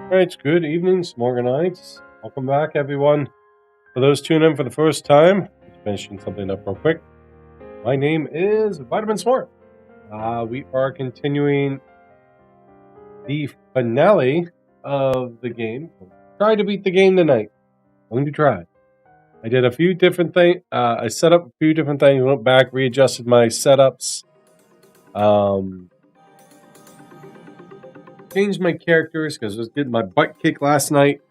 Alright, good evening, Smorganites. Welcome back, everyone. For those tuning in for the first time, just finishing something up real quick. My name is Vitamin Smart. We are continuing the finale of the game. Try to beat the game tonight. I'm going to try. I did a few different things. I set up a few different things, went back, readjusted my setups. Changed my characters because I was getting my butt kicked last night.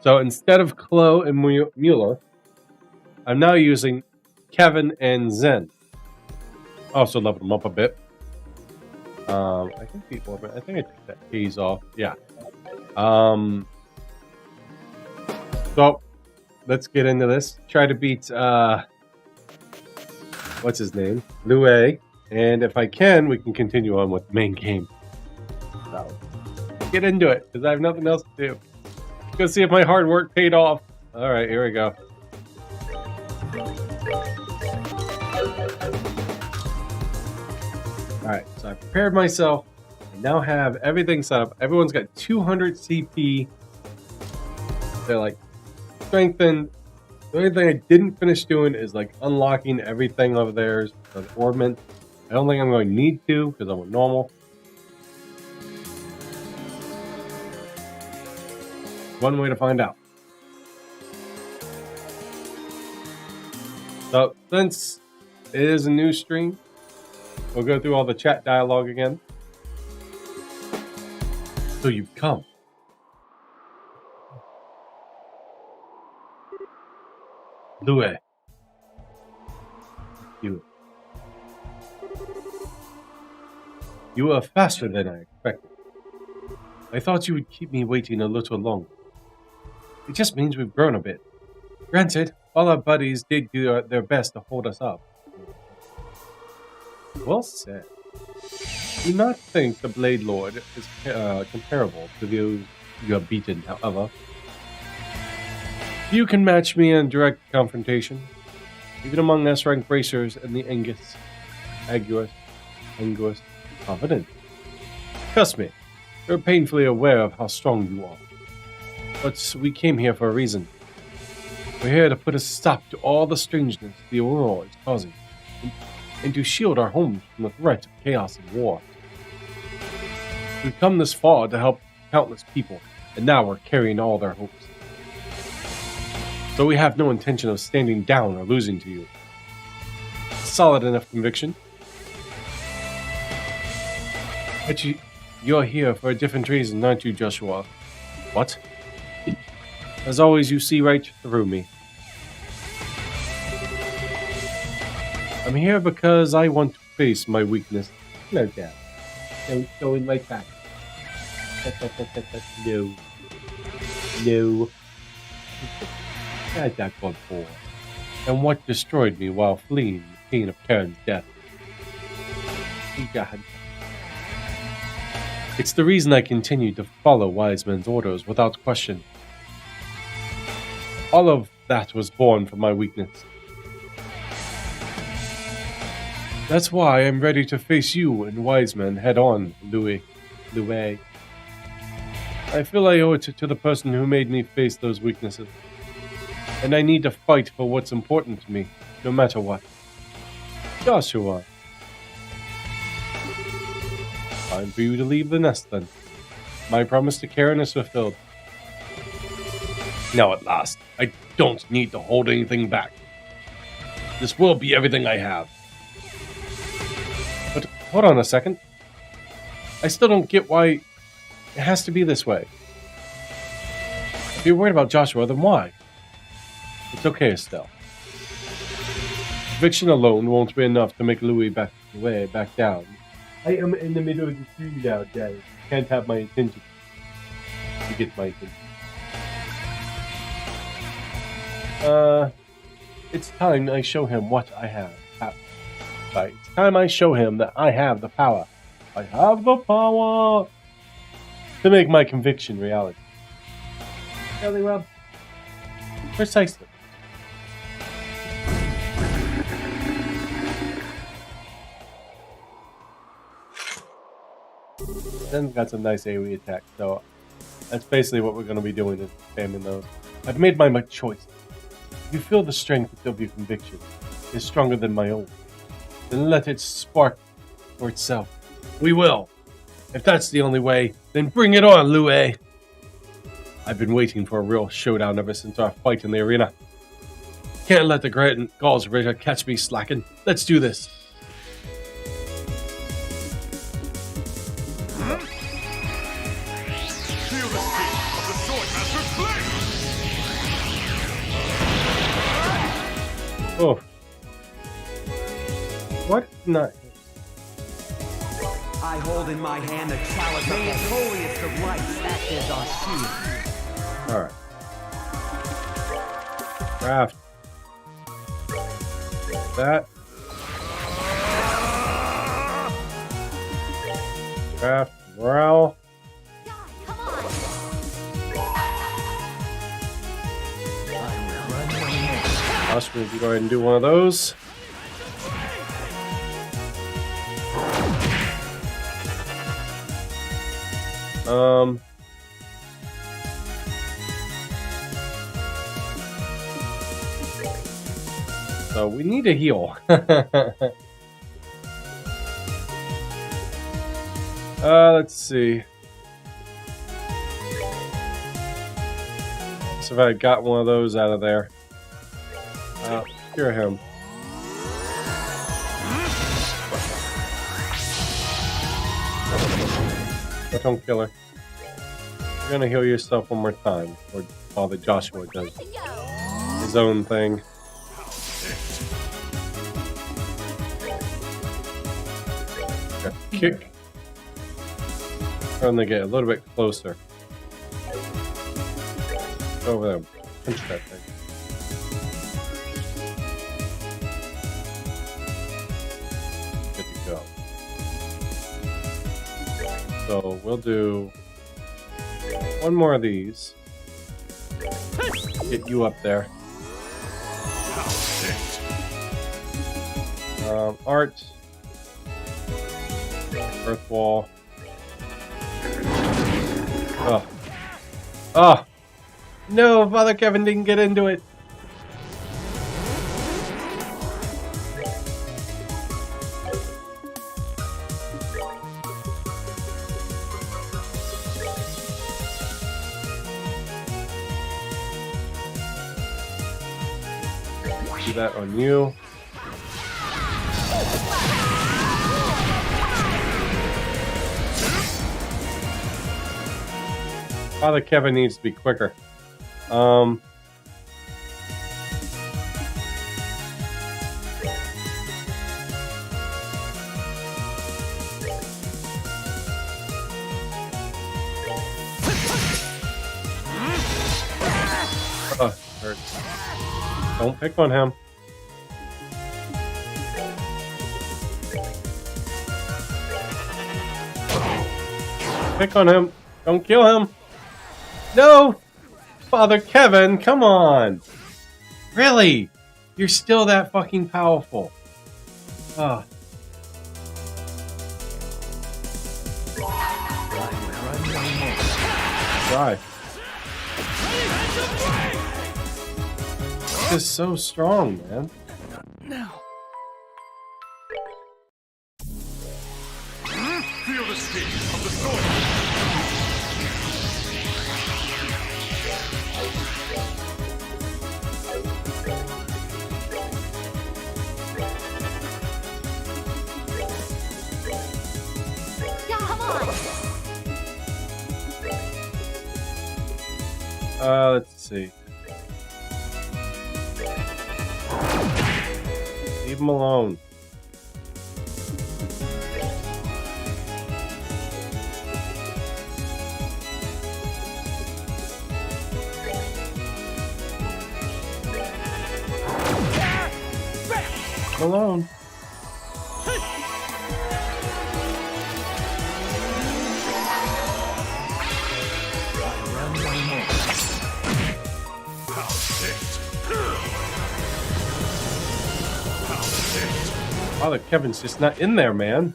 So instead of Chloe and Mueller, I'm now using Kevin and Zen. Also leveled them up a bit. I think the orbit. I think I took that haze off. Yeah. So let's get into this. Try to beat what's his name? Lue. And if I can, we can continue on with the main game. So get into it, because I have nothing else to do. Go see if my hard work paid off. Alright, here we go. Alright, so I prepared myself. I now have everything set up. Everyone's got 200 CP. They're like strengthened. The only thing I didn't finish doing is like unlocking everything over there. The ornament. I don't think I'm going to need to because I'm a normal. One way to find out. So since it is a new stream, we'll go through all the chat dialogue again. So you've come. Lue. You are faster than I expected. I thought you would keep me waiting a little longer. It just means we've grown a bit. Granted, all our buddies did do their best to hold us up. Well said. Do not think the Blade Lord is comparable to those you have beaten, however. You can match me in direct confrontation, even among S-rank bracers and the Anguus confident. Trust me, you're painfully aware of how strong you are. But we came here for a reason. We're here to put a stop to all the strangeness the Aurora is causing, and to shield our homes from the threat of chaos and war. We've come this far to help countless people, and now we're carrying all their hopes. So we have no intention of standing down or losing to you. Solid enough conviction. But you're here for a different reason, aren't you, Joshua? What? As always, you see right through me. I'm here because I want to face my weakness. No, Dad. Don't go in like that. No. No. Had that gone for. And what destroyed me while fleeing the pain of Karen's death? God. It's the reason I continue to follow Wiseman's orders without question. All of that was born from my weakness. That's why I'm ready to face you and Wiseman head on, Lue. I feel I owe it to the person who made me face those weaknesses. And I need to fight for what's important to me, no matter what. Joshua. Time for you to leave the nest, then. My promise to Karen is fulfilled. Now at last, I don't need to hold anything back. This will be everything I have. But hold on a second. I still don't get why it has to be this way. If you're worried about Joshua, then why? It's okay, Estelle. Conviction alone won't be enough to make Louis back down. I am in the middle of the stream now, guys. Can't have my attention. You get my attention. It's time I show him what I have. Right. It's time I show him that I have the power. I have the power to make my conviction reality. Really well. Precisely. Zen's got some nice AoE attack, so That's basically what we're going to be doing, is spamming those. I've made my choice. If you feel the strength of your conviction is stronger than my own, then let it spark for itself. We will. If that's the only way, then bring it on, Lue. I've been waiting for a real showdown ever since our fight in the arena. Can't let the Great Gauls Ritter catch me slacking. Let's do this. Feel the speed of the Swordmaster's blade! Oh. What? Not. I hold in my hand the chalice of the holiest of lights, act as our shield. Alright. Craft. That. Craft. Morale. Oscar, if you go ahead and do one of those. So we need a heal. Let's see. So if I got one of those out of there. Cure him. But don't kill her. You're gonna heal yourself one more time, or Father Joshua does his own thing. Got the kick. Trying to get a little bit closer. Go over there, punch that thing. Good to go. So we'll do one more of these. Get you up there. Art. Earth wall. Oh. Oh! No, Father Kevin didn't get into it. Do that on you. Father Kevin needs to be quicker. Hurts. Don't pick on him. Pick on him. Don't kill him. No! Father Kevin, come on! Really? You're still that fucking powerful. Ah. Try. This is so strong, man. Now. Feel the speed of the sword! Let's see. Leave him alone. Alone. Father Kevin's just not in there, man.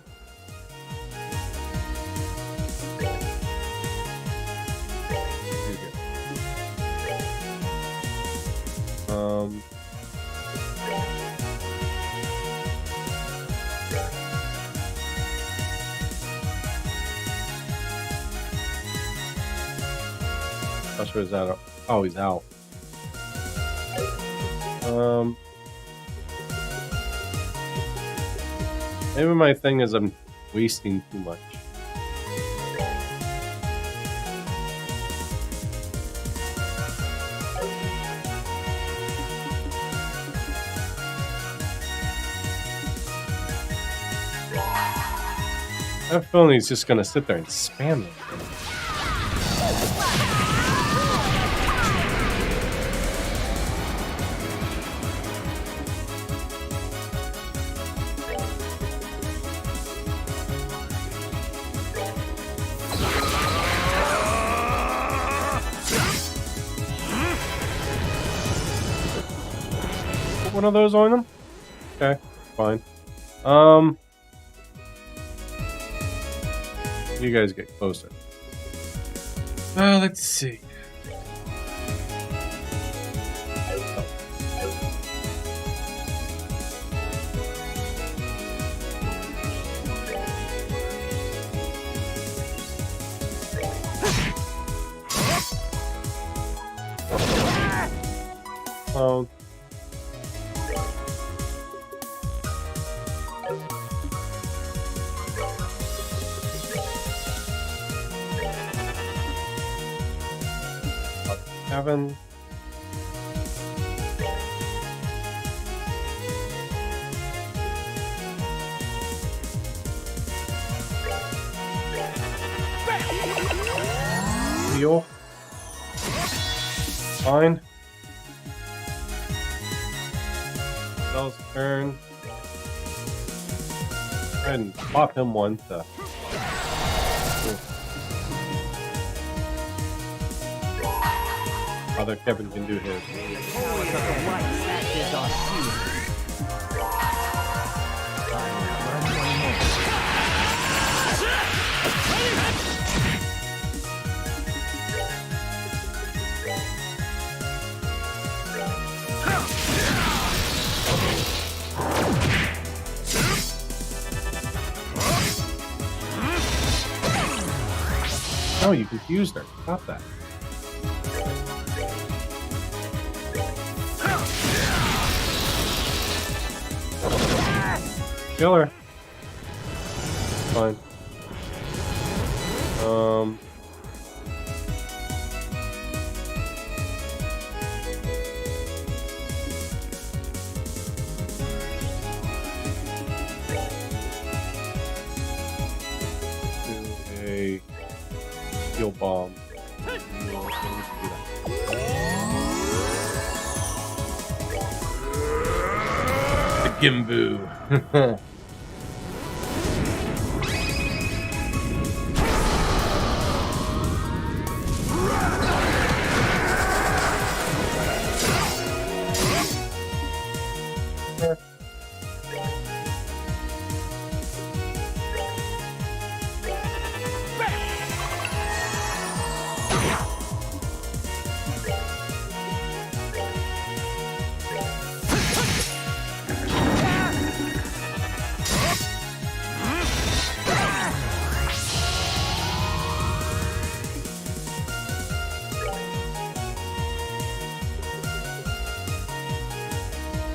Buster is out. Oh, he's out. Maybe my thing is I'm wasting too much. I have a feeling he's just gonna sit there and spam them. Put one of those on him? Okay, fine. You guys get closer. Let's see. Oh. Kevin. Heal. Fine. Bell's turn. Go ahead and pop him once. Other Kevin can do his. Chalice of the lights act as our shield. Oh, you confused her. Stop that. Kill her. Fine. Do a steel bomb. The Gimbu.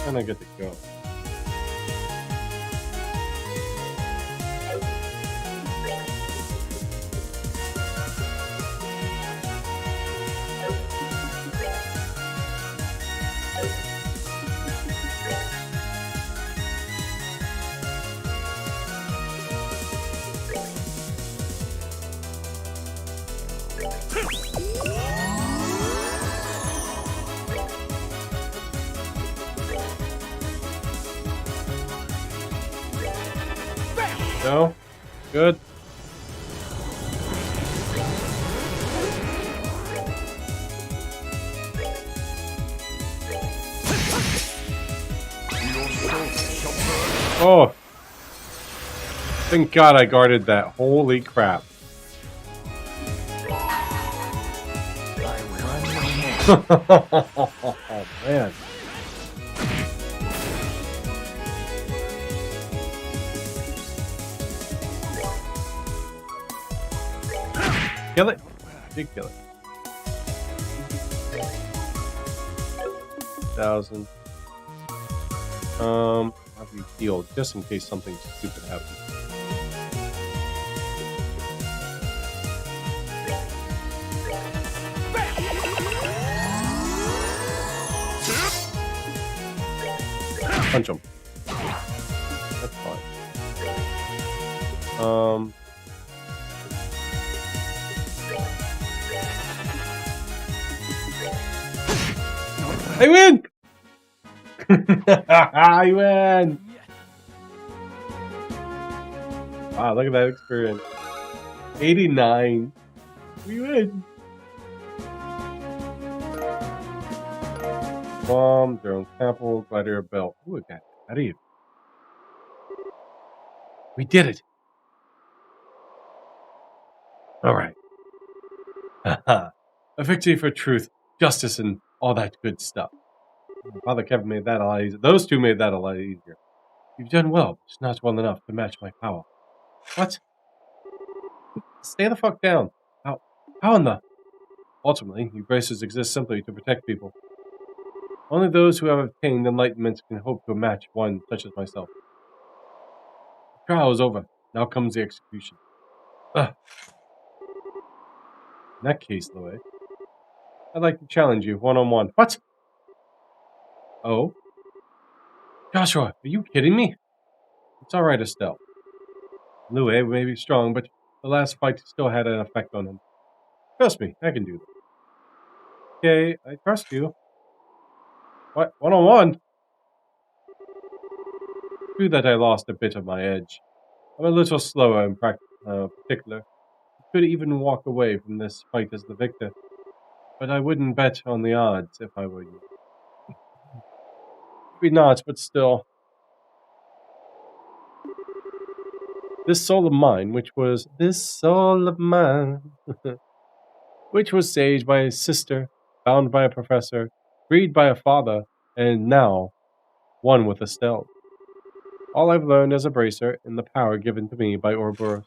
And I get to go. No? Good. Oh! Thank God I guarded that. Holy crap. Oh, man. Kill it. Did kill it. 1,000. Have you healed just in case something stupid happens. Punch him. That's fine. I win! I win! Wow, look at that experience. 89. We win. Bomb, drone sample, glider belt. Ooh, we got out of you. We did it. All right. A victory for truth, justice, and all that good stuff. Father Kevin made that a lot easier. Those two made that a lot easier. You've done well, but it's not well enough to match my power. What? Stay the fuck down. How in the... Ultimately, you bracers exist simply to protect people. Only those who have obtained enlightenment can hope to match one such as myself. The trial is over. Now comes the execution. Ugh. In that case, Louis, I'd like to challenge you one-on-one. What? Oh? Joshua, are you kidding me? It's alright, Estelle. Louis may be strong, but the last fight still had an effect on him. Trust me, I can do this. Okay, I trust you. What? One-on-one? True that I lost a bit of my edge. I'm a little slower in particular. I could even walk away from this fight as the victor. But I wouldn't bet on the odds if I were you. Maybe not, but still. This soul of mine, which was saved by a sister, bound by a professor, freed by a father, and now one with Estelle. All I've learned as a bracer and the power given to me by Ouroboros.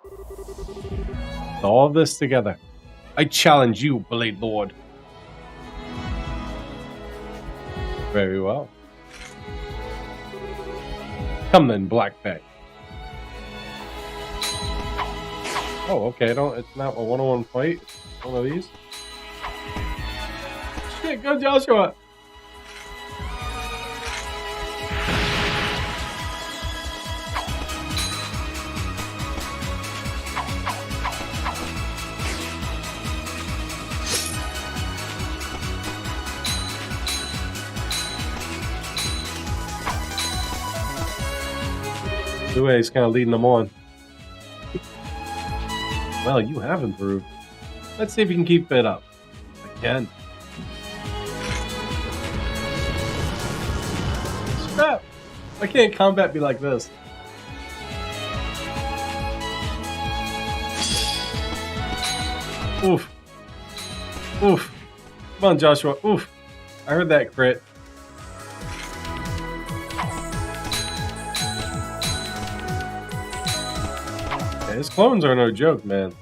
With all of this together, I challenge you, Blade Lord. Very well. Come then, Black Bay. Oh, okay. It's not a one-on-one fight. One of these. Shit, go Joshua. Louis kind of leading them on. Well, you have improved. Let's see if you can keep it up. I can. Crap! Why can't combat be like this? Oof. Oof. Come on, Joshua. Oof. I heard that crit. His clones are no joke, man.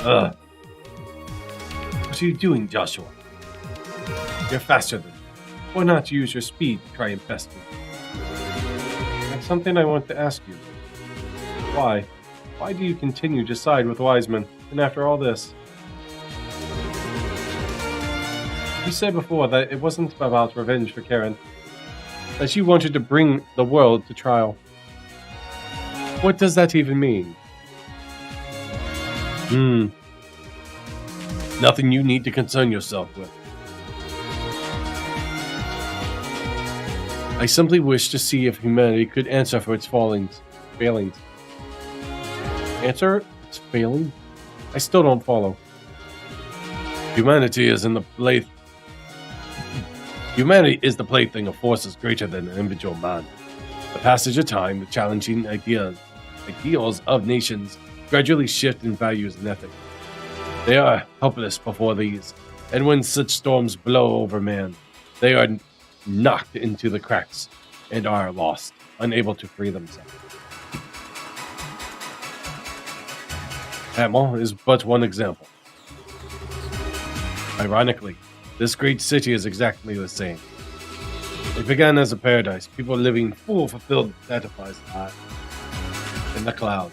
Ugh. What are you doing, Joshua? You're faster than me. Why not use your speed to try and best me? That's something I want to ask you. Why? Why do you continue to side with Wiseman? And after all this? You said before that it wasn't about revenge for Karen. That you wanted to bring the world to trial. What does that even mean? Nothing you need to concern yourself with. I simply wish to see if humanity could answer for its failings. Answer its failing? I still don't follow. Humanity is the plaything of forces greater than an individual man. The passage of time, the challenging ideals of nations gradually shift in values and ethics. They are helpless before these, and when such storms blow over man, they are knocked into the cracks and are lost, unable to free themselves. Hamel is but one example. Ironically, this great city is exactly the same. It began as a paradise, people living full, fulfilled, satisfied lives in the cloud.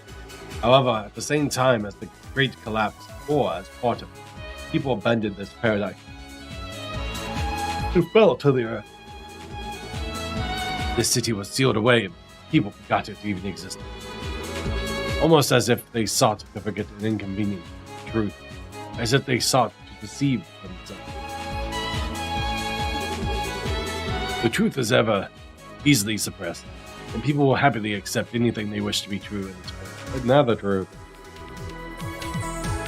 However, at the same time as the great collapse, or as part of it, people abandoned this paradise and fell to the earth. This city was sealed away and people forgot it even existed. Almost as if they sought to forget an inconvenient truth, as if they sought to deceive themselves. The truth is ever easily suppressed, and people will happily accept anything they wish to be true in its way, but not the truth.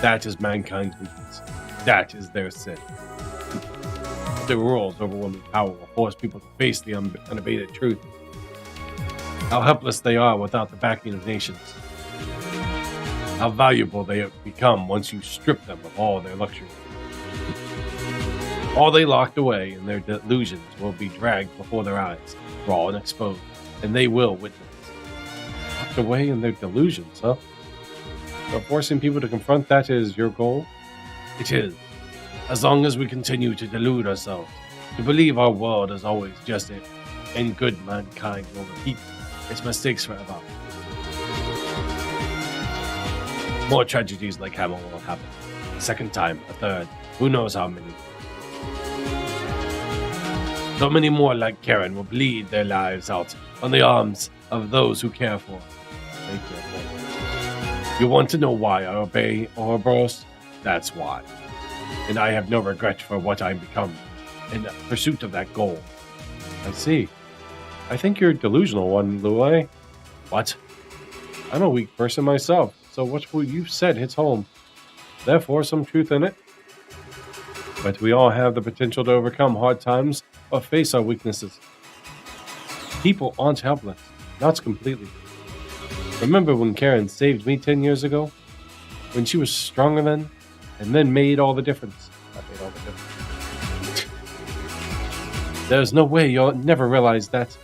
That is mankind's weakness. That is their sin. The rules overwhelming power will force people to face the unabated truth. How helpless they are without the backing of nations. How valuable they have become once you strip them of all their luxury. All they locked away in their delusions will be dragged before their eyes, raw and exposed, and they will witness. Locked away in their delusions, huh? So forcing people to confront that is your goal? It is. As long as we continue to delude ourselves, to believe our world is always just it, and good mankind will repeat its mistakes forever. More tragedies like Hammer will happen. A second time, a third, who knows how many. So many more like Karen will bleed their lives out on the arms of those who care for. You want to know why I obey Ouroboros? That's why. And I have no regret for what I've become in the pursuit of that goal. I see. I think you're a delusional one, Lue. What? I'm a weak person myself, so what you've said hits home. Therefore, some truth in it. But we all have the potential to overcome hard times or face our weaknesses. People aren't helpless, not completely. Remember when Karen saved me 10 years ago? When she was stronger then, and then made all the difference. That made all the difference. There's no way you'll never realize that.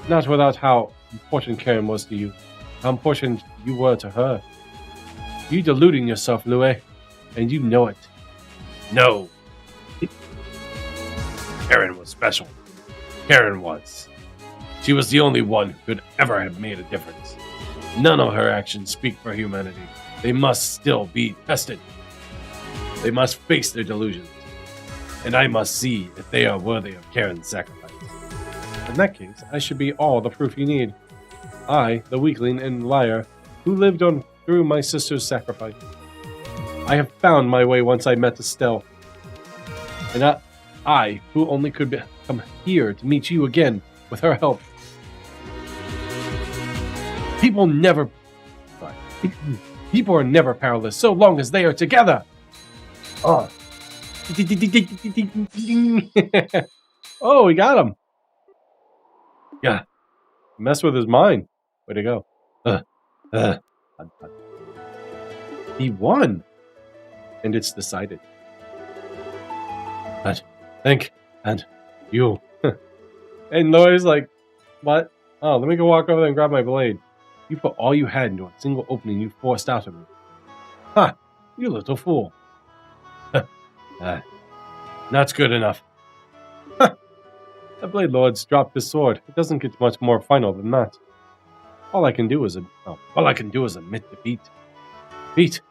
Not without how important Karen was to you, how important you were to her. You're deluding yourself, Lue, and you know it. No. Karen was special. Karen was. She was the only one who could ever have made a difference. None of her actions speak for humanity. They must still be tested. They must face their delusions. And I must see if they are worthy of Karen's sacrifice. In that case, I should be all the proof you need. I, the weakling and liar, who lived on through my sister's sacrifice. I have found my way once I met Estelle. And I, who only could come here to meet you again with her help. People are never powerless so long as they are together. Oh, oh, we got him. Yeah, mess with his mind. Way to go. He won, and it's decided. But think, and you. And Loi's like, what? Oh, let me go walk over there and grab my blade. You put all you had into a single opening you forced out of me. Ha! You little fool. That's good enough. The Blade Lord's dropped his sword. It doesn't get much more final than that. All I can do is admit defeat. Defeat.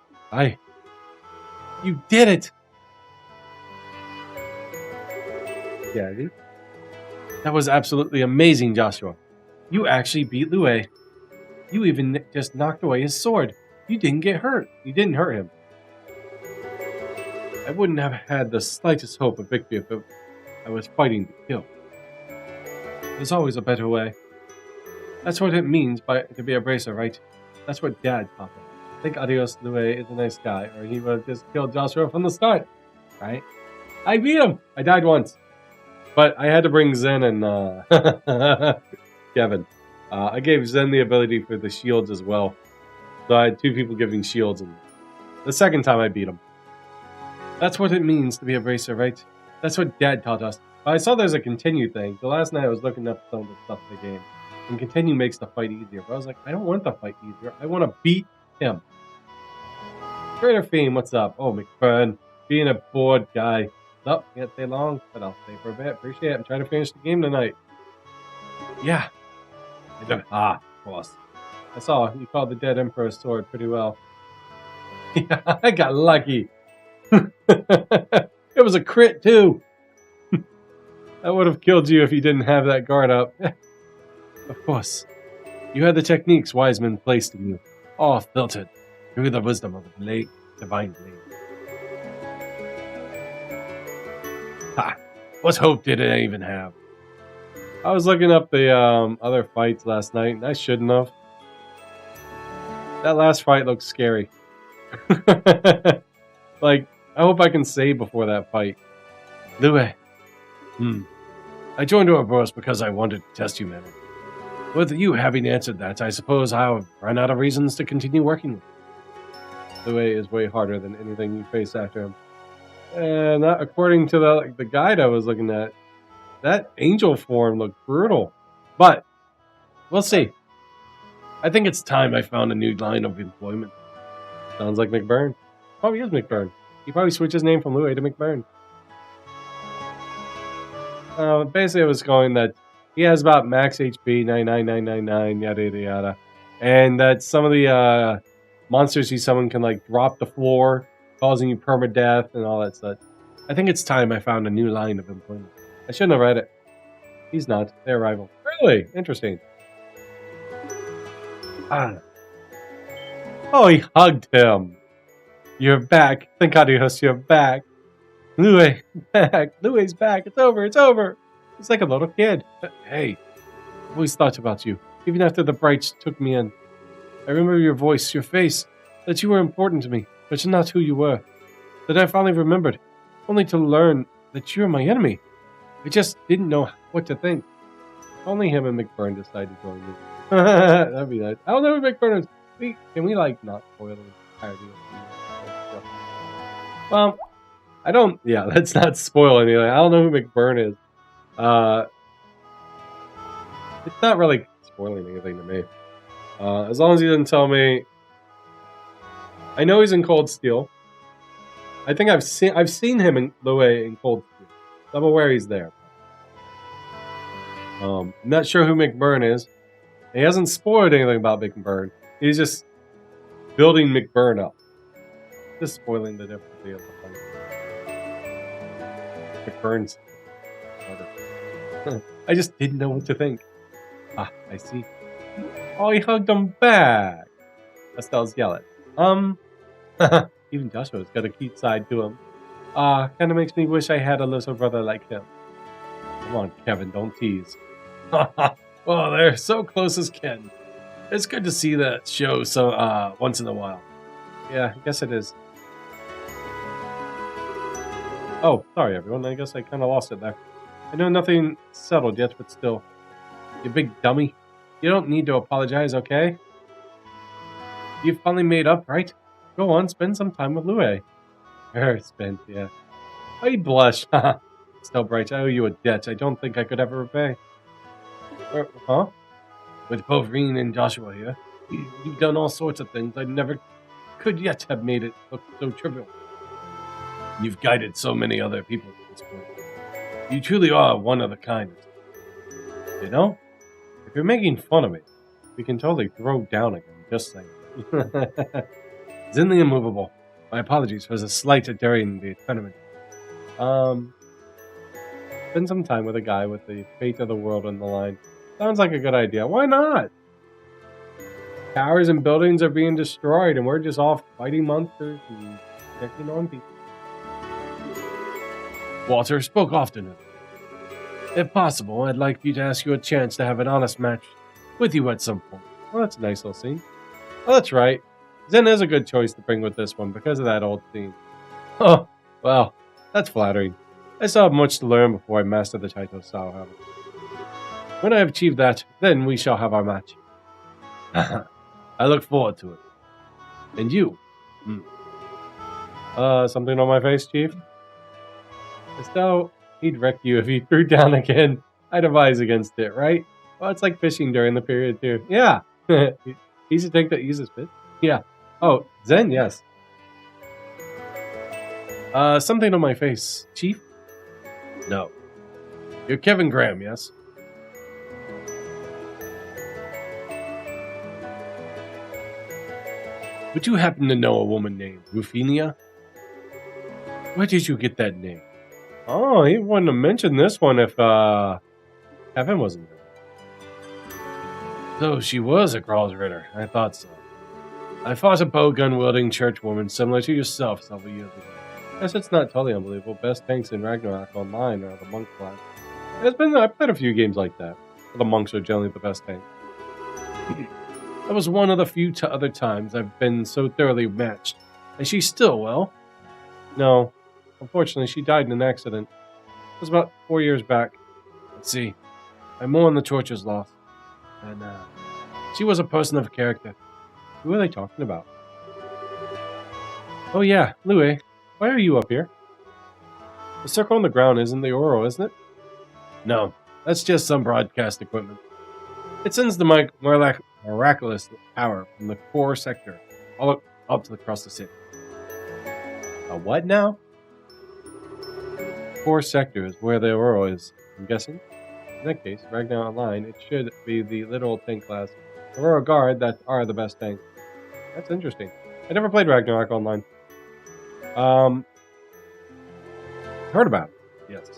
You did it. Daddy. That was absolutely amazing, Joshua. You actually beat Lue. You even just knocked away his sword. You didn't get hurt. You didn't hurt him. I wouldn't have had the slightest hope of victory if I was fighting to kill. There's always a better way. That's what it means to be a bracer, right? That's what Dad taught me. I think Adios Lue is a nice guy, or he would have just killed Joshua from the start, right? I beat him! I died once. But I had to bring Zen and Kevin. I gave Zen the ability for the shields as well. So I had two people giving shields, and the second time I beat him. That's what it means to be a bracer, right? That's what Dad taught us. I saw there's a continue thing. The last night I was looking up some of the stuff in the game. And continue makes the fight easier. But I was like, I don't want the fight easier. I want to beat him. Greater Fame, what's up? Oh, McFern. being a bored guy. Nope, can't stay long, but I'll stay for a bit. Appreciate it. I'm trying to finish the game tonight. Yeah. Of course. I saw you called the Dead Emperor's sword pretty well. Yeah, I got lucky. It was a crit, too. I would have killed you if you didn't have that guard up. Of course. You had the techniques Wiseman placed in you, all filtered through the wisdom of the late divine blade. Ha! What hope did I even have? I was looking up the other fights last night, and I shouldn't have. That last fight looks scary. Like, I hope I can save before that fight. Lue. I joined Ouroboros because I wanted to test you, man. With you having answered that, I suppose I'll run out of reasons to continue working with you. Lue is way harder than anything you face after him. And according to the guide I was looking at, that angel form looked brutal. But, we'll see. I think it's time I found a new line of employment. Sounds like McBurn. Probably is McBurn. He probably switched his name from Lue to McBurn. Basically, it was going that he has about max HP, 99999, yada yada yada. And that some of the monsters he summoned can like drop the floor, causing you permadeath and all that stuff. I think it's time I found a new line of employment. I shouldn't have read it. He's not. They're rival. Really? Interesting. Oh, he hugged him. You're back. Thank God, you're back. Lue, back. Lue's back. It's over. It's over. It's like a little kid. Hey, I always thought about you. Even after the Brights took me in. I remember your voice, your face, that you were important to me, but not who you were. That I finally remembered, only to learn that you're my enemy. I just didn't know what to think. Only him and McBurn decided to join me. That'd be nice. I don't know who McBurn is. Can we, like, not spoil the entirety of the Well, I don't... Yeah, let's not spoil anything. I don't know who McBurn is. It's not really spoiling anything to me. As long as he doesn't tell me... I know he's in Cold Steel. I think I've seen him in Lue in Cold Steel. I'm aware he's there. I'm not sure who McBurn is. He hasn't spoiled anything about McBurn. He's just building McBurn up. Just spoiling the difficulty of the fight. McBurn's harder. I just didn't know what to think. Ah, I see. Oh, he hugged him back. Estelle's yelling. Even Joshua's got a cute side to him. Kind of makes me wish I had a little brother like him. Come on, Kevin, don't tease. Oh, they're so close as Ken. It's good to see that show once in a while. Yeah, I guess it is. Oh, sorry everyone. I guess I kind of lost it there. I know nothing settled yet, but still. You big dummy. You don't need to apologize, okay? You finally made up, right? Go on, spend some time with Lue. Spent, yeah. Oh, you blush. Still, Bright, I owe you a debt I don't think I could ever repay. Huh? With both Reen and Joshua here, you've done all sorts of things I never could yet have made it look so trivial. You've guided so many other people to this point. You truly are one of the kindest. You know, if you're making fun of me, we can totally throw down again, just saying. Zin the Immovable. My apologies for the slight during the tournament. Spend some time with a guy with the fate of the world on the line. Sounds like a good idea. Why not? Towers and buildings are being destroyed, and we're just off fighting monsters and checking on people. Walter spoke often. If possible, I'd like you to ask you a chance to have an honest match with you at some point. Well, that's a nice little scene. Oh, that's right. Zen is a good choice to bring with this one because of that old scene. Oh, well, that's flattering. I still have much to learn before I master the Taito style habit. When I have achieved that, then we shall have our match. I look forward to it. And you? Something on my face, Chief? Estelle, he'd wreck you if he threw down again. I'd advise against it, right? Well, it's like fishing during the period, too. Yeah. He should take that, use his fish. Yeah. Oh, Zen, yes. Something on my face. Chief? No. You're Kevin Graham, yes? Would you happen to know a woman named Rufinia? Where did you get that name? Oh, he wouldn't have mentioned this one if, Kevin wasn't there. So she was a Kral's Ritter. I thought so. I fought a bow-gun-wielding churchwoman similar to yourself several years ago. Guess it's not totally unbelievable. Best tanks in Ragnarok Online are the monk class. I've played a few games like that. The monks are generally the best tank. That was one of the few other times I've been so thoroughly matched. And she's still, well... No. Unfortunately, she died in an accident. It was about 4 years back. Let's see. I mourn the torture's loss. And, she was a person of character. Who are they talking about? Oh yeah, Louis. Why are you up here? The circle on the ground isn't the Oro, isn't it? No, that's just some broadcast equipment. It sends the miraculous power from the core sector all up to across the city. A what now? Core sector is where the Oro is, I'm guessing. In that case, Ragnar Online, it should be the literal tank class. Aurora Guard that are the best tank. That's interesting. I never played Ragnarok Online. Heard about it, yes.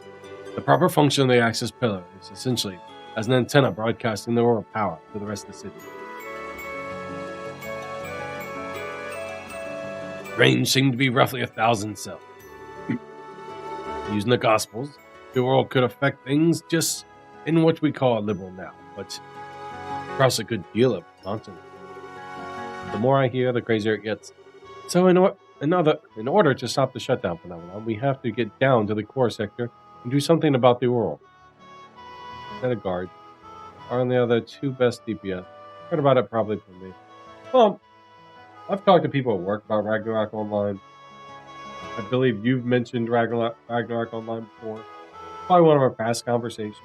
The proper function of the Axis Pillar is essentially as an antenna broadcasting the Aurora power to the rest of the city. Range seemed to be roughly 1,000 cells. Using the Gospels, the world could affect things just in what we call a liberal now, but across a good deal of continent. The more I hear, the crazier it gets. So in order to stop the shutdown phenomenon, we have to get down to the core sector and do something about the world. Set a guard. Are the other two best DPS? Heard about it probably from me. Well, I've talked to people at work about Ragnarok Online. I believe you've mentioned Ragnarok Online before. Probably one of our past conversations.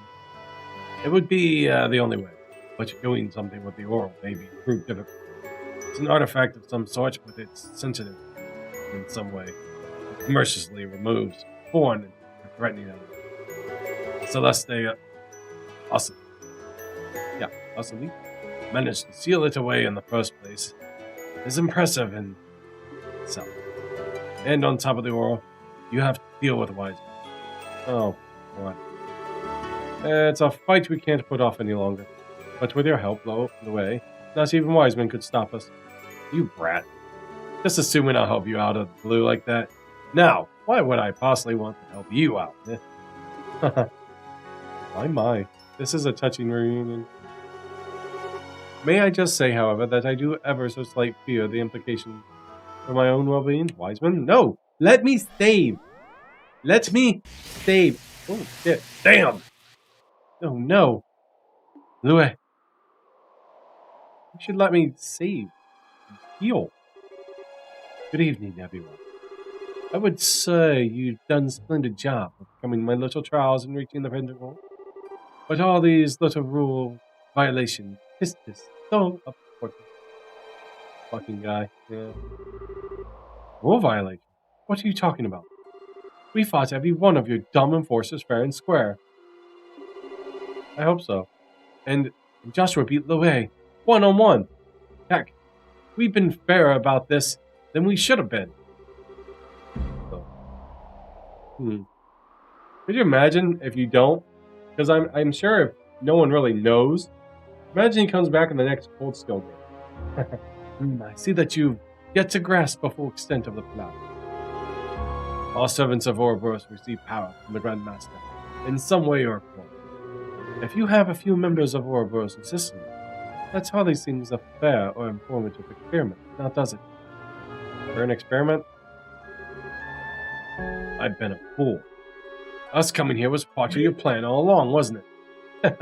It would be the only way. But doing something with the oral may be proved difficult. It's an artifact of some sort, but it's sensitive in some way. It mercilessly removes foreign and threatening elements. Celeste, awesome. Yeah, awesomely managed to seal it away in the first place. It's impressive in itself. And on top of the oral, you have to deal with Wiseman. Oh, what? It's a fight we can't put off any longer. But with your help, Louis, not even Wiseman could stop us. You brat. Just assuming I'll help you out of the blue like that. Now, why would I possibly want to help you out? My. This is a touching reunion. May I just say, however, that I do ever so slight fear the implications for my own well-being? Wiseman? No! Let me save! Let me save! Oh, shit. Damn! Oh, no. Louis. You should let me save. Heal. Good evening, everyone. I would say you've done a splendid job of becoming my little trials and reaching the Pentacle. But all these little rule violations, this so important. Fucking guy, yeah. Rule violation? What are you talking about? We fought every one of your dumb enforcers fair and square. I hope so. And Joshua beat Louis, 1-on-1. Heck, we've been fairer about this than we should have been. So, Could you imagine if you don't? Because I'm sure if no one really knows, imagine he comes back in the next Cold Steel game. I see that you've yet to grasp the full extent of the plan. All servants of Ouroboros receive power from the Grand Master in some way or form. If you have a few members of Ouroboros assisting you, that hardly seems a fair or informative experiment, now does it? For an experiment? I've been a fool. Us coming here was part of your plan all along, wasn't it?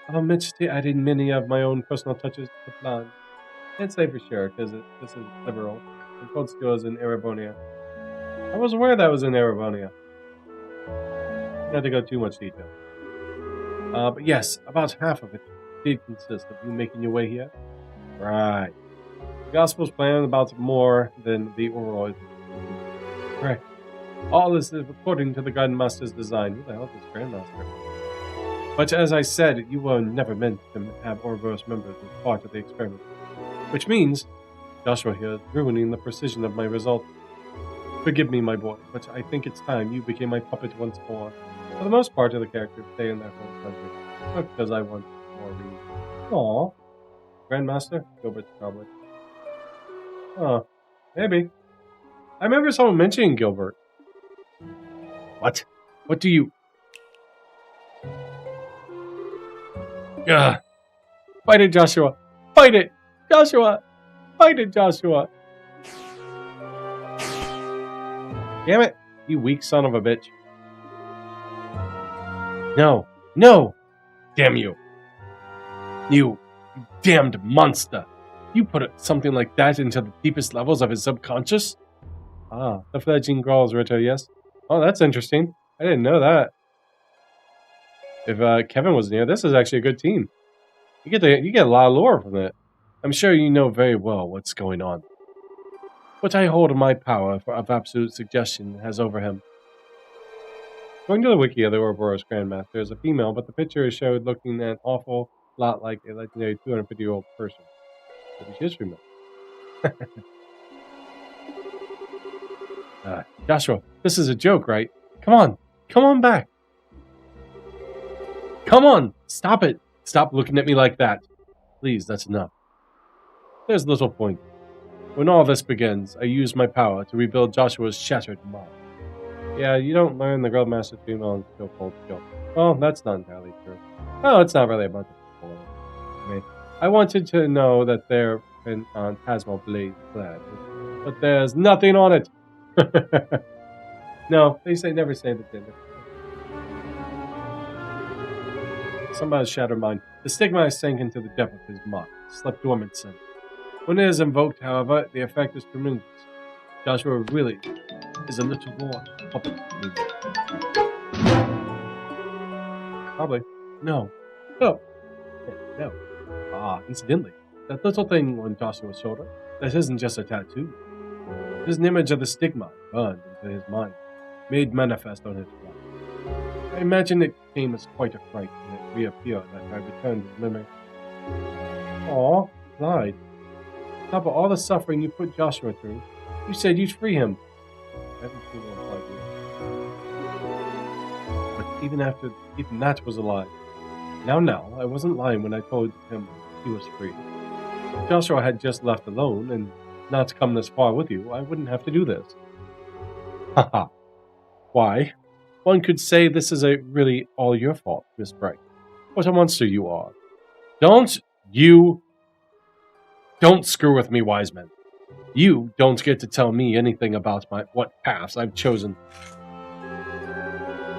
I'll admit to adding many of my own personal touches to the plan. Can't say for sure, because this is liberal, and Cold Steel is in Erebonia. I was aware that was in Erebonia. Not to go too much detail. But yes, about half of it did consist of you making your way here. Right. The Gospel's plan about more than the Oroid. Correct. All is according to the Grandmaster's design. Who the hell is this Grandmaster? But as I said, you were never meant to have Ouroboros members as part of the experiment. Which means Joshua here is ruining the precision of my result. Forgive me, my boy, but I think it's time you became my puppet once more. For the most part of the characters stay in their home country, not because I want more reasons. Aww. Grandmaster? Gilbert's probably. Oh, maybe. I remember someone mentioning Gilbert. What? What do you... Ugh. Fight it, Joshua! Fight it! Joshua! Fight it, Joshua! Damn it! You weak son of a bitch. No! No! Damn you! You damned monster! You put something like that into the deepest levels of his subconscious? Ah, the fledgling Growls, Ritter, yes. Oh, that's interesting. I didn't know that. If Kevin was near, this is actually a good team. You get a lot of lore from it. I'm sure you know very well what's going on. What I hold my power of absolute suggestion has over him. According to the wiki of the Ouroboros Grandmaster, is a female, but the picture is showed looking an awful lot like a legendary 250-year-old person. Maybe she is female. Joshua, this is a joke, right? Come on. Come on back. Come on. Stop it. Stop looking at me like that. Please, that's enough. There's little point. When all this begins, I use my power to rebuild Joshua's shattered mind. Yeah, you don't learn the Grandmaster's female and skill cold skill. Well, that's not entirely true. Oh, it's not really a bunch of people. I mean, I wanted to know that they're on Tasmal Blade clad, but there's nothing on it. No, never say the thing. Somebody's shattered mind. The stigma sank into the depth of his mind, slept dormant since. When it is invoked, however, the effect is tremendous. Joshua really is a little more puppet. Probably. No. No. No. Ah, incidentally, that little thing on Joshua's shoulder, that isn't just a tattoo. It is an image of the stigma burned into his mind, made manifest on his flesh. I imagine it came as quite a fright when it reappeared after I returned his memory. Aw, lied. On top of all the suffering you put Joshua through, you said you'd free him. I haven't seen one like you. But even that was a lie. Now, I wasn't lying when I told him he was free. If Joshua had just left alone and not come this far with you, I wouldn't have to do this. Haha. Why? One could say this is really all your fault, Miss Bright. What a monster you are. Don't screw with me, Wiseman. You don't get to tell me anything about what paths I've chosen.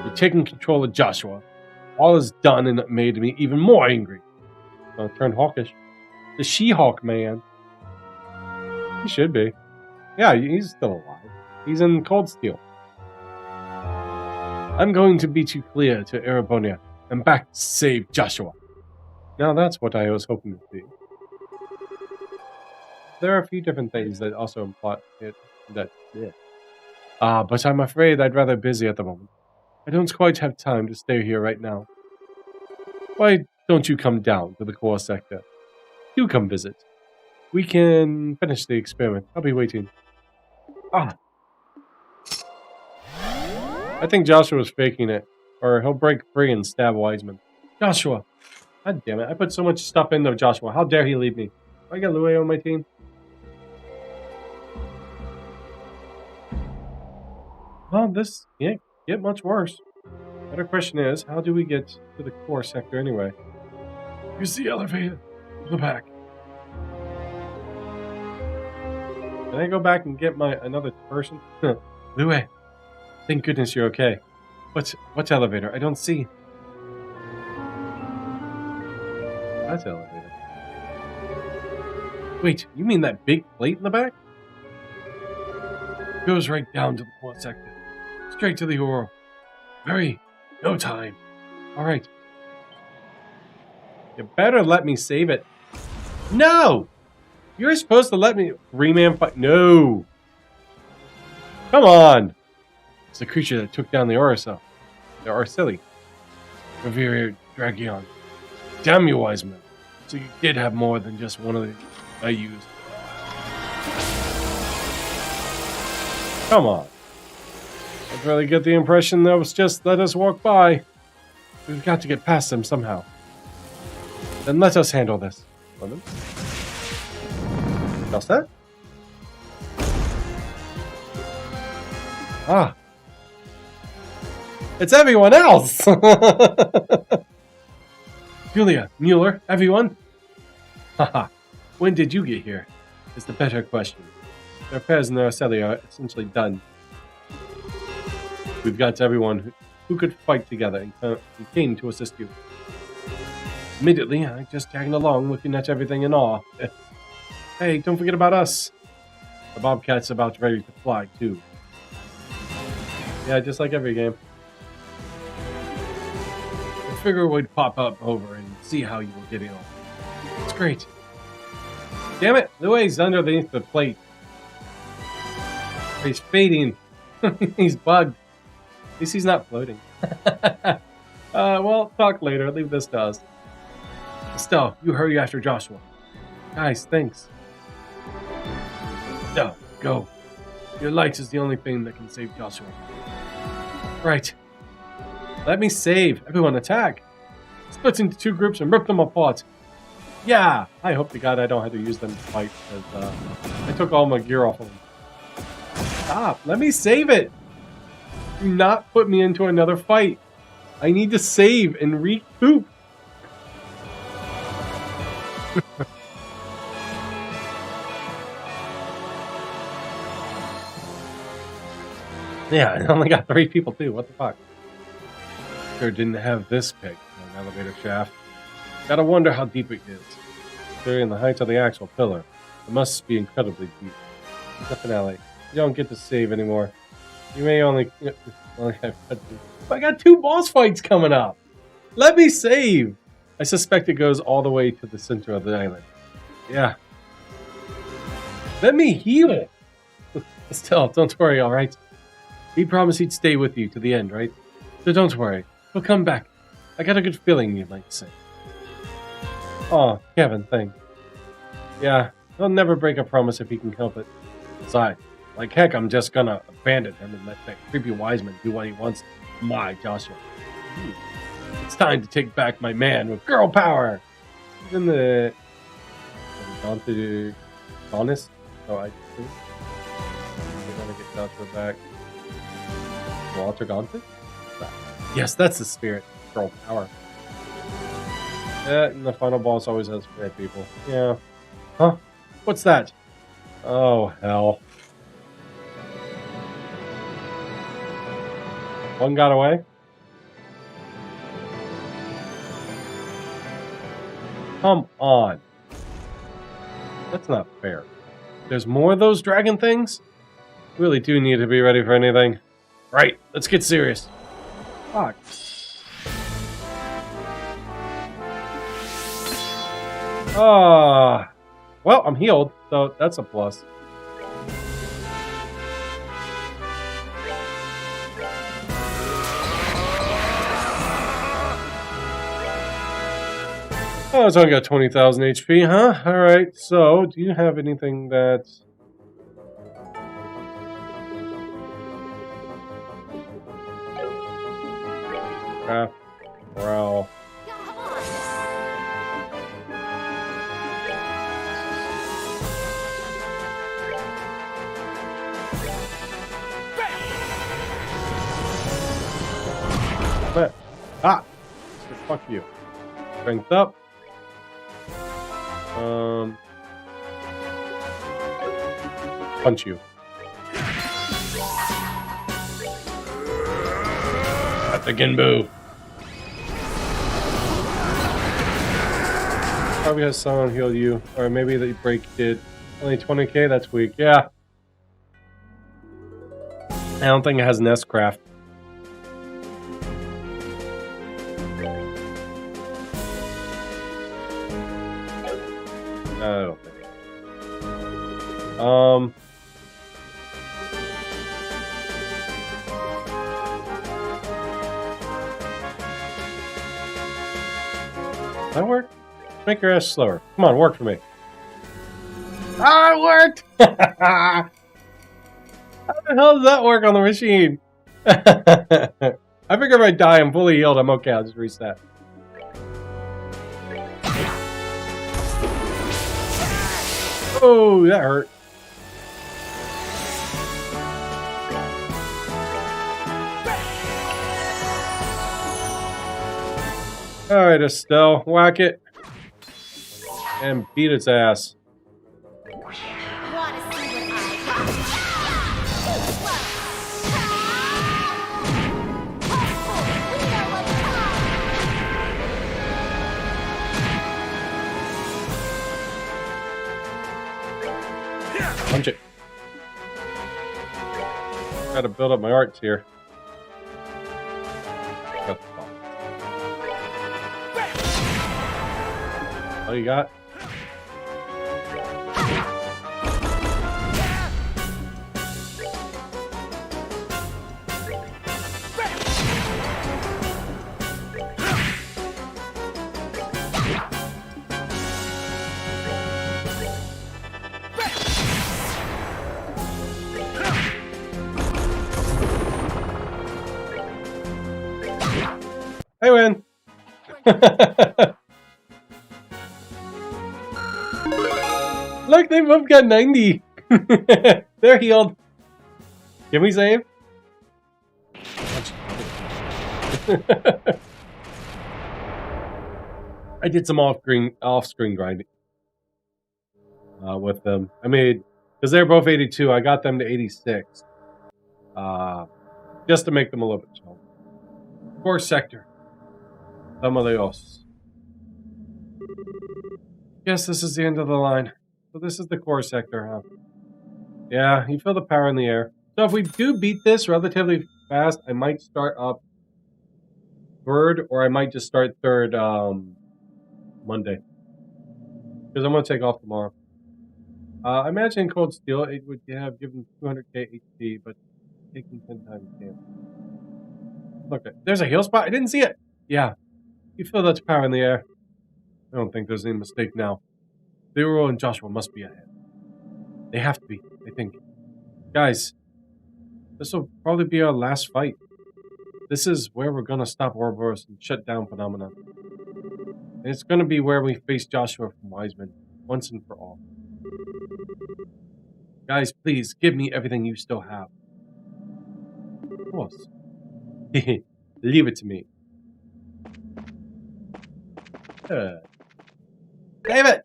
You're taking control of Joshua. All is done and it made me even more angry. I turned hawkish. The She-Hulk man. He should be. Yeah, he's still alive. He's in Cold Steel. I'm going to beat you clear to Erebonia and back to save Joshua. Now that's what I was hoping to see. There are a few different things that also imply it that. Yeah. But I'm afraid I'd rather busy at the moment. I don't quite have time to stay here right now. Why don't you come down to the core sector? Do come visit. We can finish the experiment. I'll be waiting. I think Joshua's faking it, or he'll break free and stab Wiseman. Joshua! God damn it, I put so much stuff into Joshua. How dare he leave me? Do I get Louie on my team? Well, this can't get much worse. Better question is, how do we get to the core sector anyway? Use the elevator. Go back. Can I go back and get another person? Louie. Thank goodness you're okay. What elevator? I don't see. That elevator. Wait, you mean that big plate in the back? Goes right down to the core sector. Straight to the Oro. Hurry. No time. Alright. You better let me save it. No! You're supposed to let me... 3-man fight. No! Come on! It's the creature that took down the Arceli. Revered Dragion. Damn you, wise man. So you did have more than just one of the I used. Come on. I really get the impression that was just let us walk by. We've got to get past them somehow. Then let us handle this. Lemon? Just that? Ah. It's everyone else! Julia, Mueller, everyone? Haha. When did you get here? Is the better question. The repairs in the Arceli are essentially done. We've got everyone who could fight together and came to assist you. Immediately, I just tagging along, looking at everything in awe. Hey, don't forget about us. The Bobcat's about ready to fly, too. Yeah, just like every game. I figure we'd pop up over and see how you were getting on. It's great. Damn it, the way he's underneath the plate. He's fading. He's bugged. At least he's not floating. Well, talk later. Leave this to us. Estelle, you hurry after Joshua. Guys, thanks. No, go. Your light is the only thing that can save Joshua. Right. Let me save. Everyone attack. Split into two groups and rip them apart. Yeah. I hope to God I don't have to use them to fight, because I took all my gear off of them. Stop. Let me save it. Do not put me into another fight. I need to save and recoup. Yeah, I only got 3 people too. What the fuck? Sure didn't have this big an elevator shaft. Gotta wonder how deep it is. Considering the height of the actual pillar, it must be incredibly deep. Definitely. You don't get to save anymore. You may only have. I got 2 boss fights coming up. Let me save. I suspect it goes all the way to the center of the island. Yeah. Let me heal. Still, don't worry. All right. He promised he'd stay with you to the end, right? So don't worry. He'll come back. I got a good feeling you'd like to say. Aw, Kevin, thanks. Yeah, he'll never break a promise if he can help it. Besides, like heck, I'm just gonna abandon him and let that creepy Wiseman do what he wants. My Joshua. It's time to take back my man with girl power. Even the Honest. So I think we're gonna get Joshua back. Walter Gauntlet? Yes, that's the spirit. Girl power. Yeah, and the final boss always has bad people. Yeah. Huh? What's that? Oh, hell. One got away? Come on. That's not fair. There's more of those dragon things? Really do need to be ready for anything. Right, let's get serious. Fuck. Well, I'm healed, so that's a plus. Oh, it's only got 20,000 HP, huh? Alright, so do you have anything that... Craft, morale. But, fuck you. Strength up. Punch you. At the Ginbu. Probably has someone heal you, or maybe the break did. Only 20k. That's weak. Yeah. I don't think it has an S-craft. I don't think. That work? Make your ass slower. Come on, work for me. Ah, it worked! How the hell does that work on the machine? I figure if I die, I'm fully healed. I'm okay. I'll just reset. Oh, that hurt. Alright, Estelle, whack it. And beat its ass. Wanna see what Punch it. Gotta build up my arts here. Got the ball. Oh, you got? I win. Look, they both got 90. They're healed. Can we save? I did some off-screen grinding with them. I made, because they're both 82, I got them to 86. Just to make them a little bit chill. Core sector. Tamaleos. Yes, this is the end of the line. So this is the core sector, huh? Yeah, you feel the power in the air. So if we do beat this relatively fast, I might start up third, or I might just start third Monday. Because I'm going to take off tomorrow. I imagine Cold Steel, it would have given 200k HP, but taking 10 times damage. Look, there's a heal spot. I didn't see it. Yeah. You feel that power in the air. I don't think there's any mistake now. Leroy and Joshua must be ahead. They have to be, I think. Guys, this will probably be our last fight. This is where we're going to stop Ouroboros and shut down Phenomena. And it's going to be where we face Joshua from Wiseman, once and for all. Guys, please, give me everything you still have. Of course. Leave it to me. Save it!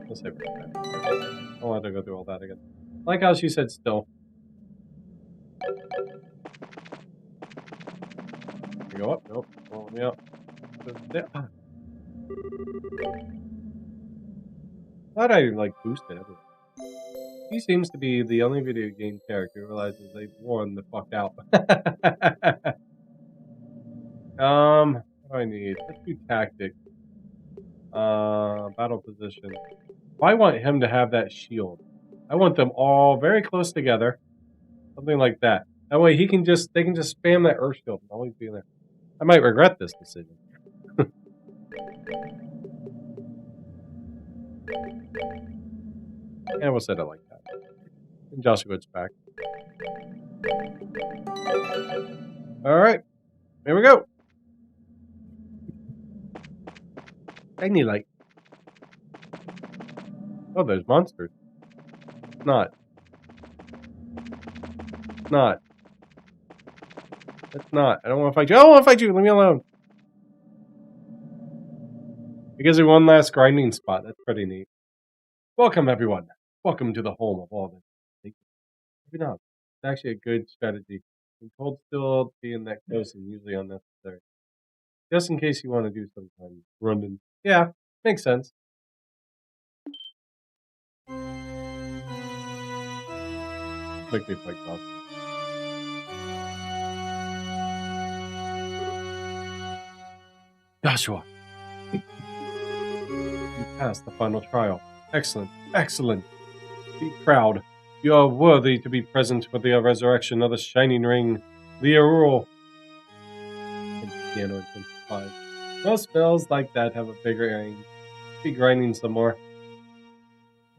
We'll save it. I don't want to go through all that again. Like how she said still. You go up? Nope. Well, let me up. Thought I like boosted everything. He seems to be the only video game character who realizes they've worn the fuck out. What do I need? Let's do tactics. Battle position. I want him to have that shield. I want them all very close together. Something like that. That way they can just spam that earth shield and always be in there. I might regret this decision. Yeah, we'll set it like that. And Joshua goes back. Alright. Here we go. Tiny light. Oh, there's monsters. It's not. It's not. It's not. I don't want to fight you. I don't want to fight you. Leave me alone. It gives me one last grinding spot. That's pretty neat. Welcome, everyone. Welcome to the home of all this. Maybe not. It's actually a good strategy. And Cold Steel being that close and usually unnecessary. Just in case you want to do something. Running. Yeah, makes sense. Like they fight off. Joshua. You passed the final trial. Excellent. Excellent. Be proud. You are worthy to be present for the resurrection of the Shining Ring, the Aurora. Piano intensified. Most spells like that have a bigger ring. Be grinding some more.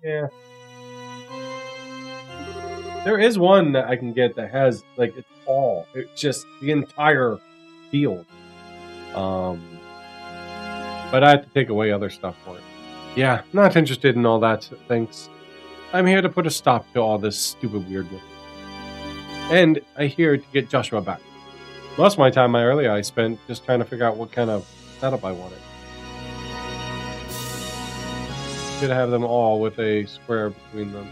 Yeah. There is one that I can get that has, like, it's just the entire field. But I have to take away other stuff for it. Yeah, not interested in all that, thanks. I'm here to put a stop to all this stupid weirdness. And I'm here to get Joshua back. Most of my time earlier I spent just trying to figure out what kind of setup I wanted. Should have them all with a square between them.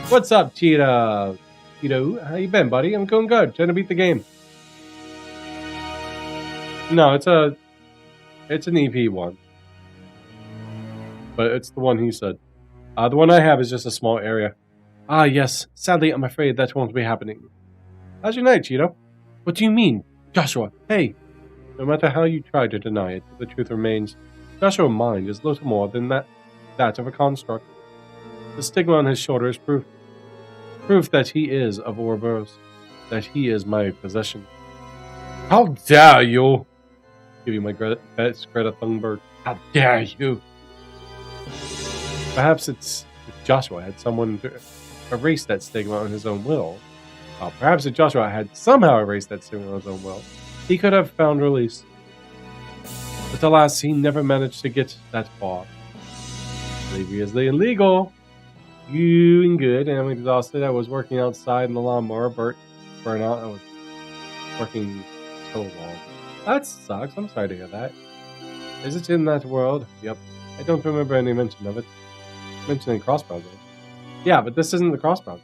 What's up, Cheetah? Cheeto, how you been, buddy? I'm going good. Trying to beat the game. No, it's an EP one. But it's the one he said. The one I have is just a small area. Ah, yes. Sadly, I'm afraid that won't be happening. How's your night, Cheeto? What do you mean? Joshua, hey! No matter how you try to deny it, the truth remains. Joshua's mind is little more than that of a construct. The stigma on his shoulder is proof that he is of Ouroboros, that he is my possession. How dare you! Give you my best Greta Thunberg. How dare you! Perhaps if Joshua had someone to erase that stigma on his own will. Perhaps if Joshua had somehow erased that stigma on his own will, he could have found release. But alas, he never managed to get that far. Slavery is illegal. Doing good, and I'm exhausted. I was working outside in the lawnmower, burnout. I was working so long. That sucks. I'm sorry to hear that. Is it in that world? Yep. I don't remember any mention of it. Mentioning crossbow though. Yeah, but this isn't the crossbow.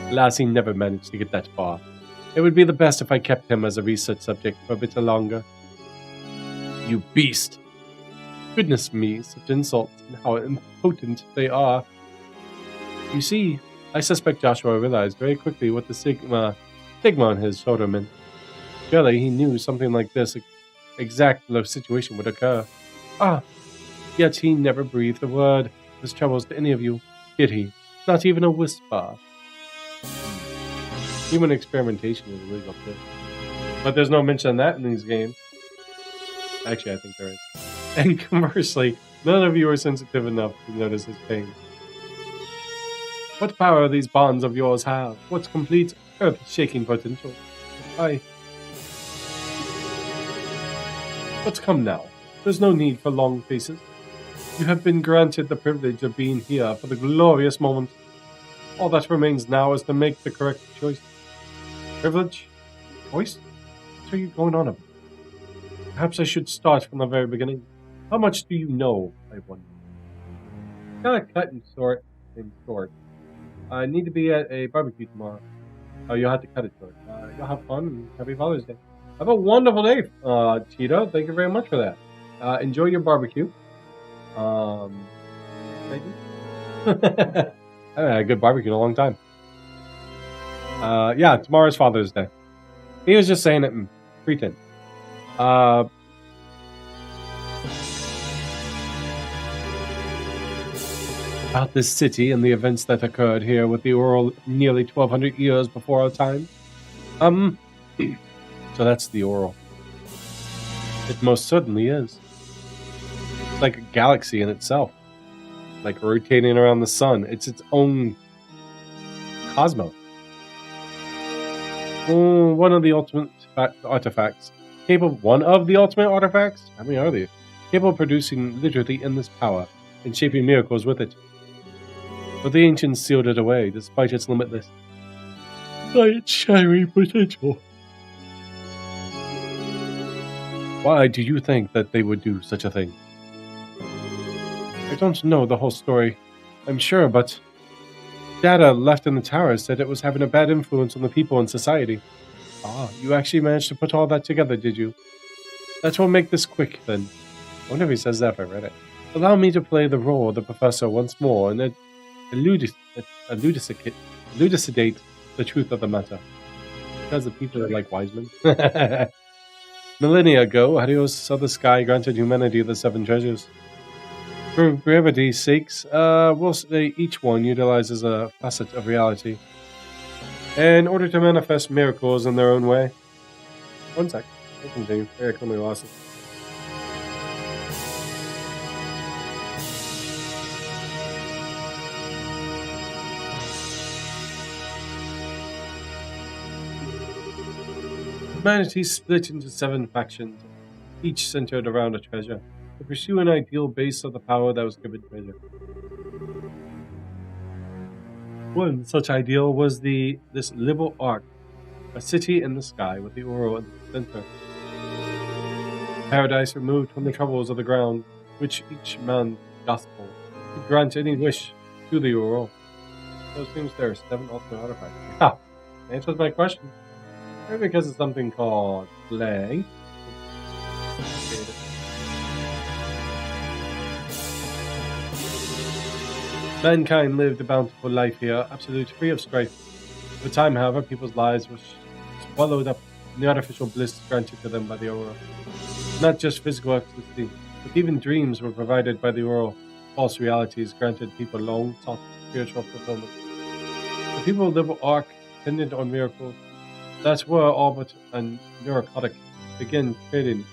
Alas, he never managed to get that far. It would be the best if I kept him as a research subject for a bit longer. You beast! Goodness me, such insults and how impotent they are. You see, I suspect Joshua realized very quickly what the stigma on his shoulder meant. Surely he knew something like this exact situation would occur. Yet he never breathed a word of his troubles to any of you, did he? Not even a whisper. Human experimentation is illegal too. But there's no mention of that in these games. Actually, I think there is. And conversely, none of you are sensitive enough to notice his pain. What power these bonds of yours have? What complete earth-shaking potential? But come now. There's no need for long faces. You have been granted the privilege of being here for the glorious moment. All that remains now is to make the correct choice. Privilege? Choice? What are you going on about? Perhaps I should start from the very beginning. How much do you know, I wonder? Kind of cut and short. I need to be at a barbecue tomorrow. Oh, you'll have to cut it short. You'll have fun and happy Father's Day. Have a wonderful day, Cheeto. Thank you very much for that. Enjoy your barbecue. Thank you. I haven't had a good barbecue in a long time. Yeah, tomorrow's Father's Day. He was just saying it in pretense. About this city and the events that occurred here with the Oral nearly 1,200 years before our time. So that's the Oral. It most certainly is. It's like a galaxy in itself. Like rotating around the sun. It's its own cosmos. One of the ultimate artifacts. One of the ultimate artifacts? How many are there? Capable of producing literally endless power and shaping miracles with it. But the ancients sealed it away, despite its limitless, light-shining potential. Why do you think that they would do such a thing? I don't know the whole story, I'm sure, but data left in the tower said it was having a bad influence on the people and society. You actually managed to put all that together, did you? That will make this quick, then. I wonder if he says that if I read it. Allow me to play the role of the professor once more and elucidate the truth of the matter. Because the people are like wise men. Millennia ago, Helios of the sky granted humanity the 7 treasures. For brevity's sakes, we'll say each one utilizes a facet of reality in order to manifest miracles in their own way. One sec. I'll continue. I clearly lost it. Humanity split into 7 factions, each centered around a treasure, to pursue an ideal base of the power that was given treasure. One such ideal was this Libel Ark, a city in the sky with the Uro in the center. Paradise removed from the troubles of the ground, which each man's gospel could grant any wish to the Uro. So it seems there are 7 ultimate artifacts. Ah, answers my question. Maybe because of something called plague. Mankind lived a bountiful life here, absolute free of strife. Over time, however, people's lives were swallowed up in the artificial bliss granted to them by the Aurora. Not just physical ecstasy, but even dreams were provided by the Aurora. False realities granted people long-sought spiritual fulfillment. The people of Libel Ark depended on miracles that were all but a neurotic, begin treading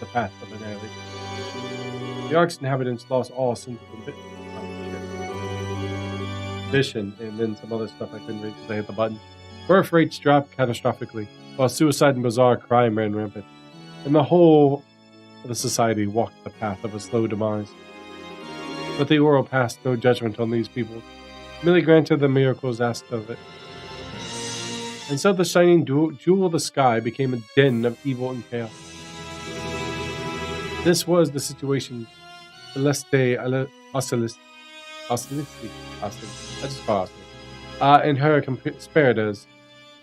the path of annihilation. The Ark's inhabitants lost all sense of vision, and then some other stuff I couldn't read because I hit the button. Birth rates dropped catastrophically, while suicide and bizarre crime ran rampant, and the whole of the society walked the path of a slow demise. But the Uro passed no judgment on these people, merely granted the miracles asked of it. And so the shining jewel of the sky became a den of evil and chaos. This was the situation Celeste Ocelis, and her conspirators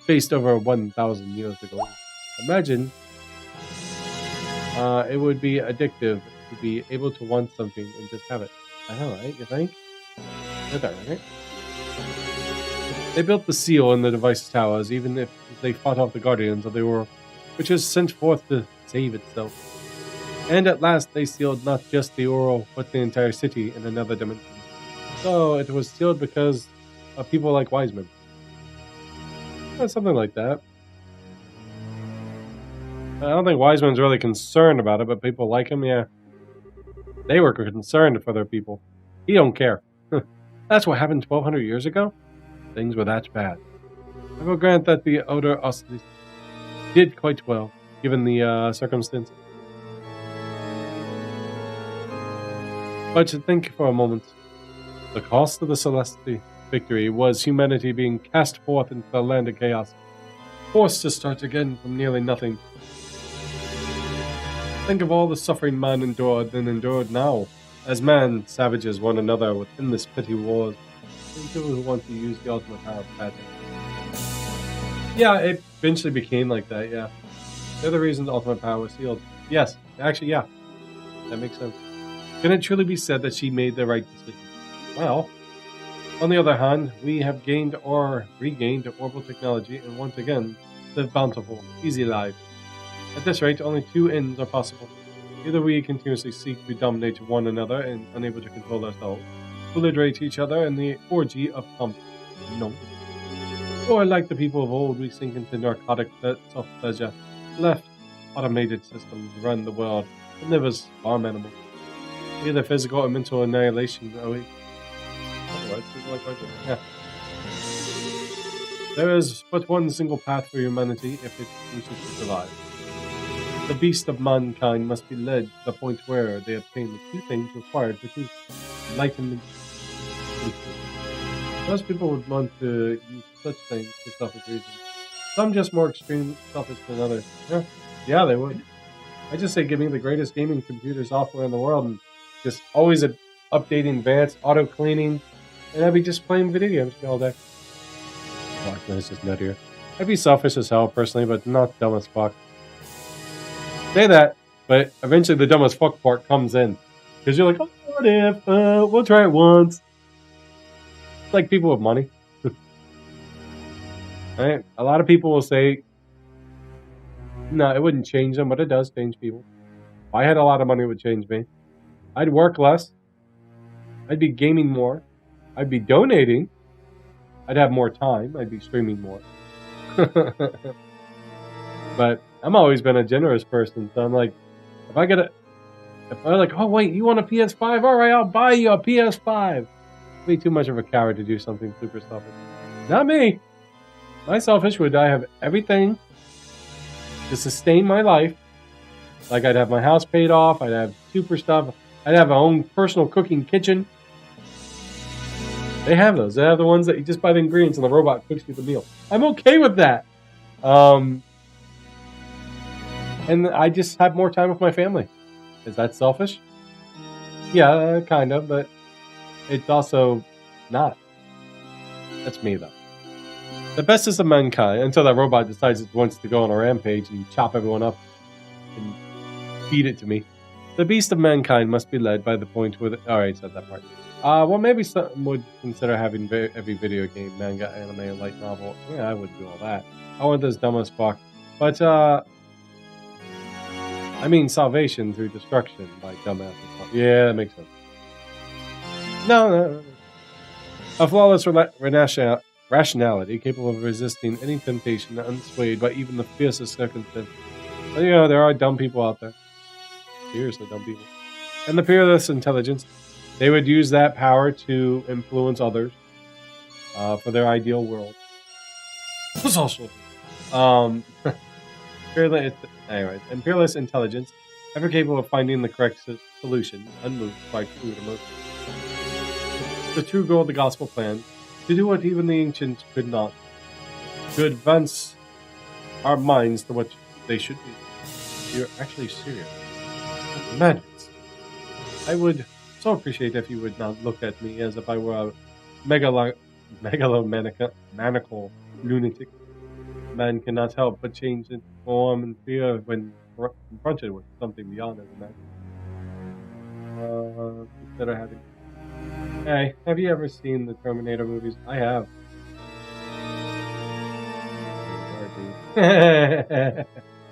faced over 1,000 years ago. Imagine it would be addictive to be able to want something and just have it. I know, right? You think? Is that right? They built the seal in the device towers, even if they fought off the guardians of the Aurora, which was sent forth to save itself. And at last they sealed not just the Aurora, but the entire city in another dimension. So it was sealed because of people like Wiseman. Something like that. I don't think Wiseman's really concerned about it, but people like him, yeah. They were concerned for their people. He don't care. That's what happened 1,200 years ago? Things were that bad. I will grant that the Outer Ocelis did quite well, given the circumstances. But to think for a moment, the cost of the Celeste victory was humanity being cast forth into the land of chaos, forced to start again from nearly nothing. Think of all the suffering man endured and endured now, as man savages one another with endless petty wars, and people who want to use the ultimate power of magic. Yeah, it eventually became like that, yeah. They're the reason the ultimate power was sealed. Yes, actually, yeah. That makes sense. Can it truly be said that she made the right decision? Well, on the other hand, we have gained or regained orbital technology and once again live bountiful, easy lives. At this rate, only 2 ends are possible. Either we continuously seek to dominate one another and unable to control ourselves, belligerate each other in the orgy of pump, or like the people of old, we sink into narcotic self-pleasure, left automated systems run the world, and live as farm animals. Either physical or mental annihilation. Yeah. There is but one single path for humanity if it wishes to survive. The beast of mankind must be led to the point where they obtain the 2 things required for truth: enlightenment and truth. Most people would want to use such things for selfish reasons. Some just more extreme selfish than others. Yeah, they would. I just say give me the greatest gaming computer software in the world and just always updating advanced, auto-cleaning, and I'd be just playing video games all day. Oh, it's just nuttier. I'd be selfish as hell, personally, but not dumb as fuck. Say that, but eventually the dumb as fuck part comes in. Because you're like, oh, what if? We'll try it once. It's like people with money. Right? A lot of people will say, no, it wouldn't change them, but it does change people. If I had a lot of money, it would change me. I'd work less. I'd be gaming more. I'd be donating. I'd have more time. I'd be streaming more. But I'm always been a generous person, so I'm like, if I'm like, oh wait, you want a PS5? All right, I'll buy you a PS5. Way too much of a coward to do something super selfish. Not me. My selfish would I have everything to sustain my life. Like I'd have my house paid off. I'd have super stuff. I'd have my own personal cooking kitchen. They have those. They have the ones that you just buy the ingredients and the robot cooks you the meal. I'm okay with that. And I just have more time with my family. Is that selfish? Yeah, kind of, but it's also not. That's me, though. The best is of mankind, until that robot decides it wants to go on a rampage and chop everyone up and feed it to me. The beast of mankind must be led by the point where alright, said that part. Well, maybe some would consider having every video game, manga, anime, light novel. Yeah, I wouldn't do all that. I want this dumb as fuck. But, I mean, salvation through destruction by dumbass. Yeah, that makes sense. No. A flawless rationality, capable of resisting any temptation, unswayed by even the fiercest circumstance. But, you know, there are dumb people out there. Seriously, dumb people. And the peerless intelligence, they would use that power to influence others for their ideal world. What's also peerless, anyways, and peerless intelligence, ever capable of finding the correct solution, unmoved by crude emotion. The true goal of the gospel plan, to do what even the ancients could not, to advance our minds to what they should be. You're actually serious. Madness. I would so appreciate if you would not look at me as if I were a megalomaniacal lunatic. Man cannot help but change its form and fear when confronted with something beyond his imagination. Consider having. Hey, have you ever seen the Terminator movies? I have.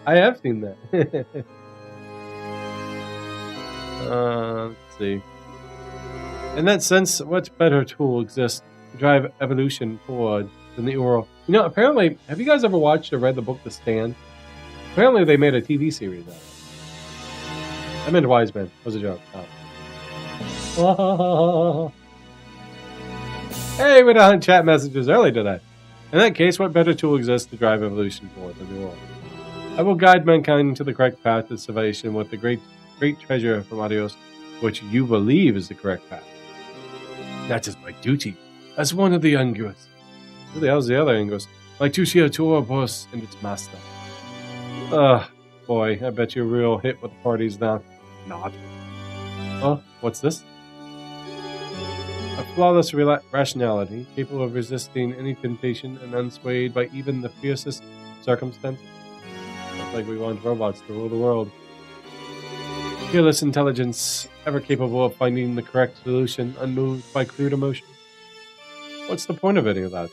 I have seen that. Let's see. In that sense, what better tool exists to drive evolution forward than the oral? You know, apparently, have you guys ever watched or read the book The Stand? Apparently, they made a TV series out of it. I meant Wise Man. It was a joke. Oh. Hey, we went on chat messages early today. In that case, what better tool exists to drive evolution forward than the oral? I will guide mankind into the correct path to salvation with the great treasure from Adios, which you believe is the correct path. That is my duty as one of the Anguis. Who the hell's the other Anguis? My Tushia Turbos and its master. Boy, I bet you're a real hit with the parties now. Not. Oh, what's this? A flawless rationality, capable of resisting any temptation and unswayed by even the fiercest circumstances. Looks like we want robots to rule the world. Fearless intelligence, ever capable of finding the correct solution, unmoved by crude emotion. What's the point of any of that?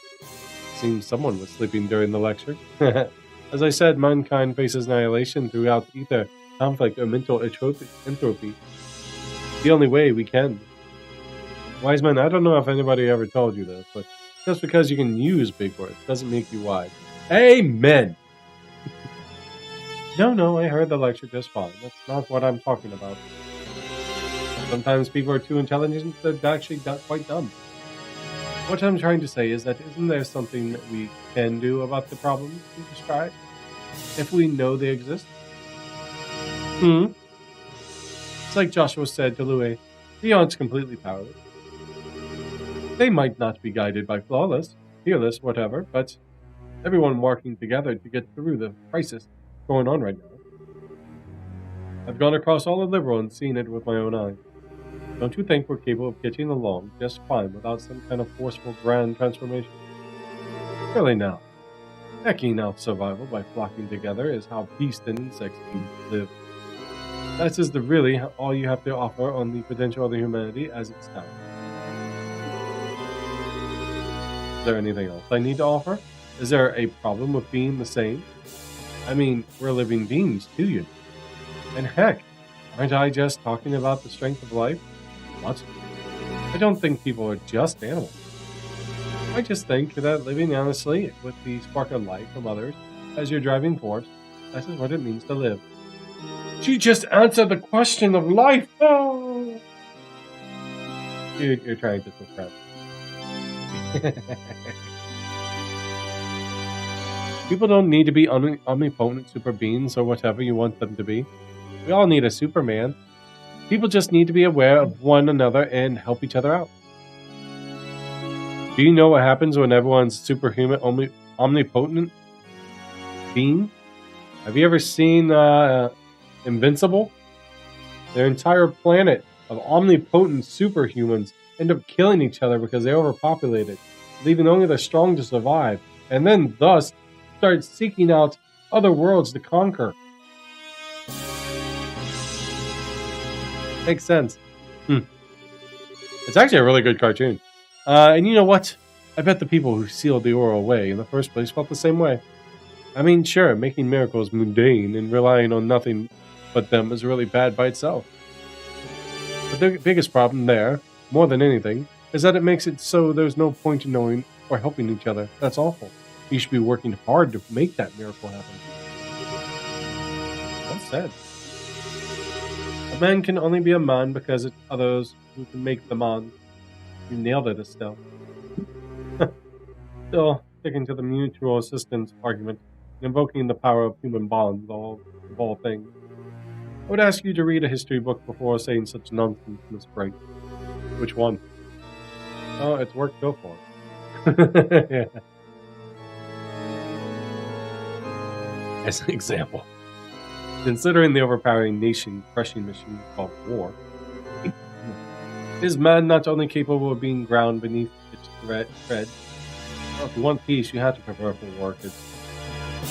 Seems someone was sleeping during the lecture. As I said, mankind faces annihilation throughout ether, conflict, or mental entropy. The only way we can. Wise man, I don't know if anybody ever told you this, but just because you can use big words doesn't make you wise. Amen! No, I heard the lecture just fine. That's not what I'm talking about. Sometimes people are too intelligent, they're actually quite dumb. What I'm trying to say is that isn't there something that we can do about the problems we describe? If we know they exist? It's like Joshua said to Louis, the aren't completely powerless. They might not be guided by flawless, fearless, whatever, but everyone working together to get through the crisis going on right now. I've gone across all of Liberal and seen it with my own eyes. Don't you think we're capable of getting along just fine without some kind of forceful grand transformation? Really now. Hacking out survival by flocking together is how beasts and insects live. That is really all you have to offer on the potential of the humanity as it stands. Is there anything else I need to offer? Is there a problem with being the same? I mean, we're living beings too, you know. And heck, Aren't I just talking about the strength of life? What? I don't think people are just animals. I just think that living honestly with the spark of life from others as your driving force, this is what it means to live. She just answered the question of life. Oh, you're trying to suppress. People don't need to be omnipotent super beings or whatever you want them to be. We all need a Superman. People just need to be aware of one another and help each other out. Do you know what happens when everyone's superhuman, omnipotent being? Have you ever seen Invincible? Their entire planet of omnipotent superhumans end up killing each other because they overpopulated, leaving only the strong to survive, and then thus start seeking out other worlds to conquer. Makes sense. It's actually a really good cartoon. And you know what? I bet the people who sealed the Oro away in the first place felt the same way. I mean, sure, making miracles mundane and relying on nothing but them is really bad by itself. But the biggest problem there, more than anything, is that it makes it so there's no point in knowing or helping each other. That's awful. You should be working hard to make that miracle happen. Well said. A man can only be a man because it's others who can make the man. You nailed it, Estelle. Still, sticking to the mutual assistance argument, invoking the power of human bonds of all things. I would ask you to read a history book before saying such nonsense, Miss Bright. Which one? Oh, it's worked so far. Yeah. As an example, considering the overpowering nation-crushing machine called war, is man not only capable of being ground beneath its tread? Well, if you want peace, you have to prepare for war.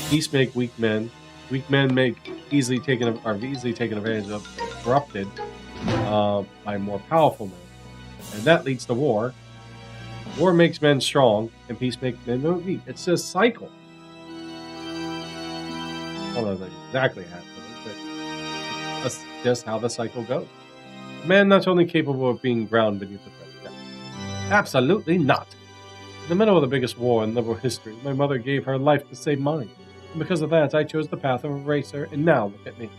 Peace make weak men. Weak men are easily taken advantage of, corrupted by more powerful men, and that leads to war. War makes men strong, and peace makes men weak. It's just a cycle. Well, that's exactly happening, but that's just how the cycle goes. Man not only capable of being ground beneath the tread. Absolutely not. In the middle of the biggest war in liberal history, my mother gave her life to save mine. And because of that, I chose the path of a racer, and now look at me.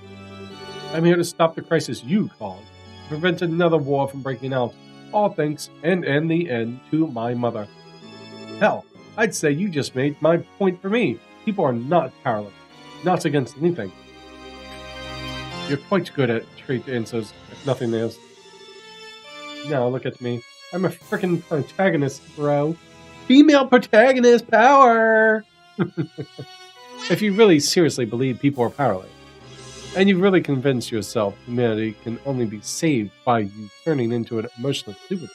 I'm here to stop the crisis you caused, to prevent another war from breaking out. All thanks, and in the end, to my mother. Hell, I'd say you just made my point for me. People are not powerless, not against anything. You're quite good at straight answers, if nothing else. Now look at me. I'm a frickin' protagonist, bro. Female protagonist power! If you really seriously believe people are powerless, and you've really convinced yourself humanity can only be saved by you turning into an emotional stupid.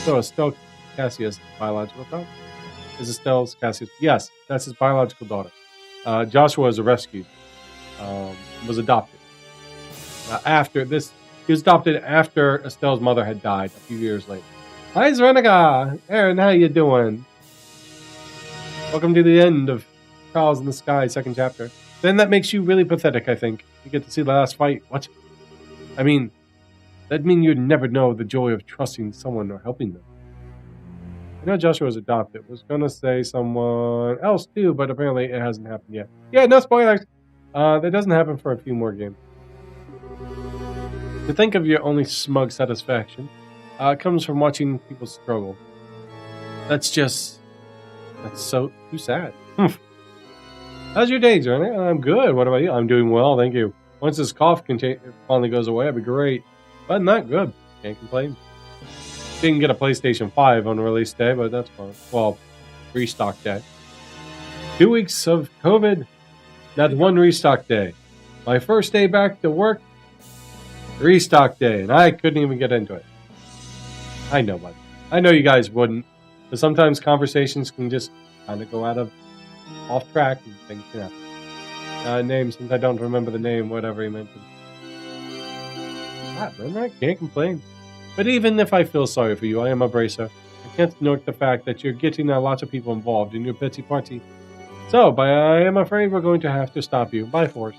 So Estelle Cassius' biological daughter? Is Estelle Cassius? Yes, that's his biological daughter. Joshua is a rescue. Was adopted. After this, he was adopted after Estelle's mother had died a few years later. Hi, Zrenica! Aaron, how you doing? Welcome to the end of Trials in the Sky, second chapter. Then that makes you really pathetic, I think. You get to see the last fight. What? I mean, that'd mean you'd never know the joy of trusting someone or helping them. I know Joshua was adopted. Was gonna say someone else too, but apparently it hasn't happened yet. Yeah, no spoilers! That doesn't happen for a few more games. To think of your only smug satisfaction comes from watching people struggle. That's so too sad. How's your day, Johnny? I'm good. What about you? I'm doing well, thank you. Once this cough finally goes away, that'd be great. But not good. Can't complain. Didn't get a PlayStation 5 on release day, but that's fine. Well, restock day. 2 weeks of COVID. That's one restock day. My first day back to work, restock day, and I couldn't even get into it. I know, buddy. I know you guys wouldn't, but sometimes conversations can just kind of go off track and things can happen. Name, since I don't remember the name, whatever he mentioned. Man, I can't complain. But even if I feel sorry for you, I am a bracer. I can't ignore the fact that you're getting a lot of people involved in your pity party. So, I am afraid we're going to have to stop you by force.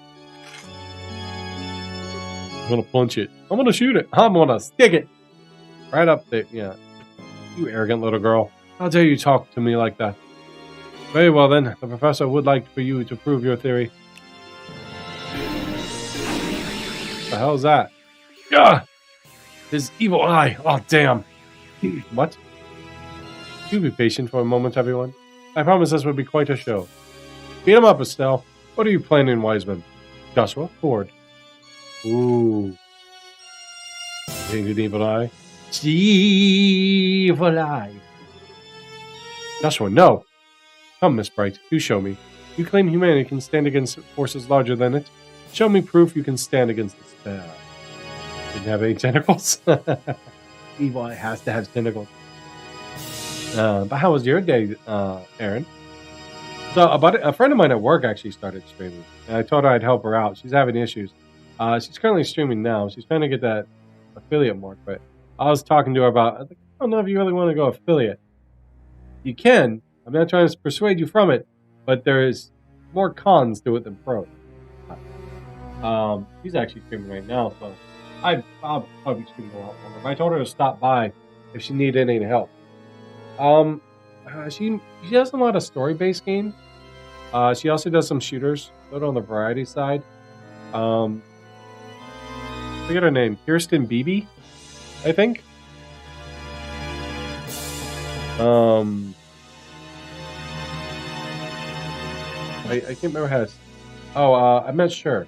I'm gonna punch it. I'm gonna shoot it. I'm gonna stick it. Right up there. Yeah. You arrogant little girl. How dare you talk to me like that? Very well then. The professor would like for you to prove your theory. What the hell is that? Gah! His evil eye. Oh, damn. What? Do be patient for a moment, everyone. I promise this will be quite a show. Beat him up, Estelle. What are you planning, Wiseman? Joshua, Ford. Ooh. Think an evil eye? Evil eye. Joshua, no. Come, Miss Bright. Do show me. You claim humanity can stand against forces larger than it. Show me proof you can stand against despair. Didn't have any tentacles? Evil eye has to have tentacles. But how was your day, Aaron? So a friend of mine at work actually started streaming. And I told her I'd help her out. She's having issues. She's currently streaming now. She's trying to get that affiliate mark. But I was talking to her about, I don't know if you really want to go affiliate. You can. I'm not trying to persuade you from it. But there's more cons to it than pros. She's actually streaming right now. So I'll probably be streaming a lot longer. But I told her to stop by if she needed any help. She does a lot of story-based games. She also does some shooters, a little on the variety side. I forget her name, Kirsten Beebe, I think. I can't remember how to. I'm not sure.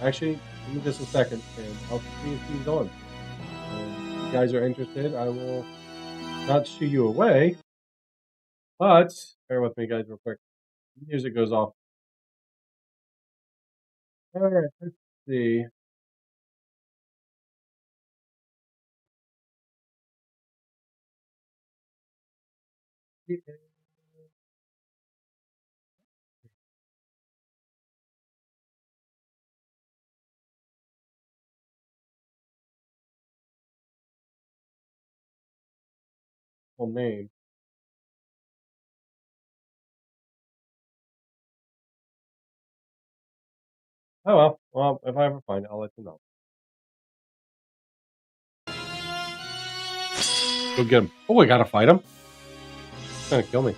Actually, give me just a second, and I'll see if she's on. If you guys are interested, I will not shoo you away, but bear with me, guys, real quick. Music goes off. All right, let's see. Full name. Oh well. Well, if I ever find it, I'll let you know. Go get him. Oh, I gotta fight him. He's gonna kill me.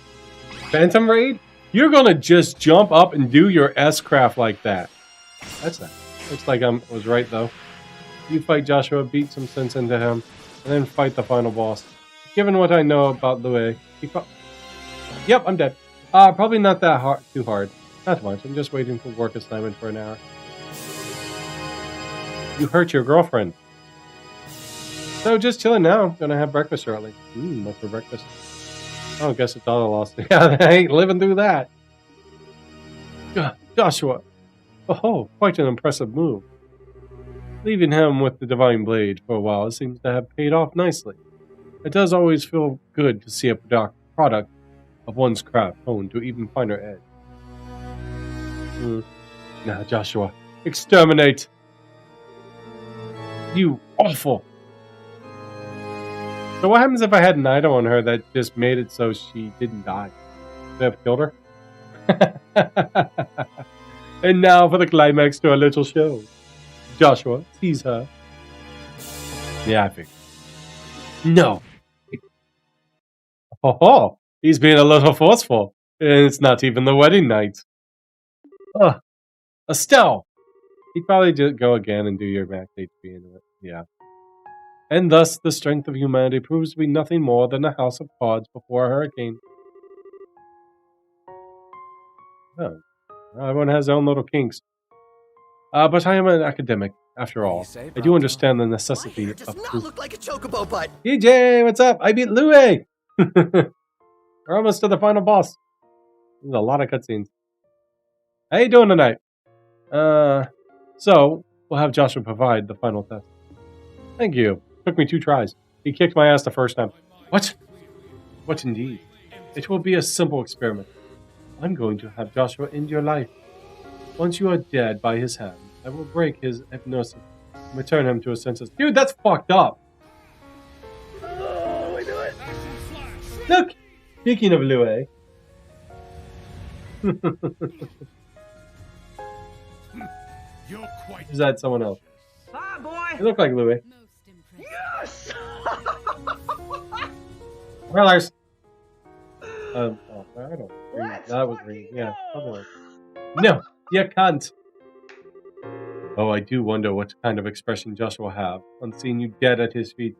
Phantom Raid? You're gonna just jump up and do your S-craft like that. That's not. Looks like I was right though. You fight Joshua, beat some sense into him, and then fight the final boss. Given what I know about Louis, yep, I'm dead. Probably not that hard. Too hard. Not much. I'm just waiting for work assignment for an hour. You hurt your girlfriend. So just chilling now. Gonna have breakfast shortly. What for breakfast? Oh, I guess it's all a loss. Yeah, I ain't living through that. Joshua. Oh, quite an impressive move. Leaving him with the Divine Blade for a while seems to have paid off nicely. It does always feel good to see a product of one's craft honed to even finer edge. Now, Joshua, exterminate! You awful! So what happens if I had an item on her that just made it so she didn't die? Would I have killed her? And now for the climax to our little show. Joshua sees her. Yeah, I think. No. Oh, he's being a little forceful. And it's not even the wedding night. Estelle! He'd probably just go again and do your max HP into it. Yeah. And thus, the strength of humanity proves to be nothing more than a house of cards before a hurricane. Oh. Everyone has their own little kinks. But I am an academic, after all. I do understand the necessity of does not look like a chocobo butt. DJ, what's up? I beat Louis! We're almost to the final boss. There's a lot of cutscenes. How you doing tonight? So, we'll have Joshua provide the final test. Thank you. Took me 2 tries. He kicked my ass the first time. What? What indeed? It will be a simple experiment. I'm going to have Joshua end your life. Once you are dead by his hand, I will break his hypnosis and return him to his senses. Dude, that's fucked up. Oh, we do it. Look! Speaking of Louis. You're quite. Is that someone else? Hi, boy. You look like Louis. Most impressive. Yes. Brothers. I don't. Read. Let's That was fucking reading. Yeah. go. Something like. No, you can't. Oh, I do wonder what kind of expression Joshua will have on seeing you dead at his feet.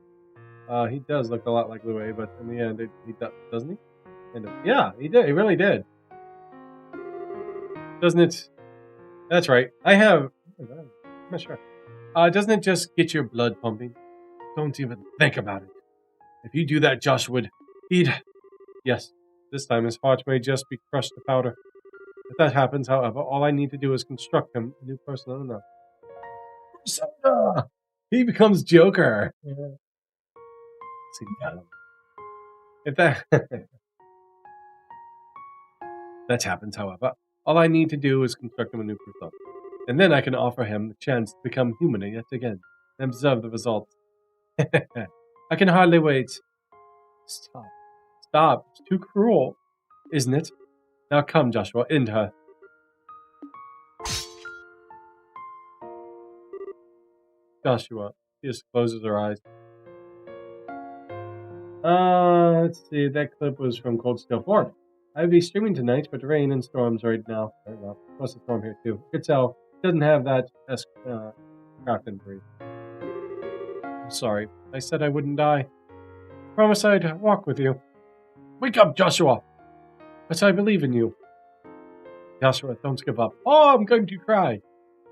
He does look a lot like Louis, but in the end, he does, doesn't he? Kind of. Yeah, he did. He really did. Doesn't it? That's right. I have. I'm not sure. Doesn't it just get your blood pumping? Don't even think about it. If you do that, Joshua, he'd. Yes, this time his heart may just be crushed to powder. If that happens, however, all I need to do is construct him a new persona. Persona! He becomes Joker. Yeah. See, if that that happens, however, all I need to do is construct him a new persona, and then I can offer him the chance to become human yet again and observe the results. I can hardly wait. Stop. Stop. It's too cruel, isn't it? Now come, Joshua, end her. Joshua. She just closes her eyes. Let's see. That clip was from Cold Steel 4. I'd be streaming tonight, but rain and storms right now. Very well. Plus a storm here too. You could tell it doesn't have that craft and breathe. I'm sorry. I said I wouldn't die. Promise I'd walk with you. Wake up, Joshua! But I believe in you. Joshua, don't give up. Oh, I'm going to cry.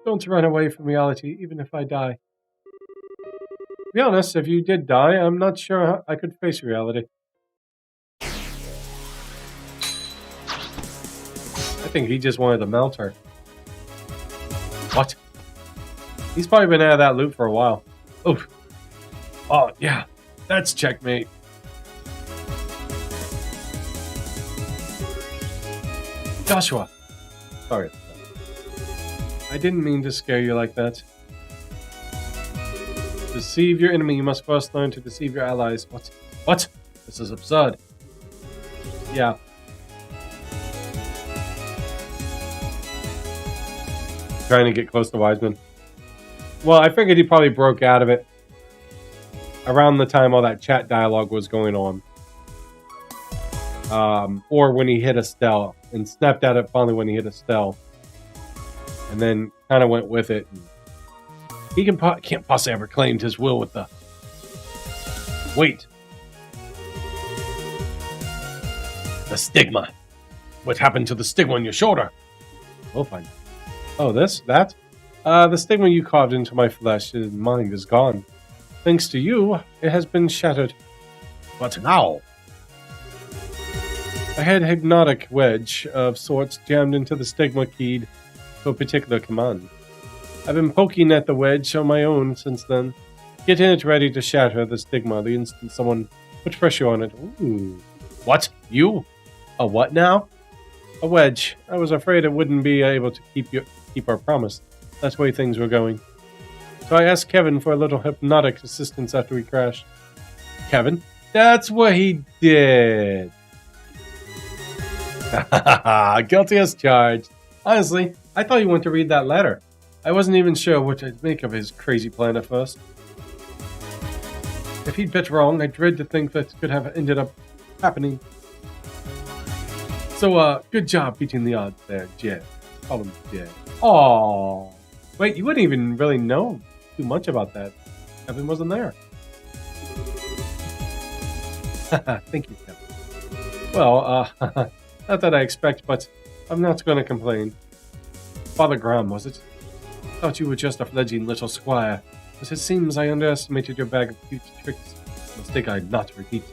Don't run away from reality, even if I die. To be honest, if you did die, I'm not sure I could face reality. I think he just wanted to melt her. What? He's probably been out of that loop for a while. Oof. Oh, yeah. That's checkmate. Joshua! Sorry. I didn't mean to scare you like that. Deceive your enemy, you must first learn to deceive your allies. What? What? This is absurd. Yeah. Trying to get close to Wiseman. Well, I figured he probably broke out of it around the time all that chat dialogue was going on. Or when he hit Estelle and snapped at it finally when he hit Estelle. And then kind of went with it. And he can't possibly ever claimed his will with the... Wait. The stigma. What happened to the stigma on your shoulder? We'll find out. Oh, that? The stigma you carved into my flesh and mind is gone. Thanks to you, it has been shattered. But now... I had a hypnotic wedge of sorts jammed into the stigma keyed to a particular command. I've been poking at the wedge on my own since then, getting it ready to shatter the stigma the instant someone puts pressure on it. Ooh. What? You? A what now? A wedge. I was afraid it wouldn't be able to keep our promise. That's the way things were going. So I asked Kevin for a little hypnotic assistance after we crashed. Kevin? That's what he did. Guilty as charged. Honestly, I thought you wanted to read that letter. I wasn't even sure what to make of his crazy plan at first. If he'd bet wrong, I dread to think that could have ended up happening. So, good job beating the odds there, Jed. Call him Jed. Aww. Wait, you wouldn't even really know too much about that. Kevin wasn't there. Thank you, Kevin. Well, not that I expect, but I'm not going to complain. Father Graham, was it? Thought you were just a fledgling little squire, but it seems I underestimated your bag of cute tricks. A mistake I'd not repeat.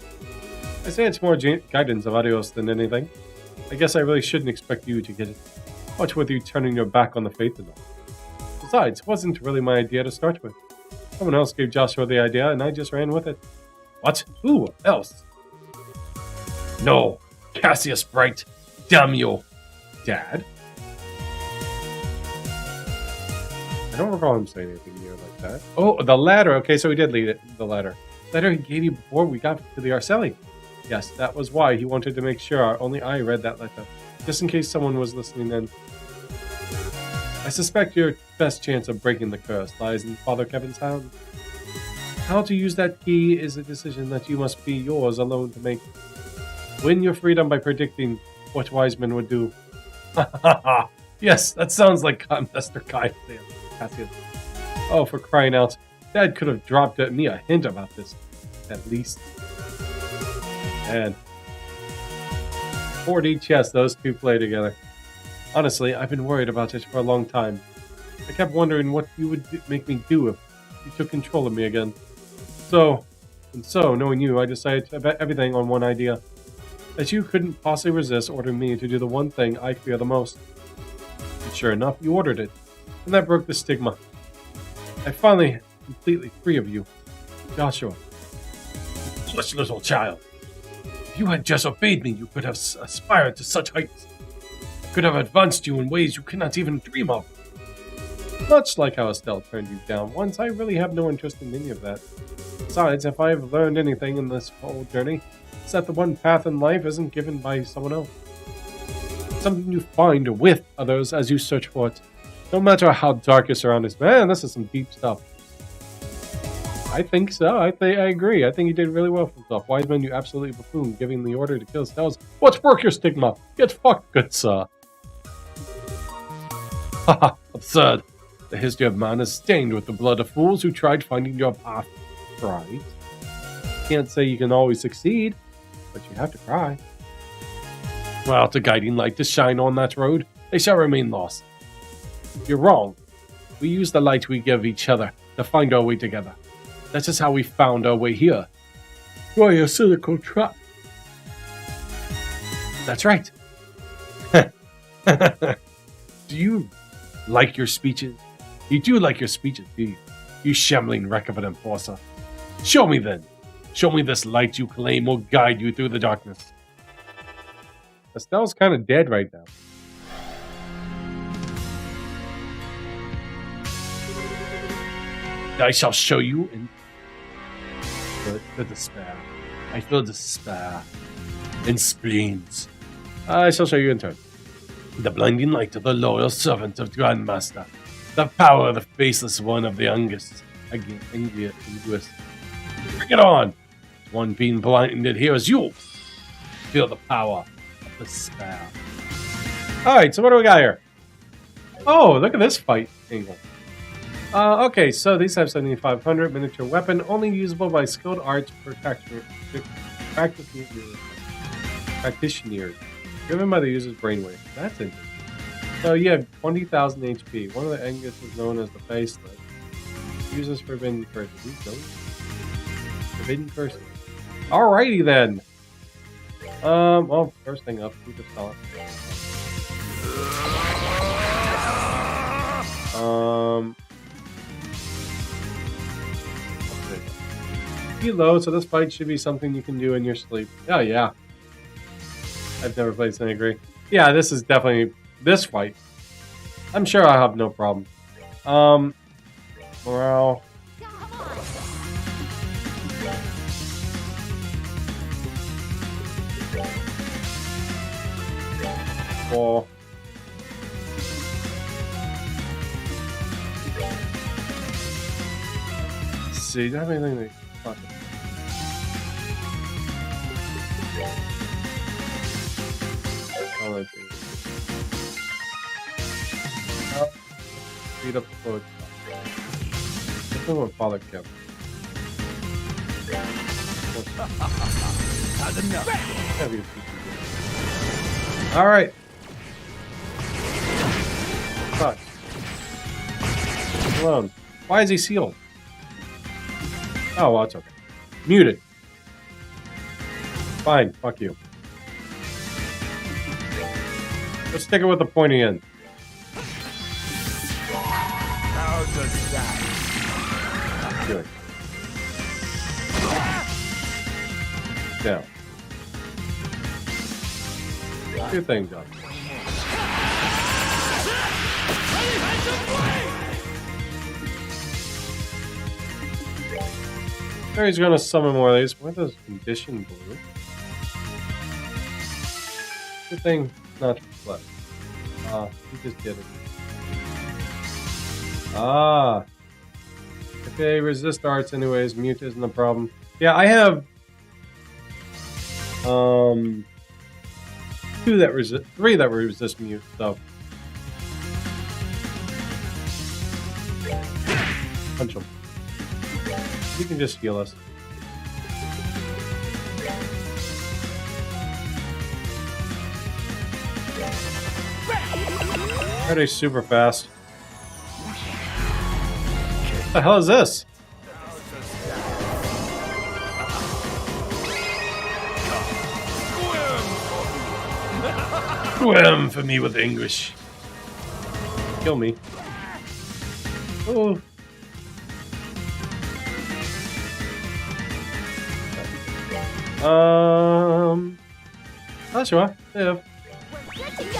I say it's more guidance of Adios than anything. I guess I really shouldn't expect you to get it. What with you turning your back on the faith and all. Besides, it wasn't really my idea to start with. Someone else gave Joshua the idea, and I just ran with it. What? Who else? No, Cassius Bright. Damn you. Dad? I don't recall him saying anything near like that. Oh, the ladder. Okay, so he did lead it. The ladder. Letter he gave you before we got to the Arceli. Yes, that was why he wanted to make sure only I read that letter. Just in case someone was listening in. I suspect your best chance of breaking the curse lies in Father Kevin's hands. How to use that key is a decision that you must be yours alone to make. Win your freedom by predicting what Wiseman would do. Yes, that sounds like Master Cassian. Oh, for crying out. Dad could have dropped me a hint about this, at least. And 4D chess, those two play together. Honestly, I've been worried about it for a long time. I kept wondering what you would make me do if you took control of me again. So, knowing you, I decided to bet everything on one idea. That you couldn't possibly resist ordering me to do the one thing I fear the most. And sure enough, you ordered it. And that broke the stigma. I finally completely free of you. Joshua. Foolish little child. If you had just obeyed me, you could have aspired to such heights. I could have advanced you in ways you cannot even dream of. Much like how Estelle turned you down once, I really have no interest in any of that. Besides, if I've learned anything in this whole journey, it's that the one path in life isn't given by someone else. It's something you find with others as you search for it. No matter how dark your surroundings. Man, this is some deep stuff. I think so. I agree. I think you did really well for yourself. Wiseman, you absolutely buffoon, giving the order to kill Stells. What's broke your stigma? Get fucked, good sir. Haha, absurd. The history of man is stained with the blood of fools who tried finding your path. Right. Can't say you can always succeed, but you have to try. Without a guiding light to shine on that road, they shall remain lost. You're wrong. We use the light we give each other to find our way together. That is how we found our way here. Why a cynical trap? That's right. Do you like your speeches? You do like your speeches, do you? You shambling wreck of an enforcer. Show me then. Show me this light you claim will guide you through the darkness. Estelle's kind of dead right now. I shall show you in the despair. I feel despair and spleens. I shall show you in turn. The blinding light of the loyal servant of Grandmaster. The power of the faceless one of the Angus. Again, Angus. Bring it on! One being blinded here is you. Feel the power of despair. Alright, so what do we got here? Oh, look at this fight angle. Okay, so these have 7500 miniature weapon, only usable by skilled arts practitioners, driven by the user's brainwave. That's interesting. So you have 20,000 HP. One of the Angus is known as the Faceless. Uses Forbidden Curse. Forbidden Curse. Alrighty then. Well, first thing up, we just saw it. Be low, so this fight should be something you can do in your sleep. Oh yeah. I've never played Synagry. Yeah, this is definitely this fight. I'm sure I'll have no problem. Morale. Four. Let's see, do I have anything that speed up the flow. Let's go with Father Kevin. Alright. Fuck. Alone. Why is he sealed? Oh, well, it's okay. Muted. Fine, fuck you. Let's stick it with the pointy end. How does that? Good. Now. Two things up. There he's gonna summon more of these. What does condition blue? Good thing not left. He just did it. Ah. If they resist arts anyways, mute isn't a problem. Yeah, I have three that resist mute, so punch them. You can just heal us. Are they super fast? What the hell is this? Swim for me with English. Kill me. Oh. Joshua, live. We're good to go.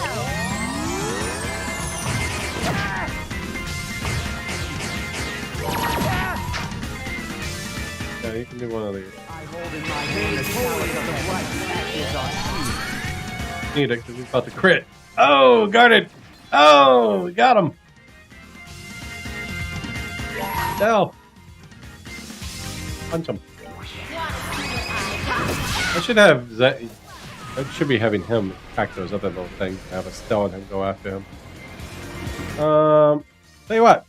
Yeah, you can do one of these. I hold in my hand the chalice of the light that is our shield. Need it because he's about to crit. Oh, guarded. Oh, we got him. No. Punch him. I should have that. I should be having him attack those other little things. Have Estelle and him go after him. Tell you what.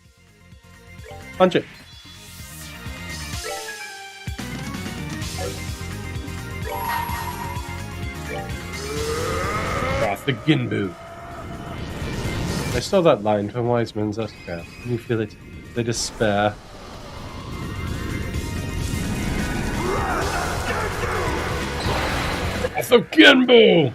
Punch it. Cross the Ginbu. I stole that line from Wiseman's Escraft. Can you feel it? The despair. Cross the Ginbu!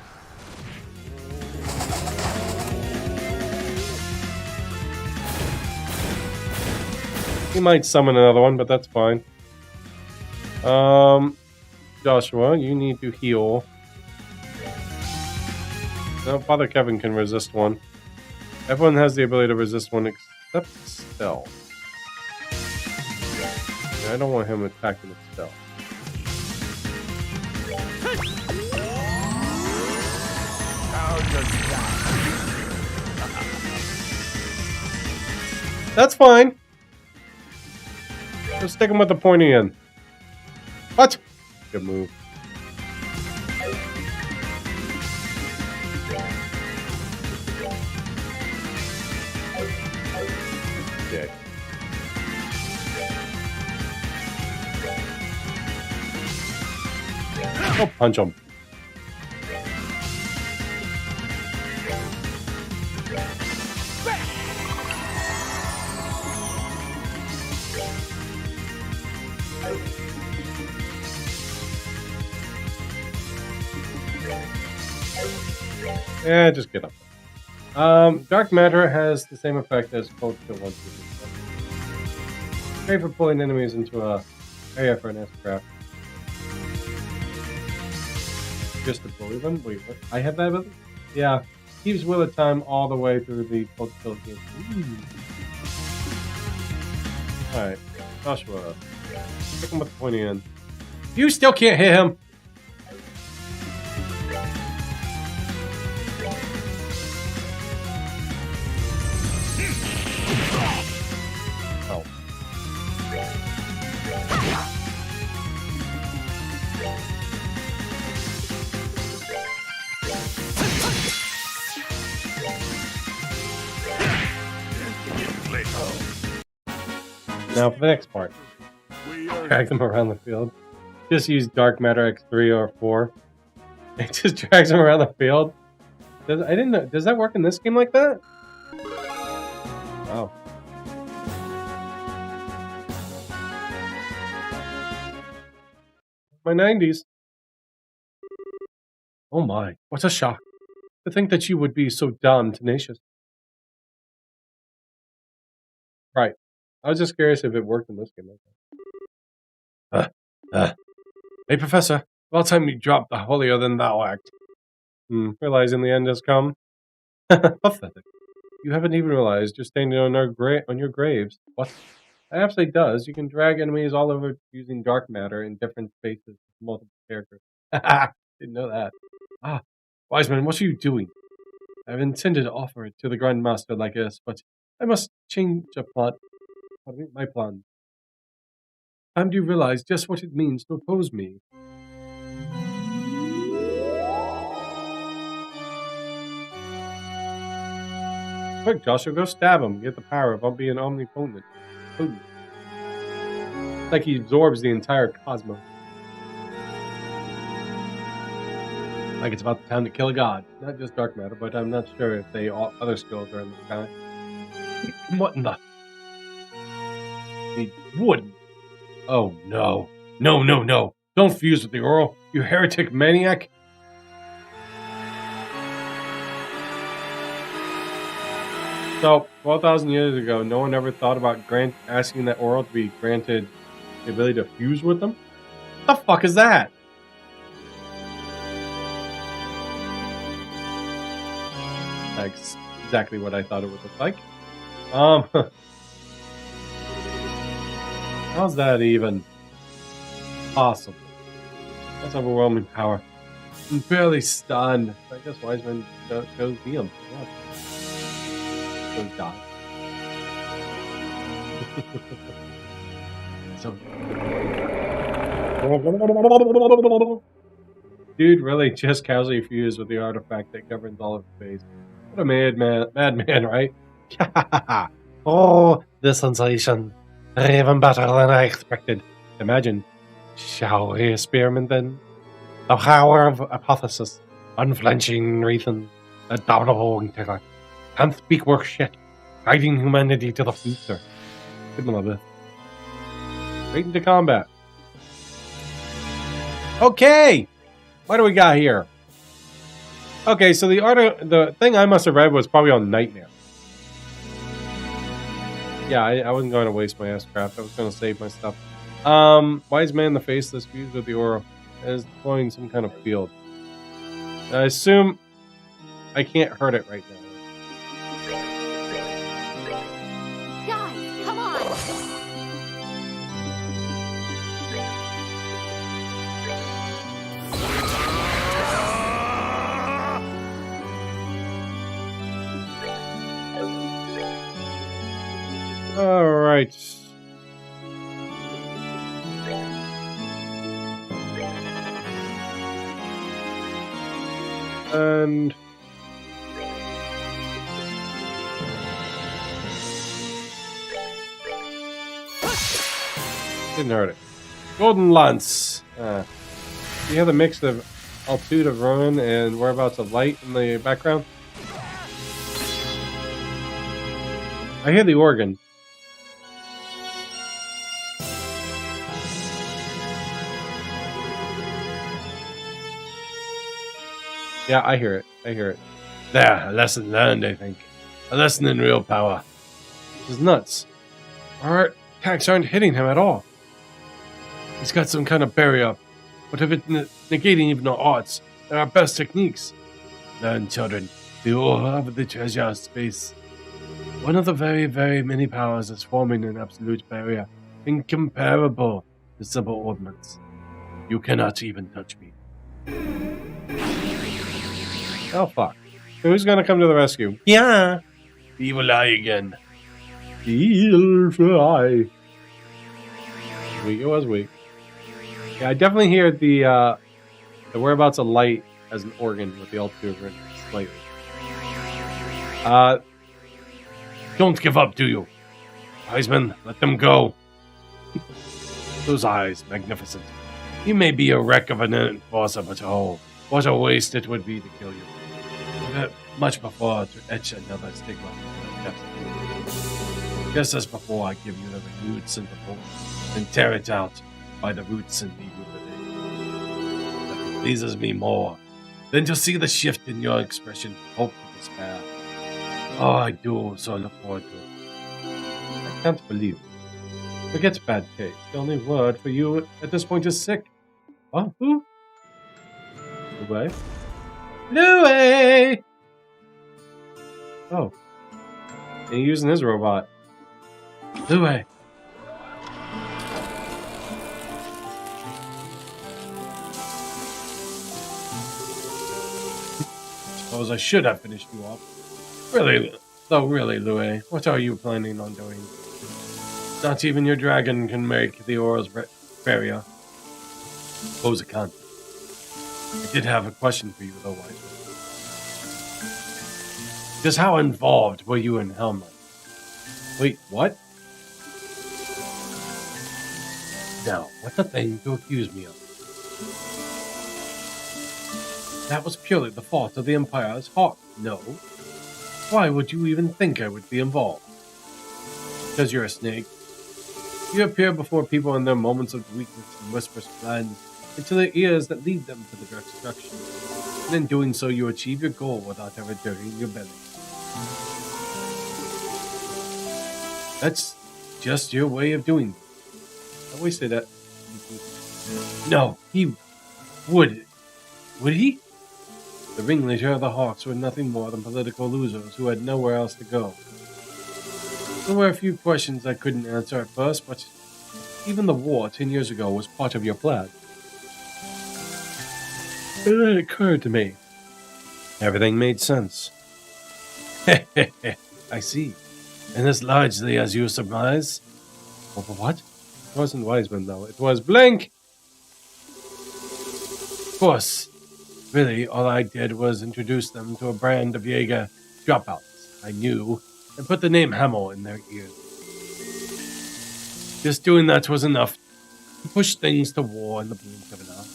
He might summon another one, but that's fine. Joshua, you need to heal. No, Father Kevin can resist one. Everyone has the ability to resist one except Estelle. Yeah, I don't want him attacking Estelle. That's fine. Just stick him with the pointy end. What? Good move. Okay. Oh, punch him. Yeah, just get up. Dark Matter has the same effect as Cold Kill 1. Great for pulling enemies into a area for an S-craft. Just to bully them? Wait, what? I have that ability? Yeah. Keeps Will of Time all the way through the Cold Kill game. Alright. Joshua. Pick him with the pointy end. You still can't hit him! Oh. Now for the next part. Drag them around the field. Just use Dark Matter X3 or 4. It just drags them around the field. I didn't know. Does that work in this game like that? Oh. My 90s. Oh my, what a shock. To think that you would be so damn tenacious. Right. I was just curious if it worked in this game like that. Hey, Professor. About time you dropped the holier than thou act. Realizing the end has come. Pathetic. You haven't even realized you're standing on your graves. What? It absolutely does. You can drag enemies all over using dark matter in different spaces with multiple characters. Didn't know that. Ah, Wiseman, what are you doing? I've intended to offer it to the Grandmaster like this, but I must change my plan. Time do you realize just what it means to oppose me? Quick, Joshua, go stab him. Get the power of being omnipotent. Potent. It's like he absorbs the entire cosmos. Like it's about the time to kill a god. Not just dark matter, but I'm not sure if other skills are in the sky. What in the? He wouldn't. Oh no. No, no, no. Don't fuse with the Oro, you heretic maniac. So, 12,000 years ago, no one ever thought about asking that Oro to be granted the ability to fuse with them? What the fuck is that? That's exactly what I thought it would look like. How's that even possible? That's overwhelming power. I'm barely stunned. I guess Wiseman chose Neum. Yeah. So die. Dude really just casually fused with the artifact that governs all of space. What a madman, right? Oh, the sensation. Even better than I expected. Imagine. Shall we experiment then? The power of hypothesis. Unflinching reason. Adorable intellect. Can't speak work shit. Guiding humanity to the future. Good love it. Straight into combat. Okay! What do we got here? Okay, so the thing I must have read was probably on Nightmare. Yeah, I wasn't going to waste my ass crap. I was going to save my stuff. Wise man in the faceless fused with the aura is deploying some kind of field. I assume I can't hurt it right now. Guys, come on! All right. And didn't hurt it. Golden Lance. You hear the mix of altitude of ruin and whereabouts of light in the background? I hear the organ. Yeah, I hear it. I hear it. There, a lesson learned, I think. A lesson in real power. This is nuts. Our attacks aren't hitting him at all. He's got some kind of barrier up. But if it's negating even our arts and our best techniques. Learn, children. The aura of the treasure of space. One of the very, very many powers is forming an absolute barrier. Incomparable to simple ordnance. You cannot even touch me. Oh, fuck. Who's gonna come to the rescue? Yeah! Evil Eye again. Evil Eye. Weak, it was weak. Yeah, I definitely hear the whereabouts of light as an organ with the altitude range slightly. Don't give up, do you? Wiseman, let them go. Those eyes, magnificent. You may be a wreck of an enforcer, but oh, what a waste it would be to kill you. Much before to etch another stigma. Just as before, I give you the renewed centerfold and tear it out by the roots and leave you with it. Nothing pleases me more than to see the shift in your expression, hope and despair. Oh, I do so look forward to it. I can't believe it. Forget bad taste. The only word for you at this point is sick. What? Who? Louis? Louis! Oh. And he's using his robot. Louis! Suppose I should have finished you off. Really, Though really, Louis, what are you planning on doing? Not even your dragon can make the Aura's barrier. Suppose it can't. I did have a question for you, though, Wise One. Just how involved were you in Helm Knight? Wait, what? Now, what the thing to accuse me of? That was purely the fault of the Empire's heart. No. Why would you even think I would be involved? Because you're a snake. You appear before people in their moments of weakness and whisper plans into their ears that lead them to the destruction. And in doing so, you achieve your goal without ever dirtying your belly. That's just your way of doing it. I always say that. No, he would. Would he? The ringleader of the Hawks were nothing more than political losers who had nowhere else to go. There were a few questions I couldn't answer at first, but even the war 10 years ago was part of your plan. And then it occurred to me. Everything made sense. I see. And as largely as you surmise. What? It wasn't Wiseman, though. It was Blink! Of course. Really, all I did was introduce them to a brand of Jaeger dropouts I knew and put the name Hamel in their ears. Just doing that was enough to push things to war in the blink of an eye.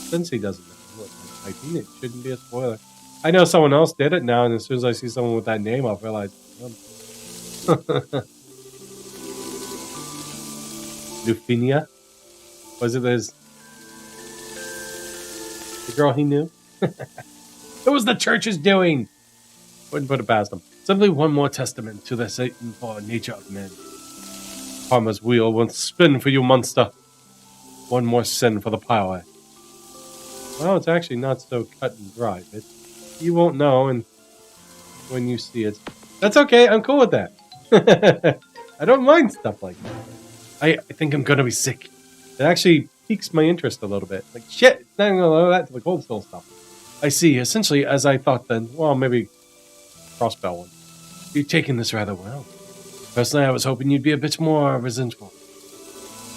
Since he doesn't know what I'm typing, it shouldn't be a spoiler. I know someone else did it now, and as soon as I see someone with that name, I'll realize. Lufinia? Was it his... the girl he knew? It was the church's doing! Wouldn't put it past them. Simply one more testament to the Satan-for nature of men. Karma's wheel will spin for you, monster. One more sin for the power. Well, it's actually not so cut and dry, but you won't know and when you see it. That's okay, I'm cool with that. I don't mind stuff like that. I think I'm gonna be sick. It actually piques my interest a little bit. Like, shit, it's not gonna allow that to the Cold Steel stuff. I see, essentially, as I thought then, well, maybe Crossbell one. You're taking this rather well. Personally, I was hoping you'd be a bit more resentful.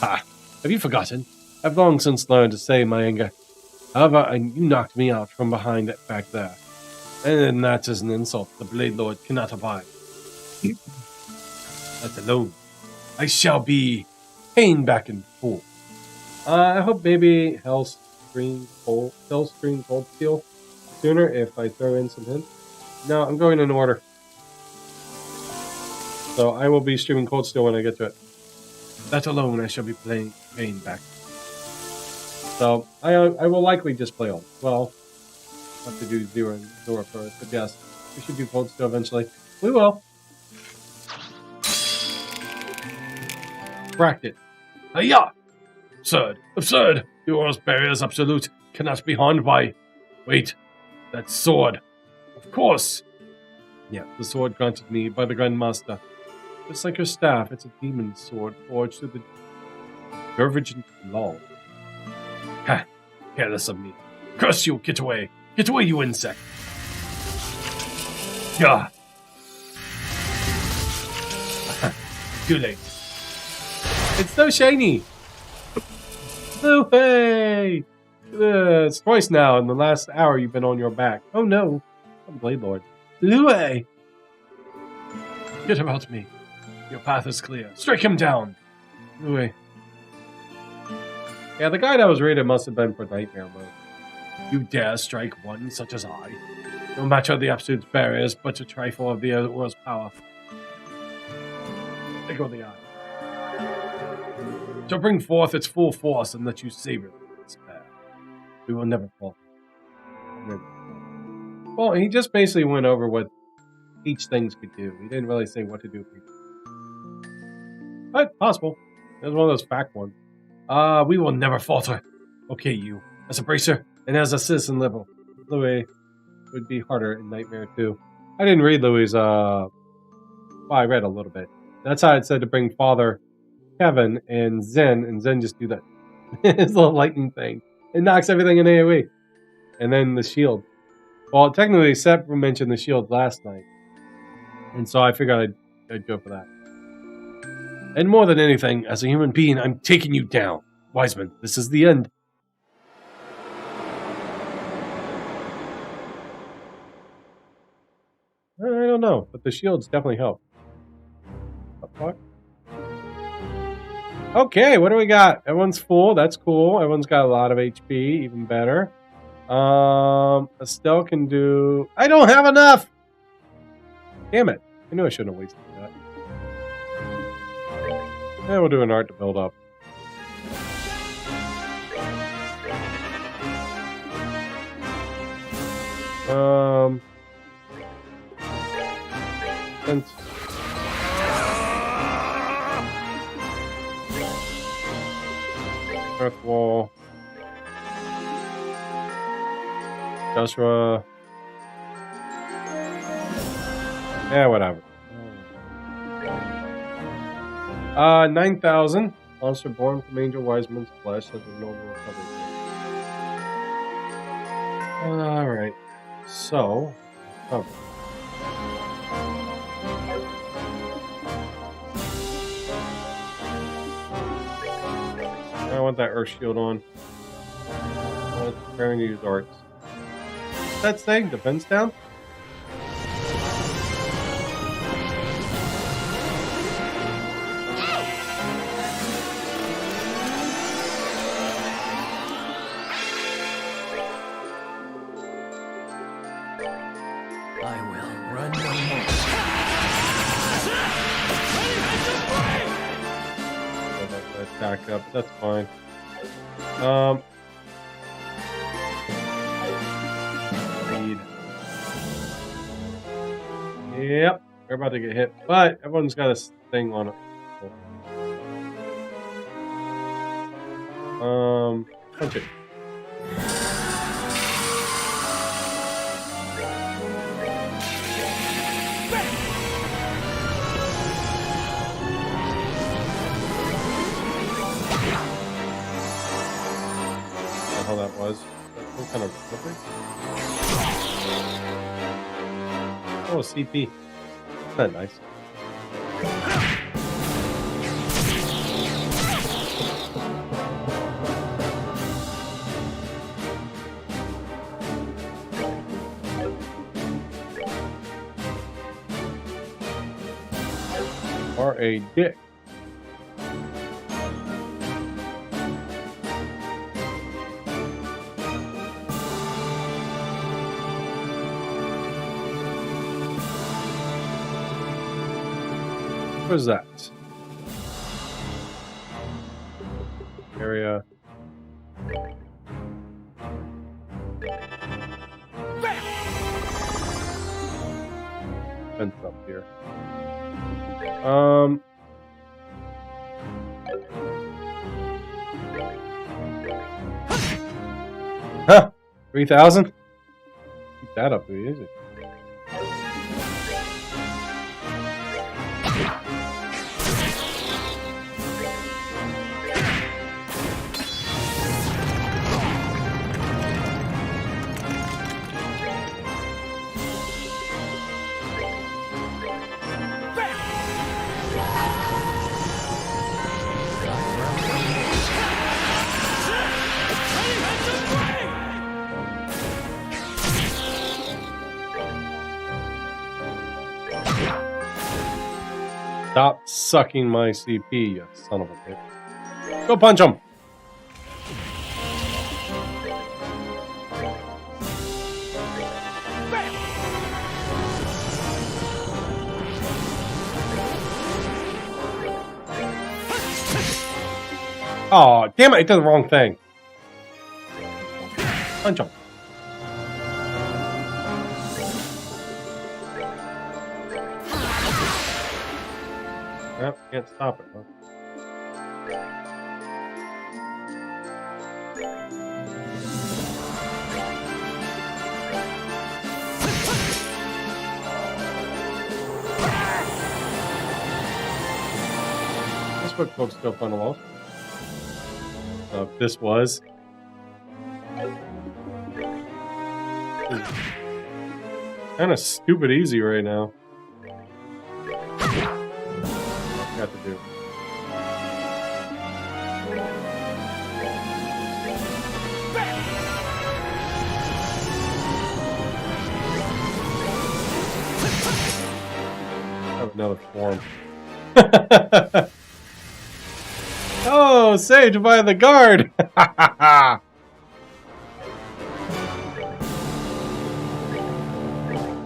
Ha! Have you forgotten? I've long since learned to save my anger. However, you knocked me out from behind it back there. And that is an insult the Blade Lord cannot abide. Let alone, I shall be paying back in full. I hope maybe Hellstream Cold Steel sooner if I throw in some hints. No, I'm going in order. So I will be streaming Cold Steel when I get to it. That alone I shall be paying back. So I will likely just play all. Well, I'll have to do Zora first, but yes, we should do Cold Steel eventually. We will. Cracked it. Hiya! Absurd! Absurd! The Aura's barrier is absolute. Cannot be harmed by... Wait. That sword. Of course! Yeah, the sword granted me by the Grand Master. Just like her staff, it's a demon's sword forged through the Divergent Law. Ha! Careless of me. Curse you! Get away! Get away, you insect! Gah! Too late. It's so shiny! Hey! It's twice now in the last hour you've been on your back. Oh no! I'm Blade Lord. Lue! Get about me. Your path is clear. Strike him down! Lue. Yeah, the guy that was rated must have been for Nightmare mode. You dare strike one such as I? No matter the absolute barriers, but a trifle of the Aura's power. There go the eye. To bring forth its full force and let you savor despair. We will never fall. Well, he just basically went over what each thing could do. He didn't really say what to do. But possible. It was one of those fact ones. We will never falter. Okay, you. As a bracer and as a citizen liberal, Louis would be harder in Nightmare 2. I didn't read Louis', well, I read a little bit. That's how it said to bring Father Kevin and Zen just do that. His little lightning thing. It knocks everything in AoE. And then the shield. Well, technically, Sep mentioned the shield last night. And so I figured I'd go for that. And more than anything, as a human being, I'm taking you down. Wiseman, this is the end. I don't know, but the shields definitely help. What the fuck? Okay, what do we got? Everyone's full. That's cool. Everyone's got a lot of HP. Even better. Estelle can do... I don't have enough! Damn it. I knew I shouldn't have wasted that. Yeah, we'll do an art to build up. Since... Earth Wall. Joshua. Yeah, whatever. 9,000. Monster born from Angel Wiseman's flesh has a normal recovery. Alright. So. Oh. I want that Earth Shield on. I'm preparing to use arts. What's that saying? Defense down? I will run no more. Back up. That's fine. Speed. Yep, we're about to get hit, but everyone's got a thing on it. Punch it. How that was. What kind of flipper? Oh, CP. Isn't that nice? Or a dick. What is that? Area. Fence up here. Huh? 3,000? Keep that up pretty easy. Stop sucking my CP, you son of a bitch. Go punch him! Oh, damn it, I did the wrong thing. Punch him. Yep, can't stop it, huh? Let's put close stuff on the wall. This was. Kind of stupid easy right now. got to do. Oh, another form. Oh, saved by the guard!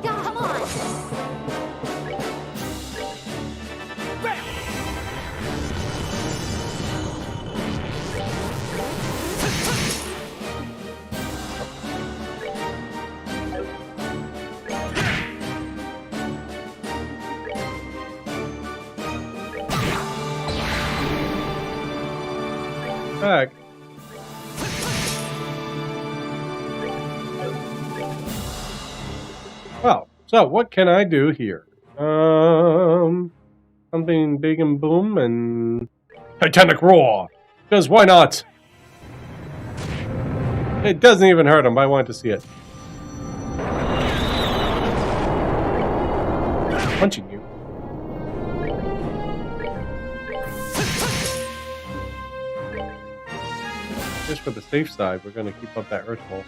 Come on! Back. Well, so what can I do here? Something big and boom and Titanic roar. Because why not? It doesn't even hurt him, but I want to see it. Punching you. Just for the safe side, we're going to keep up that earth hole.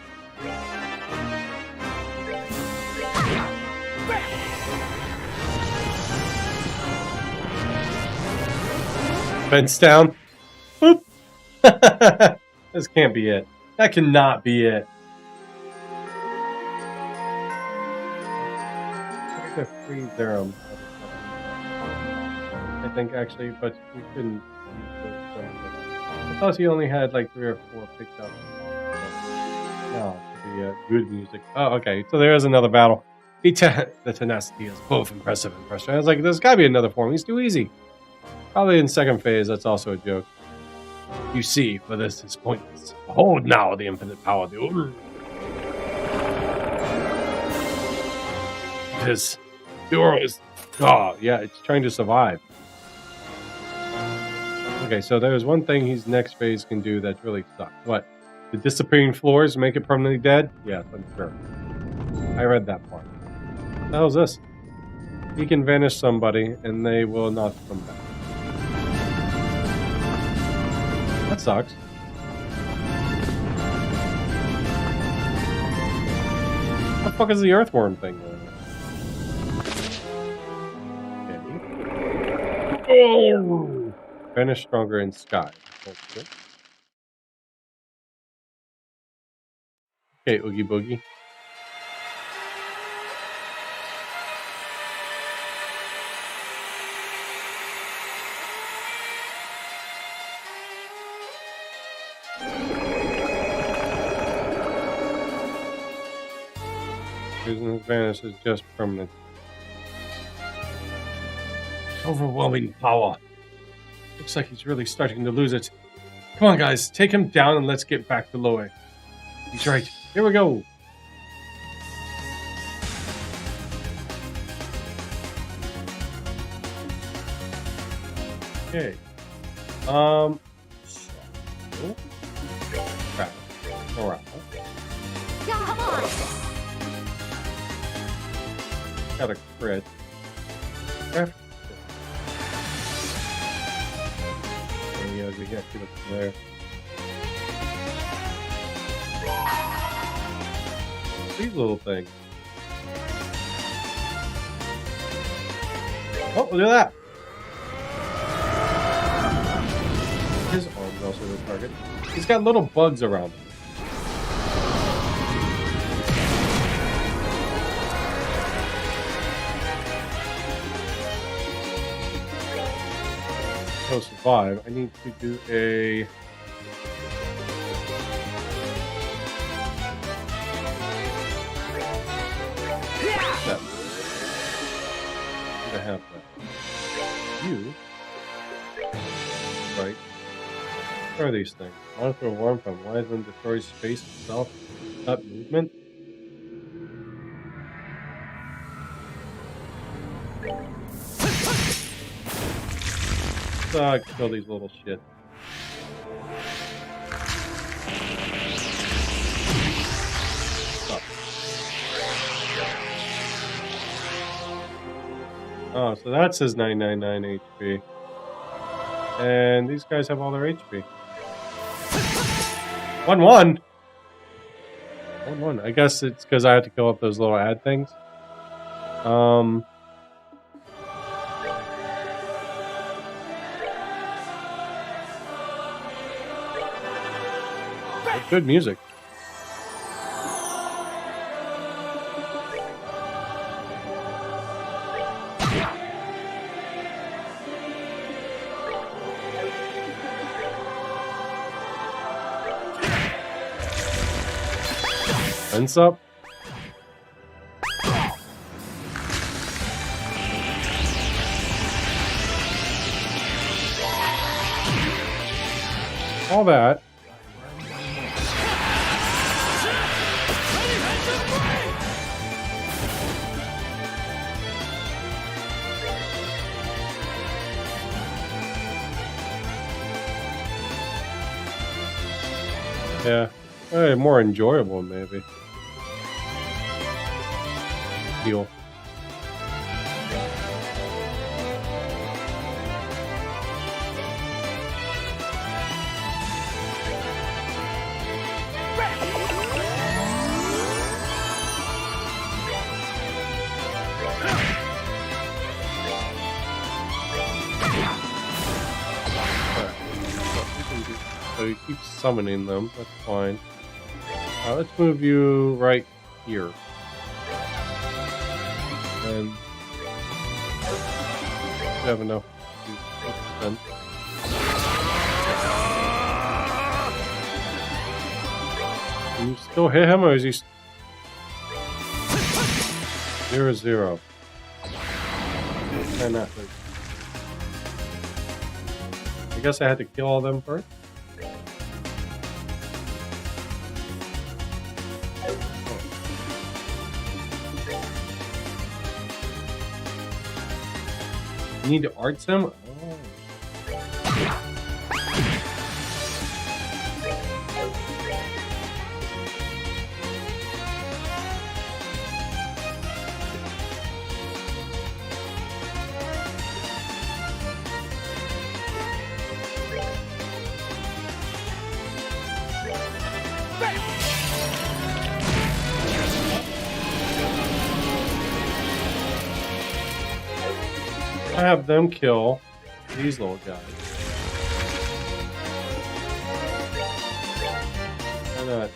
Fence down. Boop. This can't be it. That cannot be it. I'm going to freeze there. I think actually, but we couldn't use those. I thought he only had like 3 or 4 picked up. No, the good music. Oh, okay. So there is another battle. The tenacity is both impressive and frustrating. I was like, there's got to be another form. He's too easy. Probably in second phase. That's also a joke. You see, for this is pointless. Behold now the infinite power. This world is. Oh, yeah. It's trying to survive. Okay, so there's one thing his next phase can do that really sucks. What? The disappearing floors make it permanently dead? Yes, I'm sure. I read that part. What the hell is this? He can vanish somebody and they will not come back. That sucks. What the fuck is the earthworm thing going on? Okay. Oh! Vanish stronger in sky. Okay, Oogie Boogie. Using his vanish is just permanent. Overwhelming power. Looks like he's really starting to lose it. Come on, guys. Take him down and let's get back to Loe. He's right. Here we go. Okay. So. Crap. Alright. Come on! Got a crit. Crap. We have to look there. These little things. Oh, look at that! His arm's also the target. He's got little bugs around him. Survive, I need to do a step. I have that. You right. What are these things? Monitor alarm from Wiseman destroys space itself. Up movement. Kill these little shit. Oh, so that's his 999 HP. And these guys have all their HP. 1-1. 1-1. I guess it's because I have to kill up those little ad things. Good music. Fence up. All that. Yeah, more enjoyable maybe. Deal. So you keep summoning them, that's fine. Let's move you right here. And you have enough to then. Can you still hit him, or is he 0-0? And that hurt. I guess I had to kill all them first. You need to arts him? Oh. I have them kill these little guys. Why not?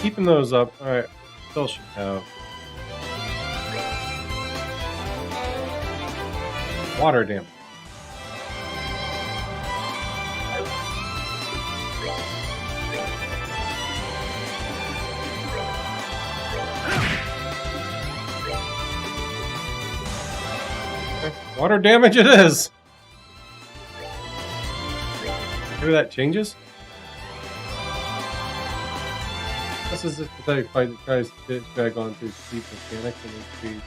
Keeping those up. Alright, still should have. Water damage. Okay, water damage it is! Maybe that changes? This is a pathetic fight that tries to drag on through deep mechanics and HP.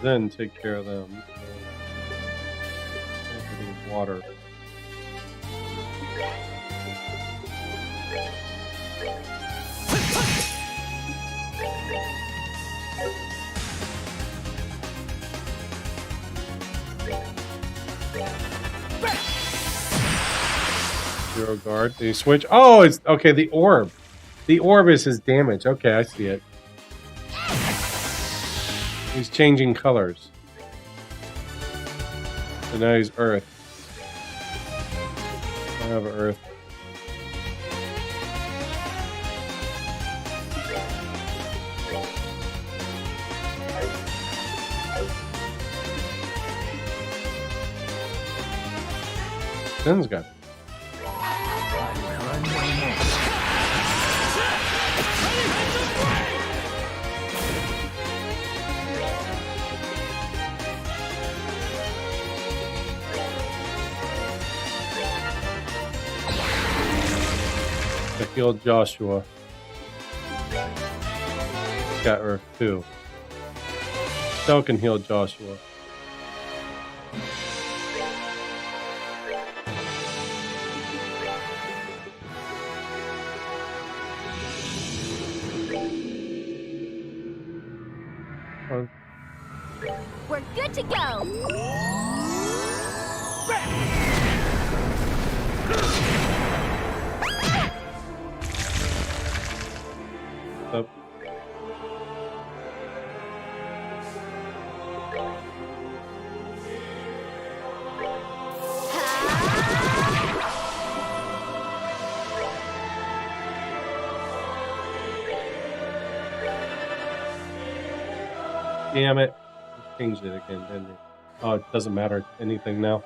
Then take care of them. Water. Zero guard. Did he switch? Oh, it's okay. The orb. The orb is his damage. Okay, I see it. He's changing colors. So now he's Earth. I have Earth. Sin's got it. I healed Joshua. Got Earth too. Cell can heal Joshua. We're good to go. Up. Damn it. He changed it again, didn't he? Oh, it doesn't matter anything now.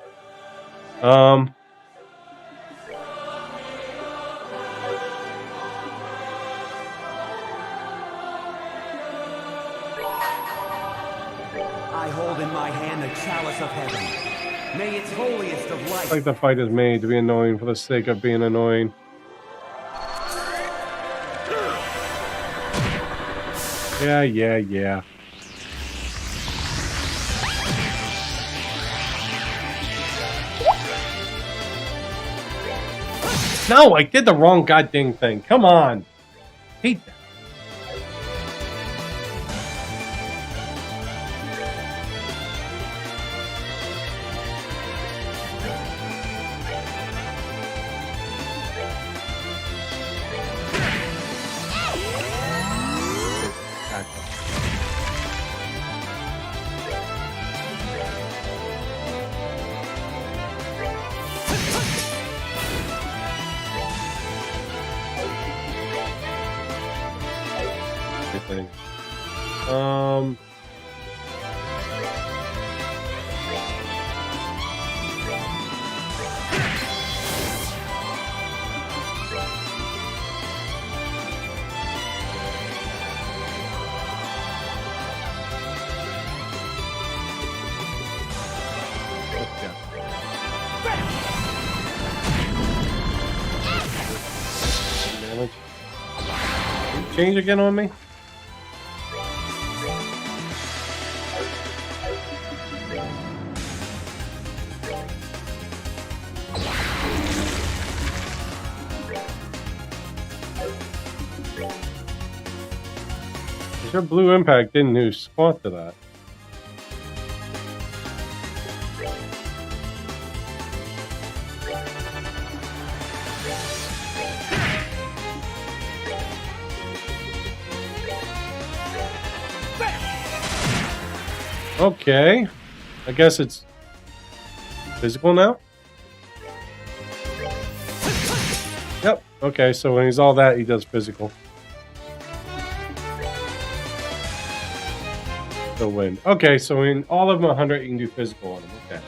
I hold in my hand the chalice of heaven. May its holiest of light. It's like the fight is made to be annoying for the sake of being annoying. Yeah. No, I did the wrong goddamn thing. Come on. Hate that. Everything. Damage. Change again on me? Your blue impact didn't do squat to that. Okay. I guess it's physical now? Yep. Okay, so when he's all that, he does physical. The win. Okay, so in all of them 100, you can do physical on them. Okay.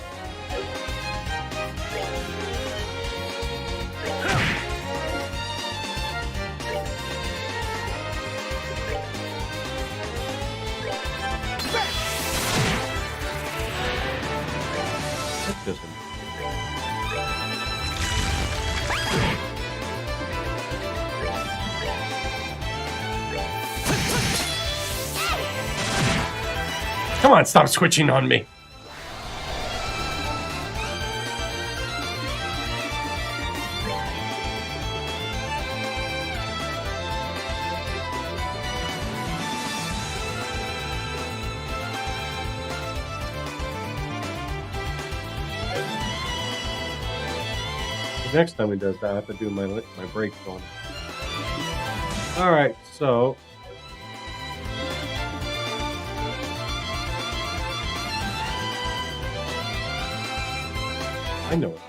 That doesn't. Come on, stop switching on me. Next time he does that, I have to do my brakes on him. Alright, so... I know it.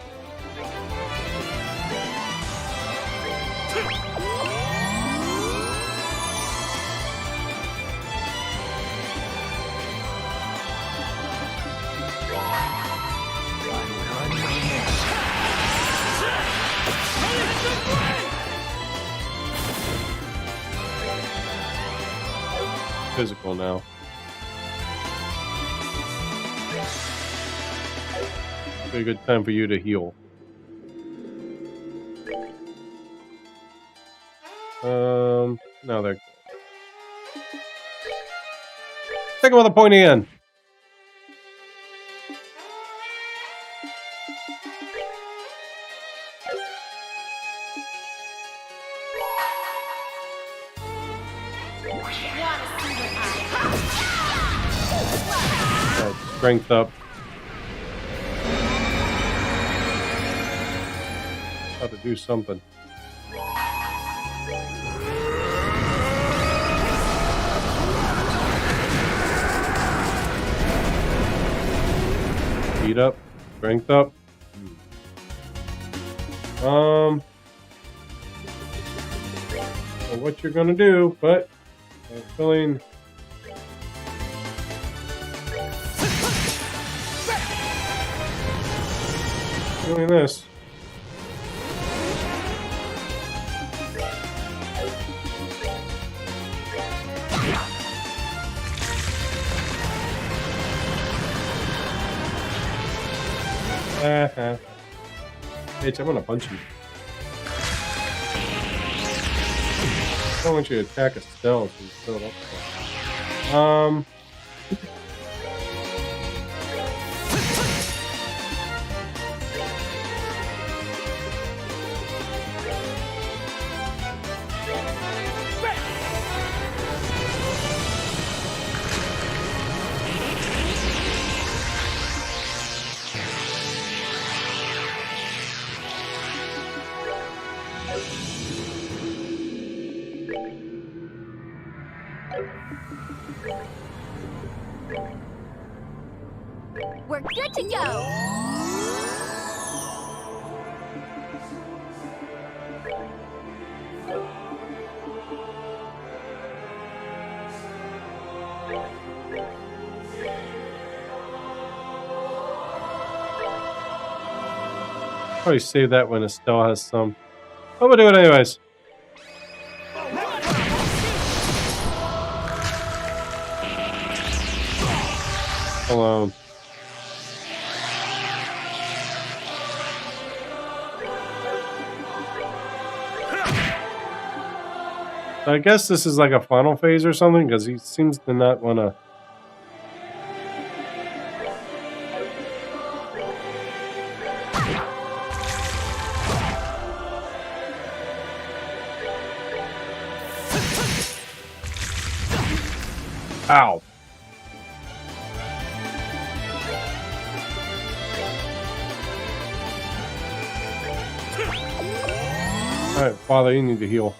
Physical now. Be a good time for you to heal. No, they're... Take him with a pointy end. Alright, strength up. How to do something. Speed up, strength up. Well, what you're gonna do, but I'm feeling doing this. Bitch, I'm gonna punch you. I don't want you to attack Estelle if you fill it up. We're good to go! Probably save that when Estelle has some. But we'll do it anyways. Alone. So I guess this is like a final phase or something, because he seems to not want to. Ow. Alright, Father, you need to heal.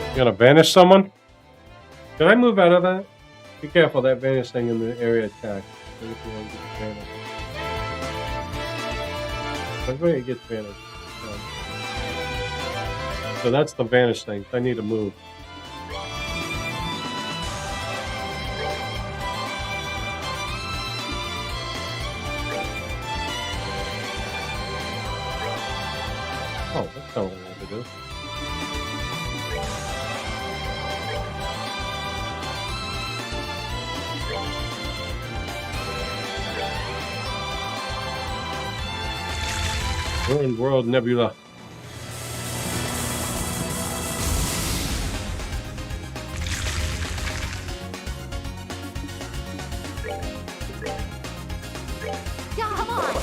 You gonna vanish someone? Can I move out of that? Be careful, that vanish thing in the area attack. Everybody gets vanished. So that's the vanish thing. I need to move. Oh, that's not what I wanted to do. Ruined World Nebula. Yeah, come on.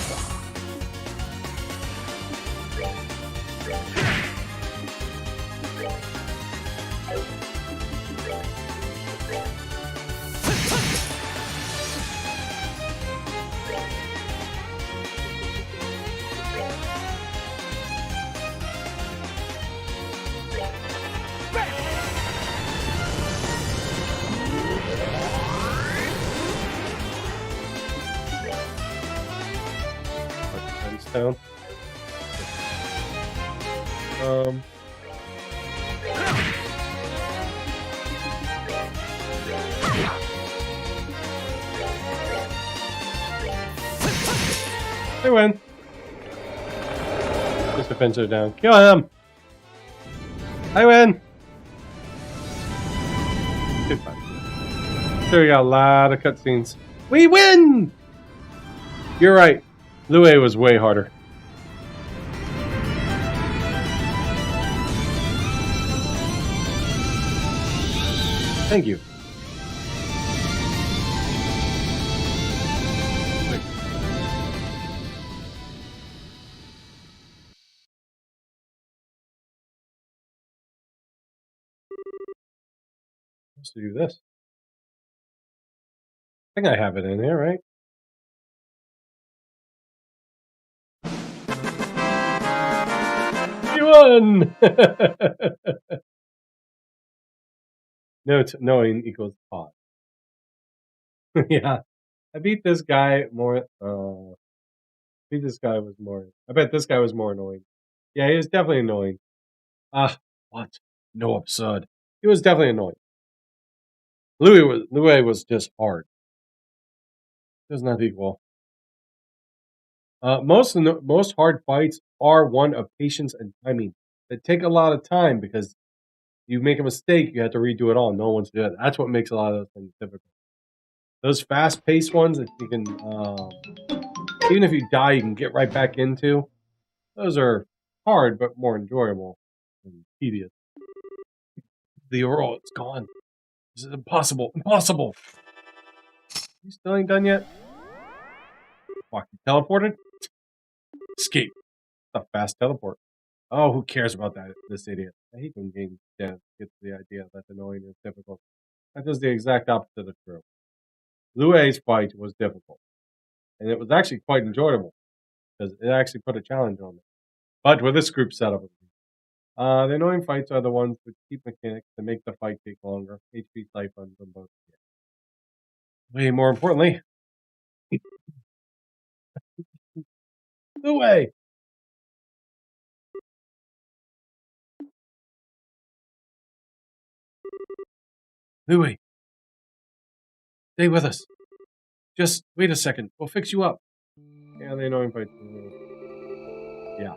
Hands down. They win. This defender down. Kill him. I win. Good fun. There we got a lot of cutscenes. We win. You're right. Lue was way harder. Thank you. Supposed to do this. I think I have it in there, right? You won! No, it's knowing equals pause. Yeah. I beat this guy more. Beat this guy was more. I bet this guy was more annoying. Yeah, he was definitely annoying. What? No, absurd. He was definitely annoying. Lue was just hard. Does not equal. Most hard fights are one of patience and timing. They take a lot of time because you make a mistake, you have to redo it all. No one's doing it. That's what makes a lot of those things difficult. Those fast-paced ones that you can, even if you die, you can get right back into. Those are hard, but more enjoyable and tedious. The Earl, it's gone. This is impossible. Impossible! You still ain't done yet? Fuck, you teleported? Escape. A fast teleport. Oh, who cares about that? This idiot. I hate when games gets the idea that's annoying and difficult. That does the exact opposite of true. Lue's fight was difficult. And it was actually quite enjoyable. Because it actually put a challenge on it. But with this group setup, the annoying fights are the ones with cheap mechanics that make the fight take longer. HP siphons on both. Way more importantly, Lue! Lue! Stay with us. Just wait a second. We'll fix you up. Yeah, the annoying fights. Yeah.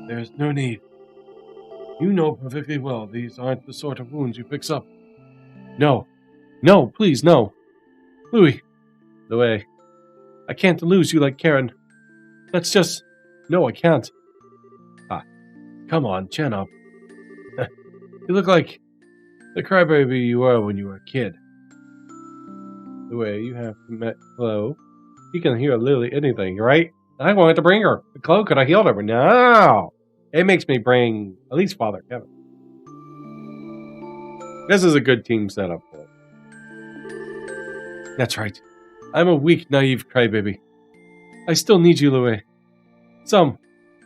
There's no need. You know perfectly well these aren't the sort of wounds you fix up. No. No, please, no. Lue. I can't lose you like Karen. Let's just... No, I can't. Come on, chin up. You look like the crybaby you were when you were a kid. You have met Chloe. You can heal Lily anything, right? I wanted to bring her. Chloe could have healed her, but no! It makes me bring at least Father Kevin. This is a good team setup for it. That's right. I'm a weak, naive crybaby. I still need you, Lue. Come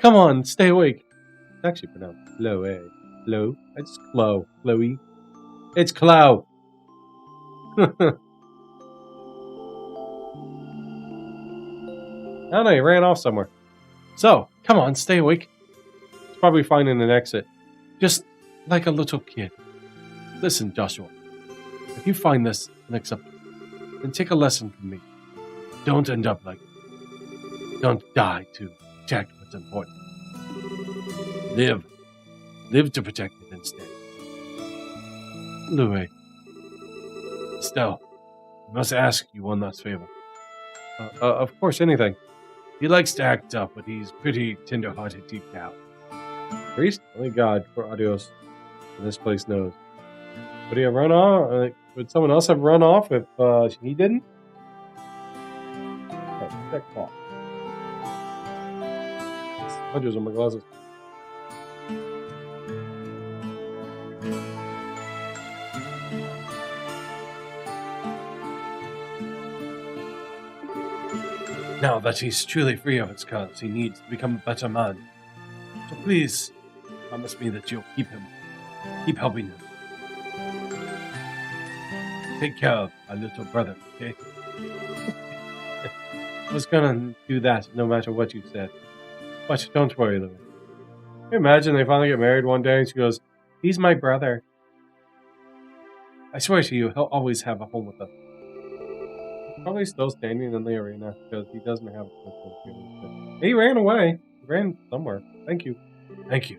on, stay awake. It's actually pronounced Lue. Chloe? It's Chloe. Chloe. It's Chloe. I don't know, he ran off somewhere. So, come on, stay awake. He's probably finding an exit. Just like a little kid. Listen, Joshua. If you find this unacceptable, then take a lesson from me. Don't end up like me. Don't die to protect what's important. Live. Live to protect it instead. Lue. Still, I must ask you one last favor. Of course, anything. He likes to act tough, but he's pretty tender-hearted deep down. Priest? Only God for adios. And this place knows. Would he have run off? Would someone else have run off if he didn't? that clock? Smudges on my glasses. Now that he's truly free of its cause, he needs to become a better man. So please, promise me that you'll keep him. Keep helping him. Take care of our little brother, okay? I was gonna do that no matter what you said. But don't worry, Louis. Can you imagine they finally get married one day and she goes, he's my brother. I swear to you, he'll always have a home with us. Probably still standing in the arena because he doesn't have a personal feeling. He ran away. He ran somewhere. Thank you. Thank you.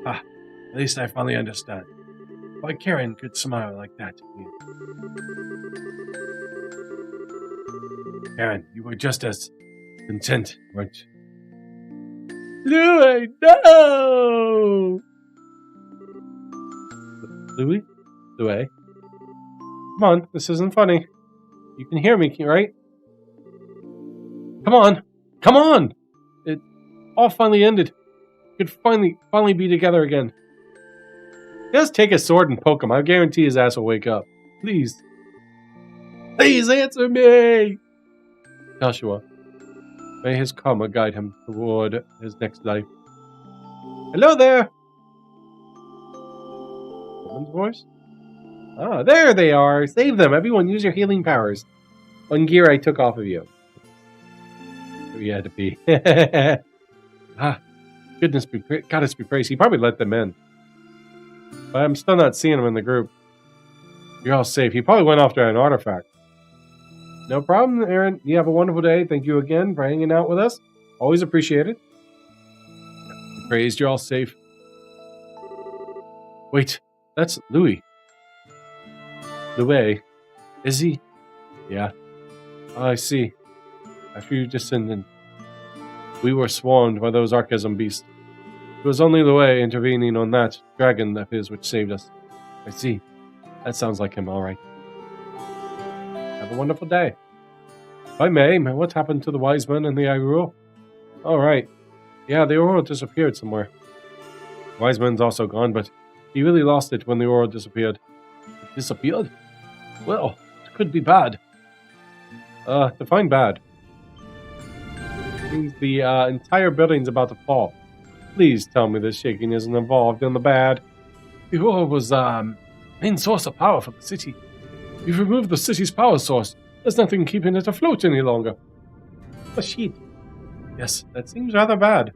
Ah, at least I finally understand. Why Karen could smile like that to me. Karen, you were just as content, weren't you? Louis, no! Louis? Louis? Come on, this isn't funny. You can hear me, right? Come on! Come on! It all finally ended. We could finally be together again. Just take a sword and poke him. I guarantee his ass will wake up. Please. Please answer me! Joshua. May his karma guide him toward his next life. Hello there! Woman's voice? Ah, there they are! Save them! Everyone, use your healing powers. One gear I took off of you. So you had to pee. Ah, goodness be goddess be praised. He probably let them in. But I'm still not seeing them in the group. You're all safe. He probably went after an artifact. No problem, Aaron. You have a wonderful day. Thank you again for hanging out with us. Always appreciated. Praised, you're all safe. Wait, that's Louis. Louis. Is he? Yeah. Oh, I see. After you descended, we were swarmed by those Archism beasts. It was only Louis intervening on that dragon of his which saved us. I see. That sounds like him, all right. Have a wonderful day. If I may, what happened to the wise men and the Hyrule? All right. Yeah, the Aurora disappeared somewhere. Wise Man's also gone, but he really lost it when the Aurora disappeared. It disappeared? Well, it could be bad. Define bad. It means the entire building's about to fall. Please tell me this shaking isn't involved in the bad. The Aurora was, main source of power for the city. You've removed the city's power source. There's nothing keeping it afloat any longer. A sheet. Yes, that seems rather bad.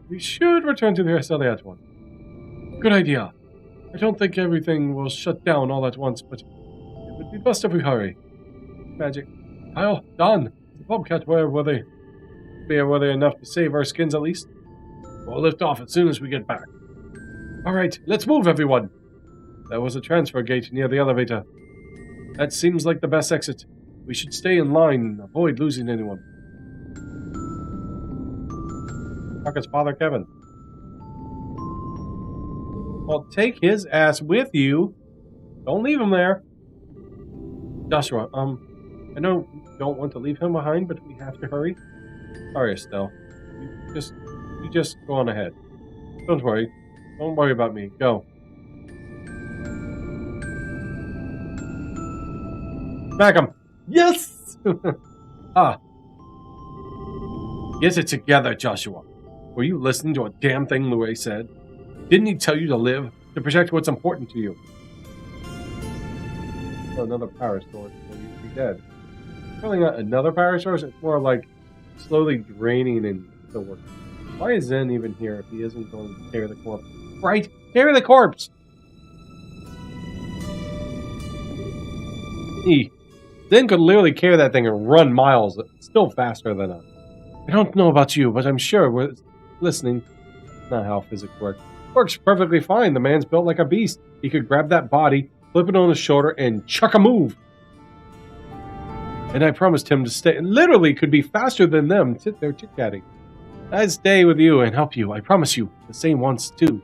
We should return to the Arcelia at once. Good idea. I don't think everything will shut down all at once, but it would be best if we hurry. Magic. Kyle, Don, is the Bobcat worthy enough to save our skins at least? We'll lift off as soon as we get back. Alright, let's move, everyone. There was a transfer gate near the elevator. That seems like the best exit. We should stay in line and avoid losing anyone. Rocket's father, Kevin. Well, take his ass with you. Don't leave him there. Joshua, I know you don't want to leave him behind, but we have to hurry. Sorry, Estelle. You just go on ahead. Don't worry. Don't worry about me. Go. Smack him. Yes! Get it together, Joshua. Were you listening to a damn thing Louis said? Didn't he tell you to live? To protect what's important to you? Oh, another power source. So you'd be dead. Probably not another power source. It's more like slowly draining and still working. Why is Zen even here if he isn't going to carry the corpse? Right! Carry the corpse! Zen could literally carry that thing and run miles. Still faster than us. I don't know about you, but I'm sure we're listening. Not how physics works. Works perfectly fine. The man's built like a beast. He could grab that body, flip it on his shoulder, and chuck a move. And I promised him to stay. Literally could be faster than them. Sit there chit-chatting. I'd stay with you and help you. I promise you. The same once, too.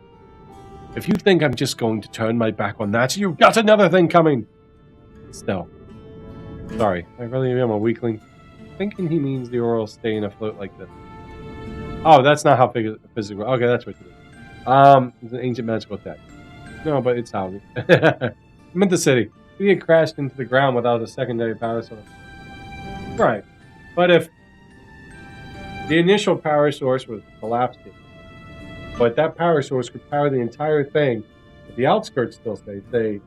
If you think I'm just going to turn my back on that, you've got another thing coming. Still. Sorry. I really am a weakling. thinking he means the Orals staying afloat like this. Oh, that's not how physical. Okay, that's what it is. It's an ancient magical tech. No, but it's how. I meant the city. We had crashed into the ground without a secondary power source. Right. But if the initial power source was collapsing, but that power source could power the entire thing, if the outskirts still stayed, and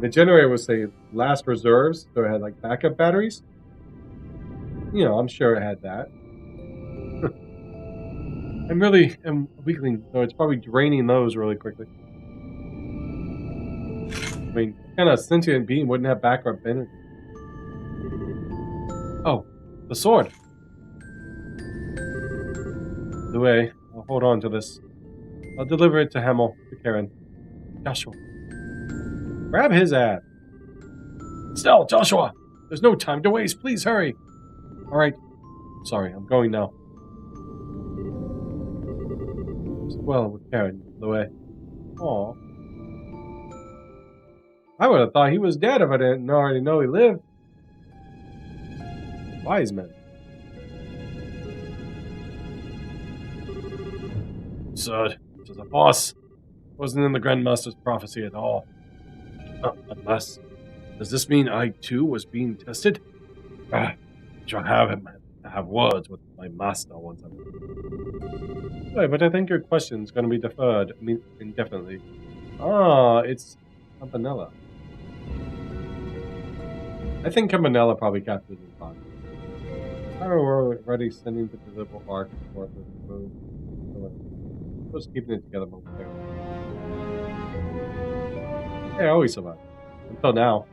the generator was, say, last reserves, so it had like backup batteries, you know, I'm sure it had that. I'm weakling, so it's probably draining those really quickly. I mean, what kind of sentient being wouldn't have backup energy? Oh, the sword. The way, I'll hold on to this. I'll deliver it to Hamel, to Karen. Joshua. Grab his ass. Still, Joshua! There's no time to waste. Please hurry. Alright. Sorry, I'm going now. Well, with Karen, the way. Aw. I would have thought he was dead if I didn't already know he lived. Wise men. Absurd. To the boss. Wasn't in the Grandmaster's prophecy at all. Unless. Does this mean I too was being tested? Shall have words with my master once I'm. Wait, but I think your question's going to be deferred indefinitely. Ah, it's Campanella. I think Campanella probably captured the body. How are we already sending the deliverable arc for the room? Just keeping it together momentarily. Hey, I always survive. Until now.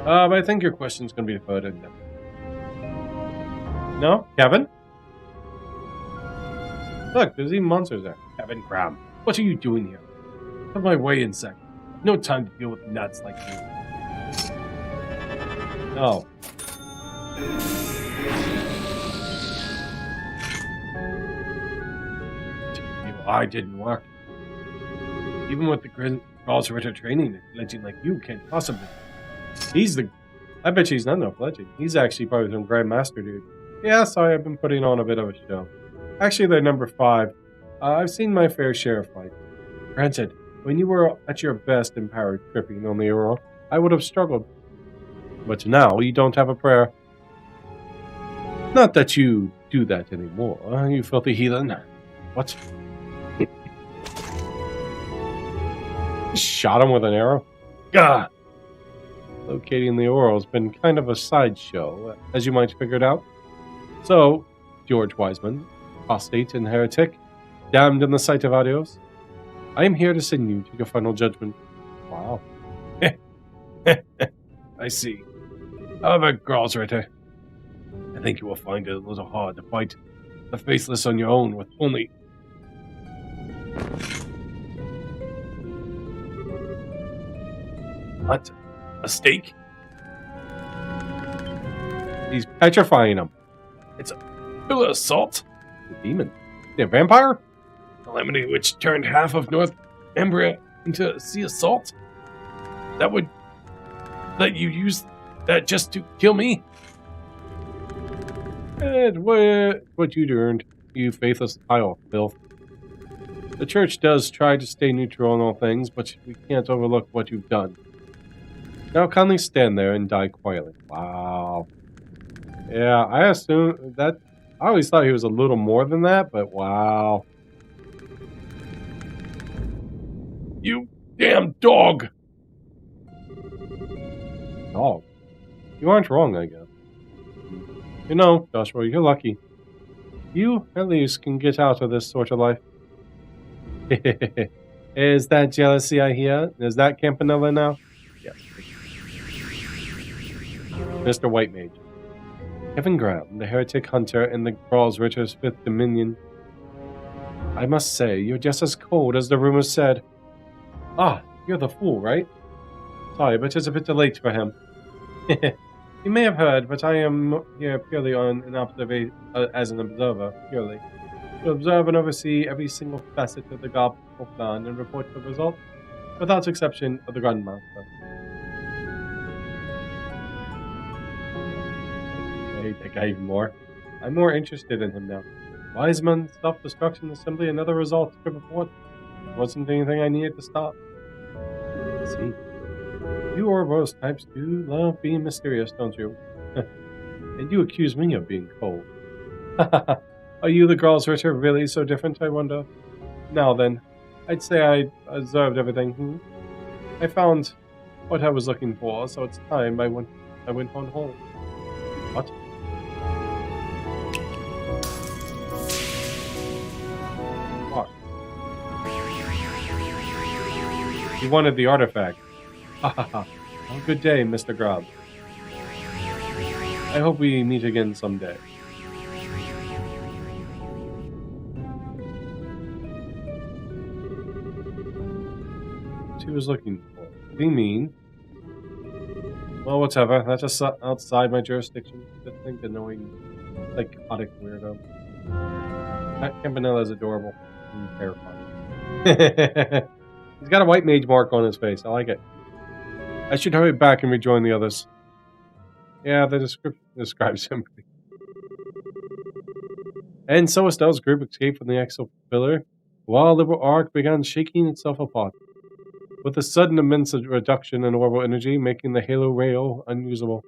But I think your question's going to be deferred indefinitely. No? Kevin? Look, there's even monsters there. Kevin Graham, what are you doing here? Out of my way, insect. No time to deal with nuts like you. No. I didn't work. Even with the Gauls Ritter training, a legend like you can't possibly. I bet you he's not enough legend. He's actually probably some Grandmaster dude. Yeah, sorry, I've been putting on a bit of a show. Actually, they're number 5. I've seen my fair share of fights. Granted, when you were at your best in power tripping on the Ural, I would have struggled. But now, you don't have a prayer. Not that you do that anymore, you filthy heathen. What? Shot him with an arrow? Gah! Locating the Oral's been kind of a sideshow, as you might have figured out. So, George Wiseman, apostate and heretic, damned in the sight of Adios, I am here to send you to your final judgment. Wow. I see. However, Gralsritter, I think you will find it a little hard to fight the Faithless on your own with only... What? A stake? He's petrifying him. It's a pillar assault? The demon. The vampire? Calamity which turned half of North Embria into sea assault? That would let you use that just to kill me? What you'd earned, you faithless pile of filth. The church does try to stay neutral on all things, but we can't overlook what you've done. Now kindly stand there and die quietly. Wow. Yeah, I assume that... I always thought he was a little more than that, but wow. You damn dog! Dog? You aren't wrong, I guess. You know, Joshua, you're lucky. You, at least, can get out of this sort of life. Is that jealousy I hear? Is that Campanella now? Yes. Mr. White Mage. Kevin Graham, the heretic hunter in the Gralsritter's 5th Dominion. I must say, you're just as cold as the rumors said. Ah, you're the fool, right? Sorry, but it's a bit late for him. You may have heard, but I am here purely on an as an observer, purely. To observe and oversee every single facet of the gospel plan and report the results, without exception of the Grandmaster. hate that guy even more. I'm more interested in him now. Wiseman, self-destruction assembly, another result. Trip report. Wasn't anything I needed to stop. Let's see. You Ouroboros types do love being mysterious, don't you? And you accuse me of being cold. Are you the girls which are really so different, I wonder? Now then, I'd say I observed everything. I found what I was looking for, so it's time I went on home. What? What? You wanted the artifact. Ha ha ha. Oh, good day, Mr. Grubb. I hope we meet again someday. She was looking for. Be mean. Well, whatever. That's just outside my jurisdiction. Just think annoying, psychotic weirdo. Campanella's adorable and terrifying. He's got a white mage mark on his face. I like it. I should hurry back and rejoin the others. Yeah, the description describes him. And so Estelle's group escaped from the axial pillar, while Liberal Arc began shaking itself apart. With a sudden immense reduction in orbital energy, making the Halo rail unusable.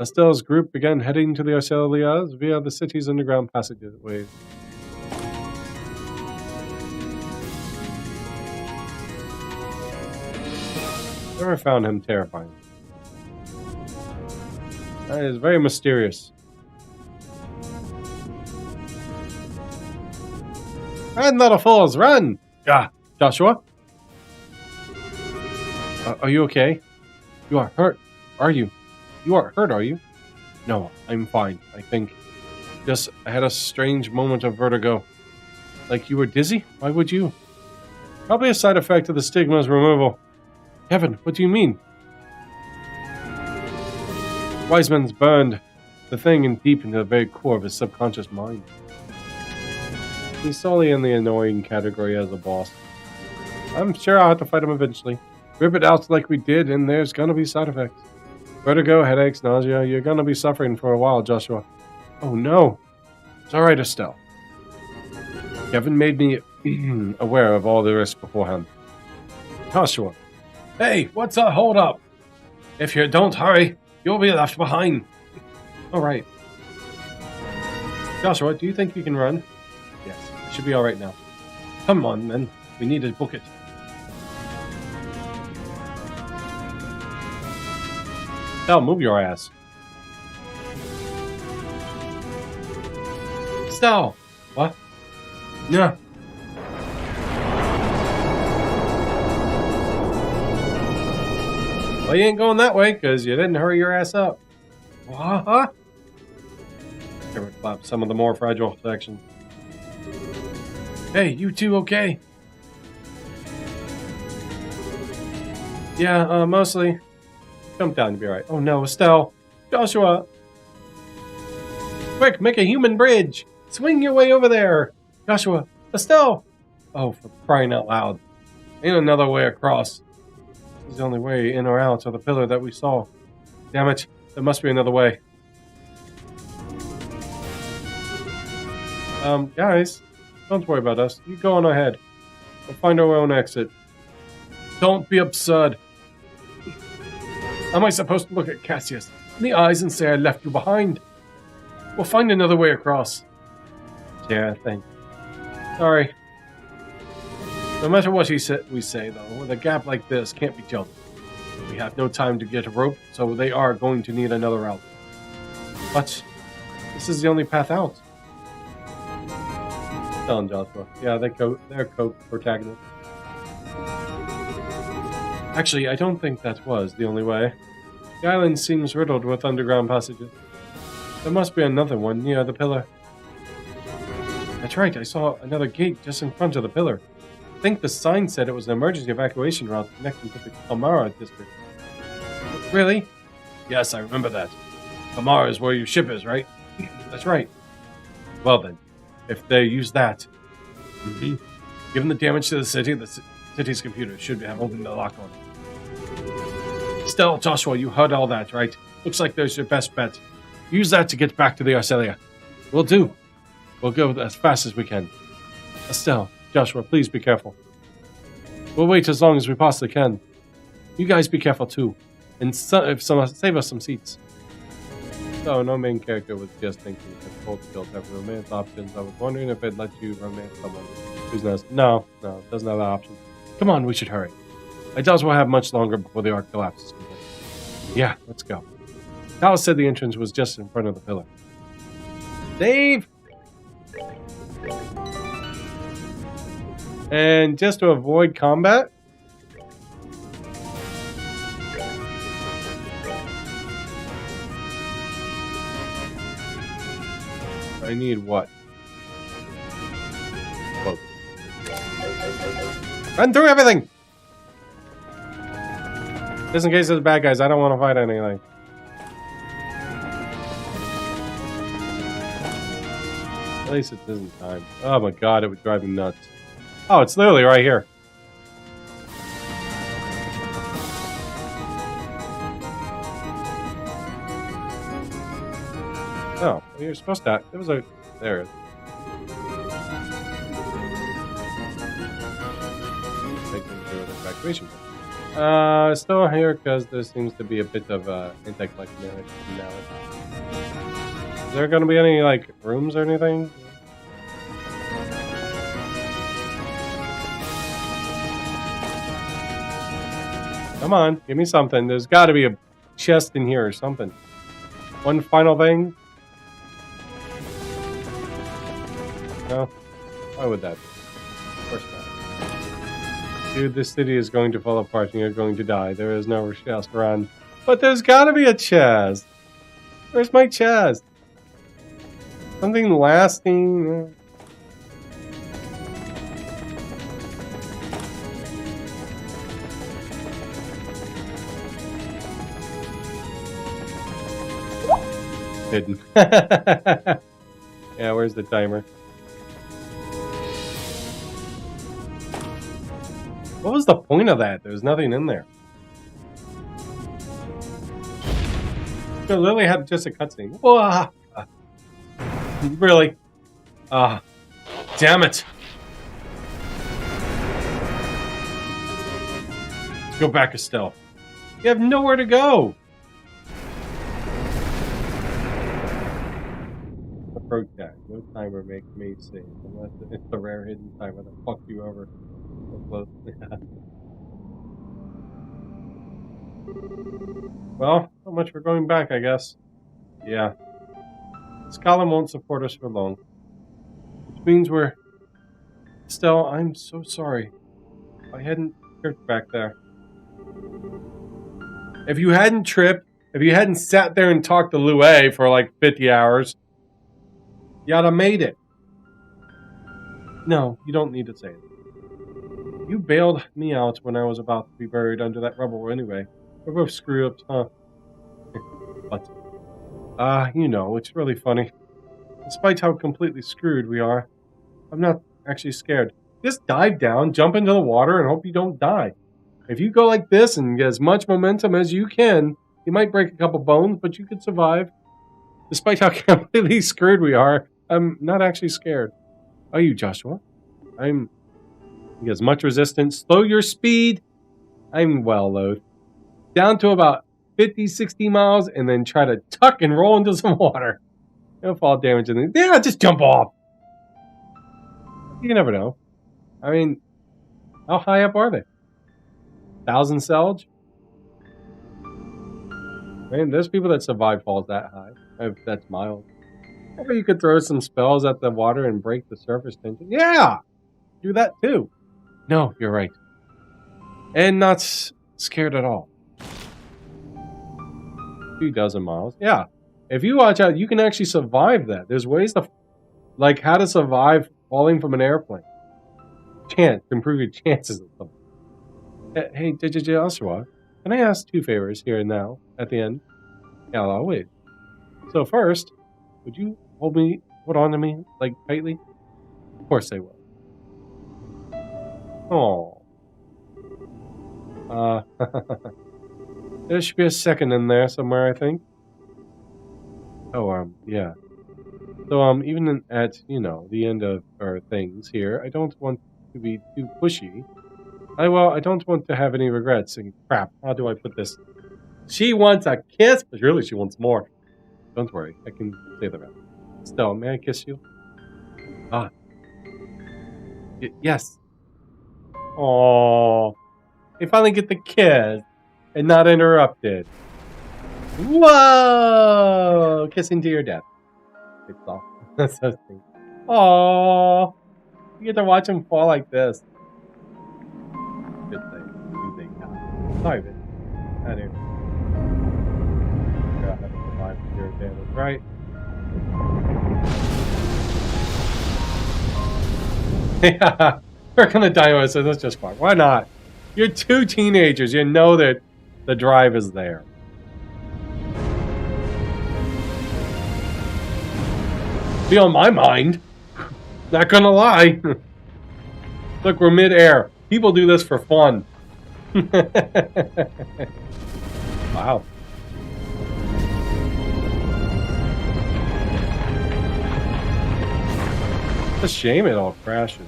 Estelle's group began heading to the Arcelias via the city's underground passageways. Never found him terrifying. That is very mysterious. Run, little fools, run! Ah, Joshua? Are you okay? You are hurt, are you? You aren't hurt, are you? No, I'm fine, I think. Just, I had a strange moment of vertigo. Like you were dizzy? Why would you? Probably a side effect of the stigma's removal. Kevin, what do you mean? Wiseman's burned the thing in deep into the very core of his subconscious mind. He's solely in the annoying category as a boss. I'm sure I'll have to fight him eventually. Rip it out like we did, and there's gonna be side effects. Vertigo, headaches, nausea. You're gonna be suffering for a while, Joshua. Oh no. It's alright, Estelle. Kevin made me aware of all the risks beforehand. Joshua. Hey, what's a hold up? If you don't hurry, you'll be left behind. Alright. Joshua, do you think you can run? Yes, it should be alright now. Come on, then. We need to book it. Hell, move your ass. Stell! What? Yeah. Well, you ain't going that way, because you didn't hurry your ass up. What? Here, clap some of the more fragile sections. Hey, you two okay? Yeah, mostly. Jump down to be alright. Oh no, Estelle. Joshua. Quick, make a human bridge. Swing your way over there. Joshua. Estelle. Oh, for crying out loud. Ain't another way across. This is the only way in or out of the pillar that we saw. Damn it. There must be another way. Guys. Don't worry about us. You go on ahead. We'll find our own exit. Don't be absurd. How am I supposed to look at Cassius in the eyes and say I left you behind? We'll find another way across. Yeah, thanks. Sorry. No matter what we say, though, with a gap like this can't be jumped. We have no time to get a rope, so they are going to need another route. But this is the only path out. Tell him, Joshua. Yeah, they're co-protagonists. Actually, I don't think that was the only way. The island seems riddled with underground passages. There must be another one near the pillar. That's right, I saw another gate just in front of the pillar. I think the sign said it was an emergency evacuation route connecting to the Kamara district. Really? Yes, I remember that. Kamara is where your ship is, right? That's right. Well then, if they use that, given the damage to the city's computer should have opened the lock on it. Still, Joshua, you heard all that, right? Looks like there's your best bet. Use that to get back to the Arcelia. We'll do. We'll go as fast as we can. Estelle, Joshua, please be careful. We'll wait as long as we possibly can. You guys be careful too. And save us some seats. So, no main character was just thinking that both skills have romance options. I was wondering if it lets you romance someone who's nice. No, it doesn't have that option. Come on, we should hurry. I doubt we'll have much longer before the arc collapses. Yeah, let's go. Talos said the entrance was just in front of the pillar. Dave! And just to avoid combat, I need what? Cloak. Run through everything! Just in case there's bad guys, I don't want to fight anything. At least it isn't time. Oh my god, it would drive me nuts. Oh, it's literally right here. Oh, well, you're supposed to. It was a. There it is. Taking through an evacuation. Still here because there seems to be a bit of anti-climactic now. Is there going to be any like rooms or anything? Come on, give me something. There's got to be a chest in here or something. One final thing. No? Why would that be? Of course not. Dude, this city is going to fall apart and you're going to die. There is no chest around. But there's gotta be a chest! Where's my chest? Something lasting? Hidden. Yeah, where's the timer? What was the point of that? There was nothing in there. So Lily had just a cutscene. Whoa! Really? Damn it! Let's go back, Estelle. You have nowhere to go! Approach that. No timer makes me sing. Unless it's the rare hidden timer that fucked you over. So close. Well, so much for going back, I guess. Yeah. This column won't support us for long. Which means we're... Estelle, I'm so sorry. I hadn't tripped back there. If you hadn't tripped, if you hadn't sat there and talked to Lue for like 50 hours, you'd have made it. No, you don't need to say it. You bailed me out when I was about to be buried under that rubble anyway. We're both screw-ups, huh? But, you know, it's really funny. Despite how completely screwed we are, I'm not actually scared. Just dive down, jump into the water, and hope you don't die. If you go like this and get as much momentum as you can, you might break a couple bones, but you could survive. Despite how completely screwed we are, I'm not actually scared. Are you, Joshua? You get as much resistance. Slow your speed. I'm well loath. Down to about 50, 60 miles, and then try to tuck and roll into some water. No fall damage. Yeah, just jump off. You never know. I mean, how high up are they? 1,000 Selge? Man, there's people that survive falls that high. That's mild. Maybe you could throw some spells at the water and break the surface tension. Yeah! Do that too. No, you're right. And not scared at all. 2 dozen miles. Yeah. If you watch out, you can actually survive that. There's ways to, like, how to survive falling from an airplane. Improve your chances of something. Hey, Joshua, can I ask 2 favors here and now, at the end? Yeah, I'll wait. So first, would you hold on to me, like, tightly? Of course I will. Oh. There should be a second in there somewhere, I think. Oh, yeah. So, at, the end of our things here, I don't want to be too pushy. I don't want to have any regrets. And crap, how do I put this? She wants a kiss, but really she wants more. Don't worry, I can say the rest. Still, may I kiss you? Ah, yes. Oh, they finally get the kiss and not interrupted. Whoa! Kissing to your death. It's all. That's so sweet. Aww. You get to watch him fall like this. Good thing. Good thing. Sorry, bitch. I knew. I have to survive your advantage, right? Yeah. We're gonna die, so that's just fine. Why not? You're two teenagers. You know that the drive is there. Be on my mind. Not gonna lie. Look, we're mid-air. People do this for fun. Wow. It's a shame it all crashes.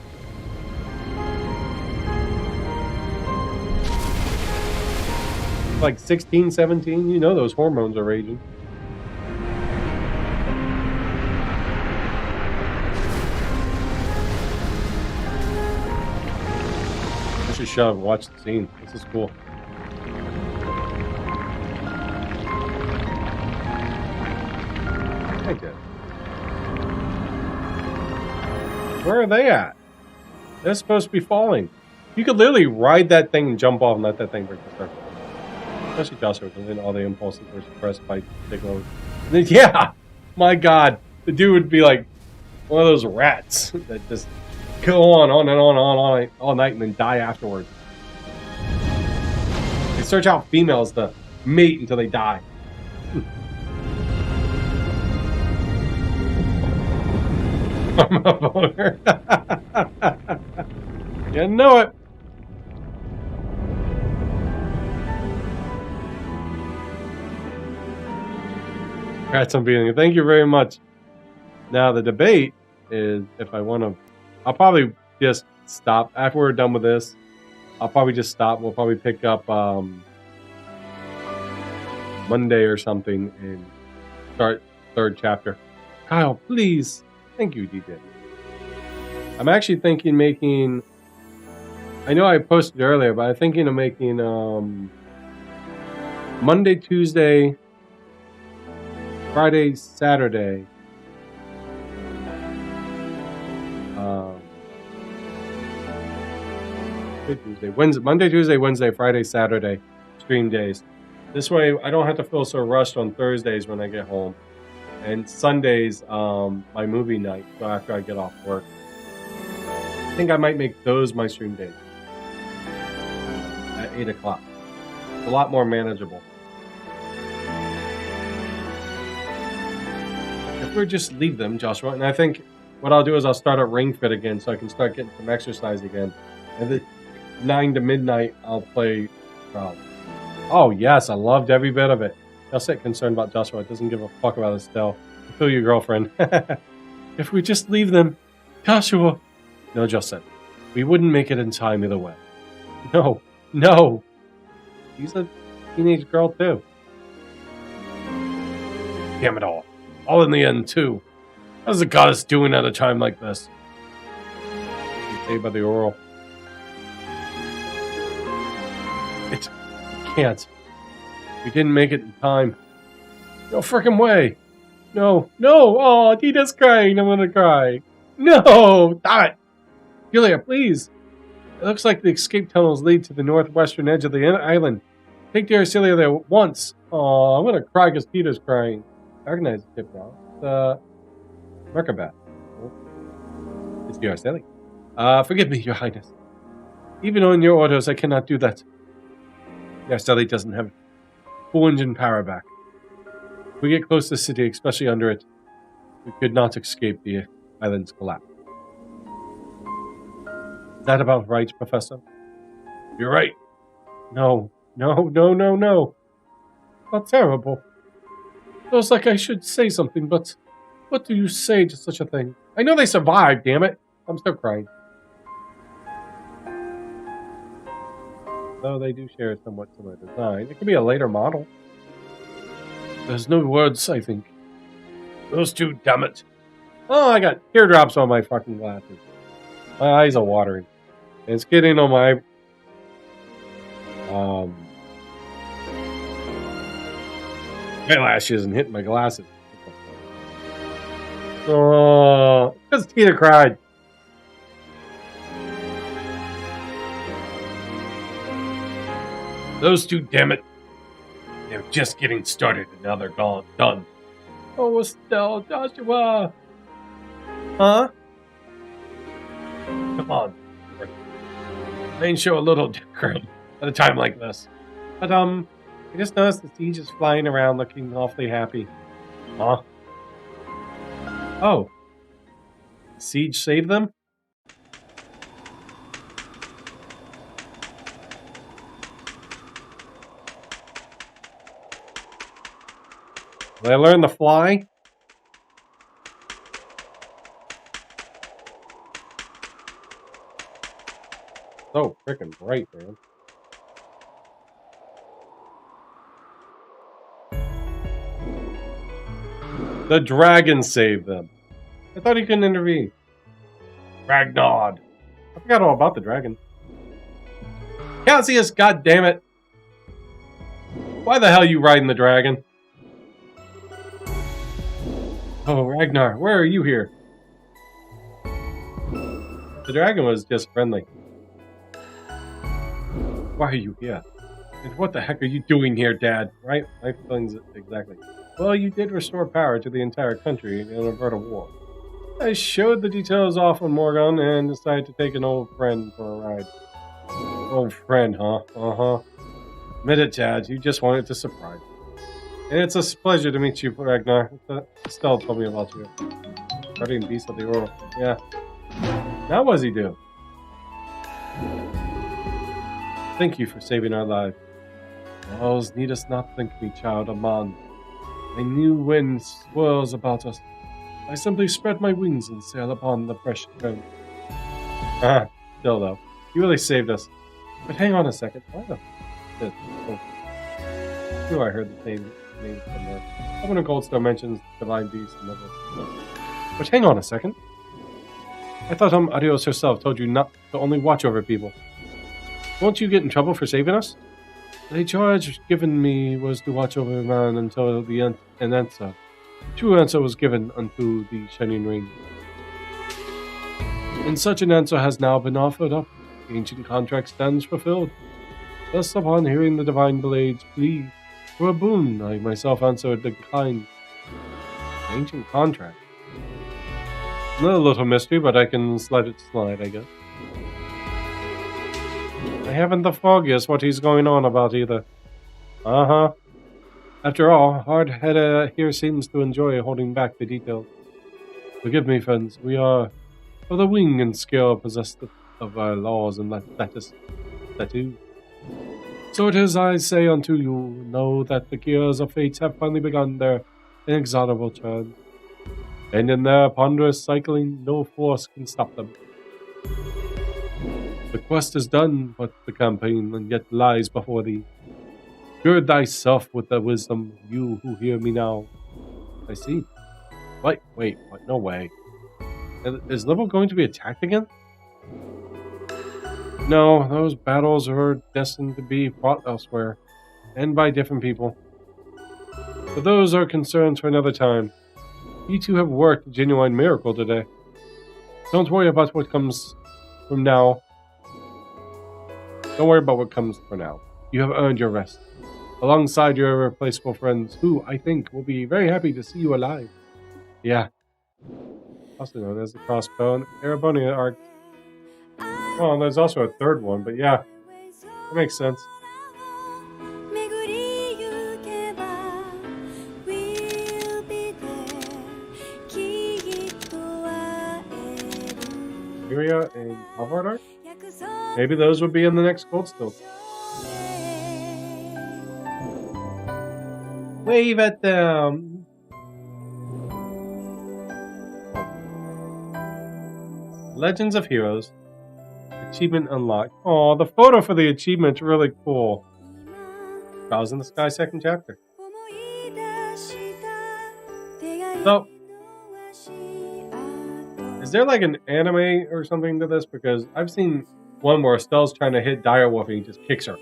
Like 16, 17, you know those hormones are raging. I should shut up and watch the scene. This is cool. I did. Where are they at? They're supposed to be falling. You could literally ride that thing and jump off and let that thing break the circle. Especially Joshua, because then all the impulses were suppressed by Piccolo. Yeah! My god. The dude would be like one of those rats that just go on and on all night and then die afterwards. They search out females to mate until they die. I'm a boner. You know it. Congrats on beating it. Thank you very much. Now the debate is if I want to. I'll probably just stop after we're done with this. I'll probably just stop. We'll probably pick up Monday or something and start third chapter. Kyle, please. Thank you, DJ. I'm actually thinking making. I know I posted earlier, but I'm thinking of making Monday, Tuesday, Friday, Saturday. Tuesday, Wednesday, Monday, Tuesday, Wednesday, Friday, Saturday, stream days. This way, I don't have to feel so rushed on Thursdays when I get home, and Sundays, my movie night. So after I get off work, I think I might make those my stream days at 8 o'clock. It's a lot more manageable. If we just leave them, Joshua, and I think what I'll do is I'll start at Ring Fit again, so I can start getting some exercise again, and then 9 to midnight, I'll play. Oh yes, I loved every bit of it. Jusette concerned about Joshua. It doesn't give a fuck about Estelle. I feel your girlfriend. If we just leave them, Joshua. No, Jusette. We wouldn't make it in time either way. No. She's a teenage girl too. Damn it all. All in the end too. What is the goddess doing at a time like this? Saved by the oral. Can't. We didn't make it in time. No freaking way. No. Oh, Tita's crying. I'm gonna cry. No. Stop it. Julia, please. It looks like the escape tunnels lead to the northwestern edge of the island. Take dear Celia there once. Oh, I'm gonna cry because Tita's crying. I recognize the tip now. It's Merkabat. It's dear Celia. Forgive me, Your Highness. Even on your orders, I cannot do that. Yarstelli doesn't have full engine power back. If we get close to the city, especially under it, we could not escape the island's collapse. Is that about right, Professor? You're right. No. How terrible. Feels like I should say something, but what do you say to such a thing? I know they survived, damn it. I'm still crying. Though they do share a somewhat similar design. It could be a later model. There's no words, I think. Those two, damn it. Oh, I got teardrops on my fucking glasses. My eyes are watering. And it's getting on my eyelashes and hitting my glasses. Oh, because Tina cried. Those two, damn it. They're just getting started and now they're gone. Done. Oh, Estelle, Joshua. Huh? Come on. I ain't show a little decorum at a time like this. But, I just noticed the siege is flying around looking awfully happy. Huh? Oh. Siege saved them? Did I learn to fly? So freaking bright, man. The dragon saved them. I thought he couldn't intervene. Ragnar. I forgot all about the dragon. Cassius, goddammit. Why the hell are you riding the dragon? Oh, Ragnar, where are you here? The dragon was just friendly. Why are you here? And what the heck are you doing here, Dad? Right? My feelings exactly. Well, you did restore power to the entire country and avert a war. I showed the details off on Morgan and decided to take an old friend for a ride. Old friend, huh? Uh-huh. Admit it, Dad. You just wanted to surprise me. And it's a pleasure to meet you, Ragnar. Estelle told me about you. Guardian Beast of the Oracle. Yeah. Now what does he do? Thank you for saving our lives. Wells, need us not think me, child, Aman. I knew wind swirls about us. I simply spread my wings and sail upon the fresh current. Still though, you really saved us. But hang on a second. Why the? Oh. Sure, I heard the same name somewhere. Governor Goldstone mentions Divine Beast and other. But hang on a second. I thought Arios herself told you not to only watch over people. Won't you get in trouble for saving us? The charge given me was to watch over man until the an answer. True answer was given unto the Shining Ring. And such an answer has now been offered up. The ancient contract stands fulfilled. Thus, upon hearing the Divine Blade's plea for a boon, I myself answered the kind. Ancient contract. Another little mystery, but I can let it slide, I guess. I haven't the foggiest what he's going on about either. Uh-huh. After all, Hardhead here seems to enjoy holding back the details. Forgive me, friends. We are of the wing and scale possessed of our laws, and that is too. So it is I say unto you, know that the gears of fate have finally begun their inexorable turn. And in their ponderous cycling, no force can stop them. The quest is done, but the campaign yet lies before thee. Gird thyself with the wisdom, you who hear me now. I see. Wait, what? No way. Is Libel going to be attacked again? No, those battles are destined to be fought elsewhere, and by different people. But those are concerns for another time. You two have worked a genuine miracle today. Don't worry about what comes from now. Don't worry about what comes for now. You have earned your rest, alongside your irreplaceable friends, who, I think, will be very happy to see you alive. Yeah. Also known as the Crossbow and Erebonia arc. Well, there's also a third one, but yeah. That makes sense. Syria and Halvard arc? Maybe those would be in the next Coldstone. Wave at them! Legends of Heroes. Achievement unlocked. Oh, the photo for the achievement's really cool. Trials in the Sky second chapter. So, is there like an anime or something to this? Because I've seen one where Estelle's trying to hit Direwolf and he just kicks her.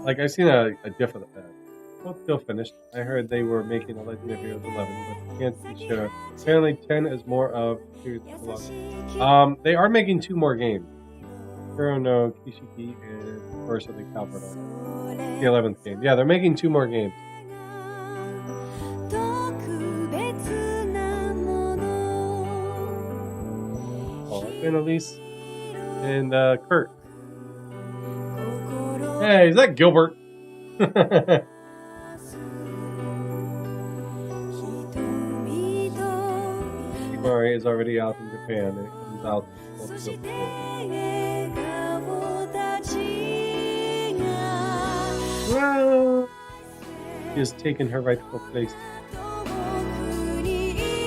Like, I've seen a diff of that. Both still finished. I heard they were making a Legend of Heroes 11, but can't be sure. Apparently 10 is more of series prologue. They are making 2 more games. Hero no Kishiki and First of the Calvert. The 11th game. Yeah, they're making 2 more games. Oh, Annalise and Kurt. Hey, is that Gilbert? Hikimari is already out in Japan. It comes out. Well, she has taken her rightful place.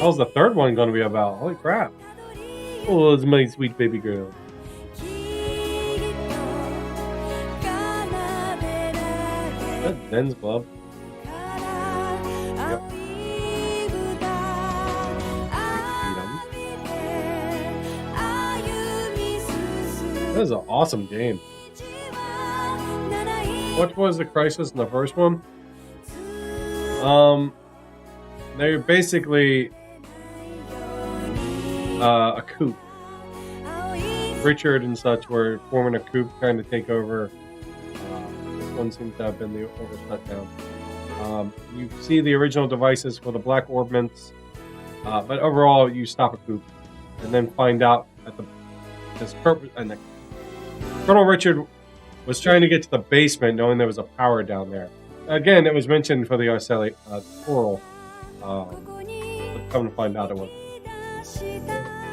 How's the 3rd one going to be about? Holy crap. Oh, it's my sweet baby girl. That's Zen's Club. Yep. That is an awesome game. What was the crisis in the first one? They're basically a coup. Richard and such were forming a coup trying to take over. This one seems to have been the overshut down. You see the original devices for the Black Orbments, but overall you stop a coup and then find out that Colonel Richard was trying to get to the basement knowing there was a power down there. Again, it was mentioned for the Arceli Coral. But come to find out it wasn't.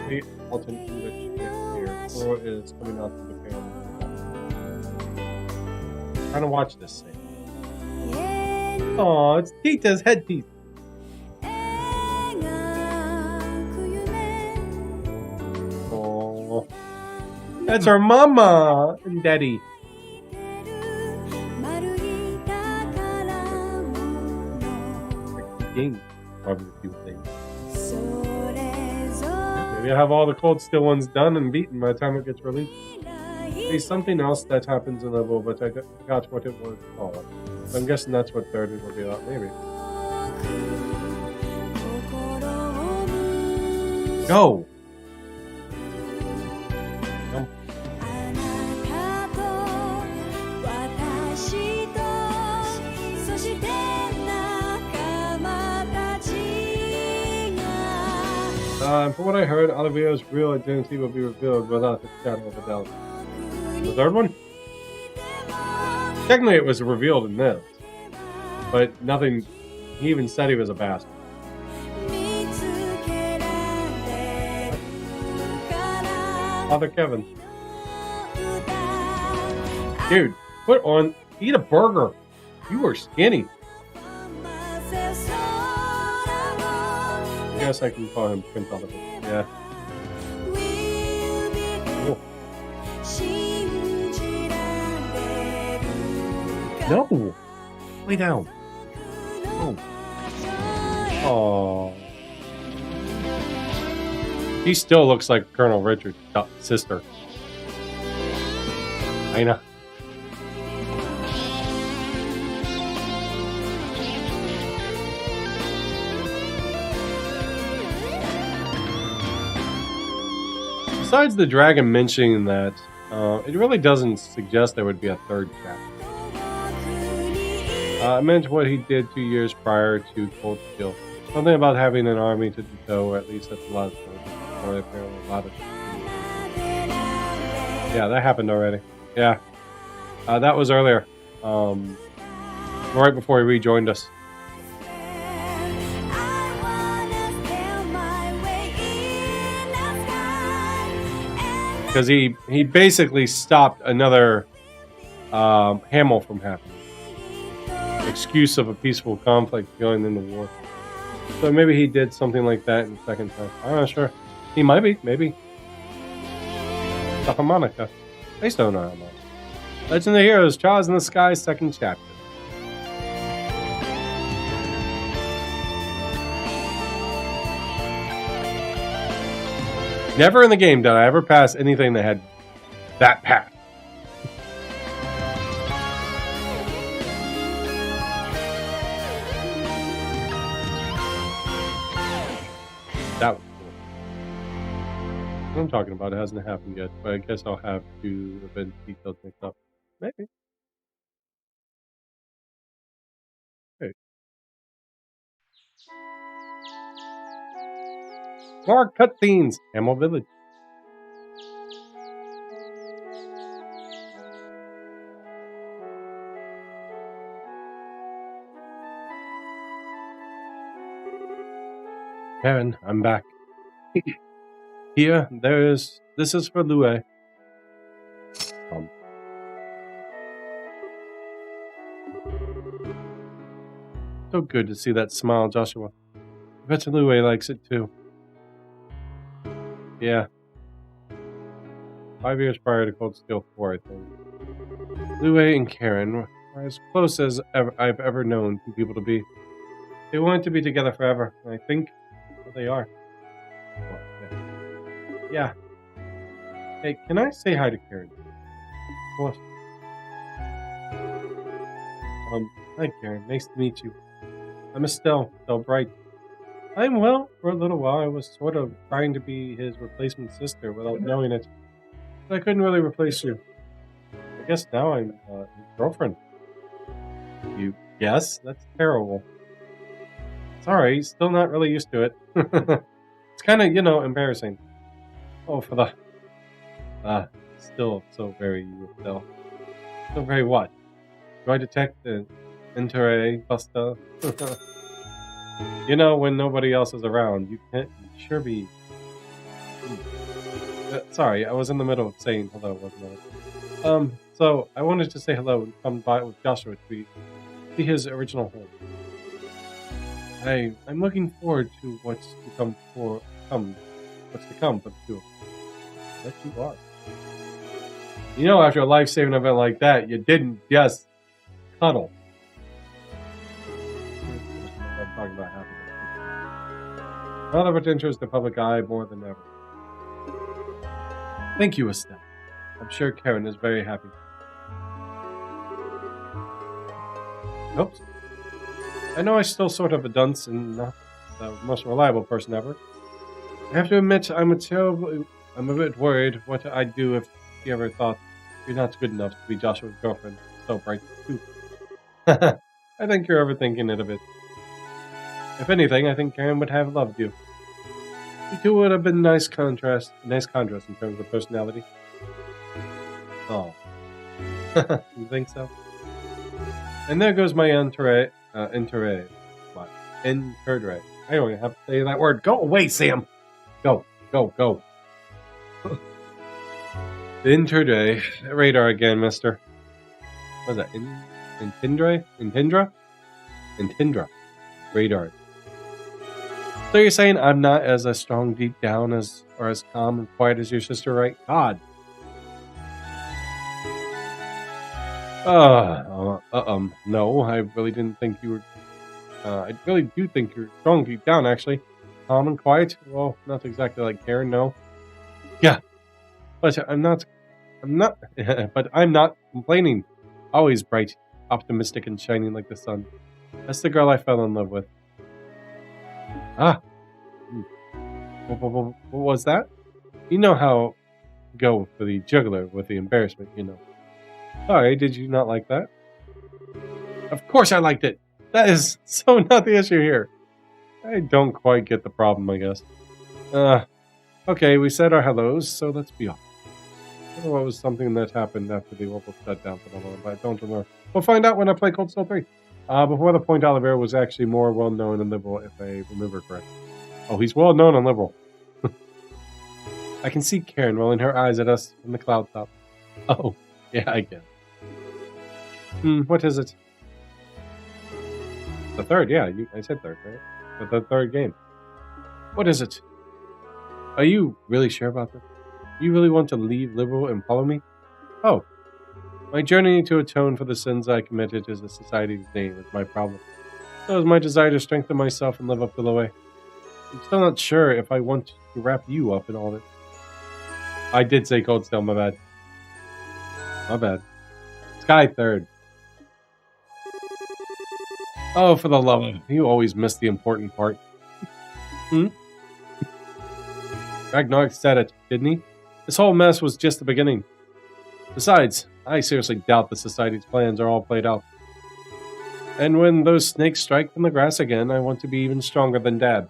The alternate here. Coral is coming out to Japan. Trying to watch this thing. Aw, it's Tita's headpiece. Oh, that's our mama and daddy. Game, probably a few things. Maybe I have all the Cold Steel ones done and beaten by the time it gets released. There's something else that happens in level, but I forgot what it was called. So I'm guessing that's what 3rd will be about, maybe. Go! Jump. From what I heard, Olivia's real identity will be revealed without the shadow of a doubt. The 3rd one? Technically it was revealed in this. But nothing... He even said he was a bastard. Father Kevin. Dude, put on... Eat a burger. You were skinny. I guess I can call him Prince Oliver. Yeah. Cool. No! Lay down. Oh. Oh. He still looks like Colonel Richard's sister. I know. Besides the dragon mentioning that, it really doesn't suggest there would be a 3rd chapter. I mentioned what he did 2 years prior to Cold Steel. Something about having an army to tow, or at least that's a lot of stories. Or apparently a lot of. Yeah, that happened already. Yeah, that was earlier, right before he rejoined us. Because he basically stopped another Hamel from happening. Excuse of a peaceful conflict going into war. So maybe he did something like that in the second time. I'm not sure. He might be, maybe. The harmonica. I still don't know how much. Legend of the Heroes, Trials in the Sky, second chapter. Never in the game did I ever pass anything that had that path. That was cool. What I'm talking about, it hasn't happened yet, but I guess I'll have to event details mixed up. Maybe. Hey. More cutscenes! Hamel Village. Karen, I'm back. Here, this is for Lue. So good to see that smile, Joshua. I bet you Lue likes it too. Yeah. 5 years prior to Cold Steel 4, I think. Lue and Karen were as close as I've ever known two people to be. They wanted to be together forever, and I think they are. Yeah. Hey, can I say hi to Karen? Of course. Hi Karen, nice to meet you. I'm Estelle Bright. I'm well. For a little while, I was sort of trying to be his replacement sister without knowing it. But I couldn't really replace you. I guess now I'm his girlfriend. You guess? That's terrible. Sorry, still not really used to it. It's kind of, embarrassing. Oh, for the... still so very you, Estelle. So very what? Do I detect the Interre Busta? When nobody else is around, you can't sure be... sorry, I was in the middle of saying hello, wasn't I? So, I wanted to say hello and come by with Joshua to see his original home. I'm looking forward to what's to come for the two of us. That you are. After a life-saving event like that, you didn't just cuddle. I'm talking about happiness. Now that it enters the public eye more than ever. Thank you, Estelle. I'm sure Karen is very happy. Oops. I know I'm still sort of a dunce and not the most reliable person ever. I have to admit, I'm a bit worried what I'd do if he ever thought you're not good enough to be Joshua's girlfriend. So bright too. I think you're overthinking it a bit. If anything, I think Karen would have loved you. You two would have been a nice contrast in terms of personality. Oh. You think so? And there goes my entourage. I don't have to say that word. Go away, Sam! Go. The Interdre radar again, mister. What is that? Intindra? Radar. So you're saying I'm not as strong deep down or as calm and quiet as your sister, right? God. No, I really didn't think you were... I really do think you're strong deep down, actually. Calm and quiet? Well, not exactly like Karen, no. Yeah. But I'm not complaining. Always bright, optimistic, and shining like the sun. That's the girl I fell in love with. What was that? You know how to go for the juggler with the embarrassment, Sorry, did you not like that? Of course I liked it! That is so not the issue here. I don't quite get the problem, I guess. Okay, we said our hellos, so let's be off. I don't know what was something that happened after the Opal shut down for the moment, but I don't remember. We'll find out when I play Cold Steel 3. Before the point, Oliver was actually more well-known and liberal, if I remember correctly. Oh, he's well-known and liberal. I can see Karen rolling her eyes at us from the cloud top. Oh, yeah, I guess. What is it? The third, yeah. I said third, right? for the third game. What is it? Are you really sure about this? You really want to leave Liberal and follow me? Oh. My journey to atone for the sins I committed as a society's name is my problem. So is my desire to strengthen myself and live up to the way. I'm still not sure if I want to wrap you up in all this. I did say Coldstone, my bad. My bad. Sky third. Oh, for the love of it. You always miss the important part. Ragnarok said it, didn't he? This whole mess was just the beginning. Besides, I seriously doubt the Society's plans are all played out. And when those snakes strike from the grass again, I want to be even stronger than Dad.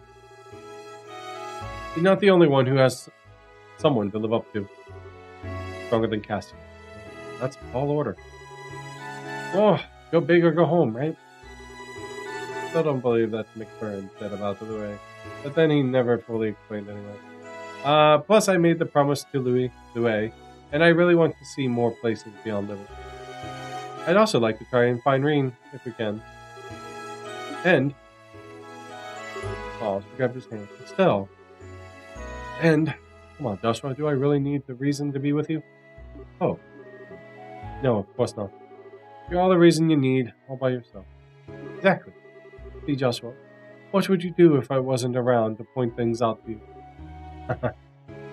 You're not the only one who has someone to live up to. Stronger than Cassian. That's a tall order. Oh, go big or go home, right? Still don't believe that McFerrin said about the way. But then he never fully explained anyway. Plus I made the promise to Louis, and I really want to see more places beyond Liberal. I'd also like to try and find Reen, if we can. And... Oh, she grabbed his hand. Still. And... Come on, Joshua, do I really need the reason to be with you? Oh. No, of course not. You're all the reason you need, all by yourself. Exactly. See, Joshua, what would you do if I wasn't around to point things out to you?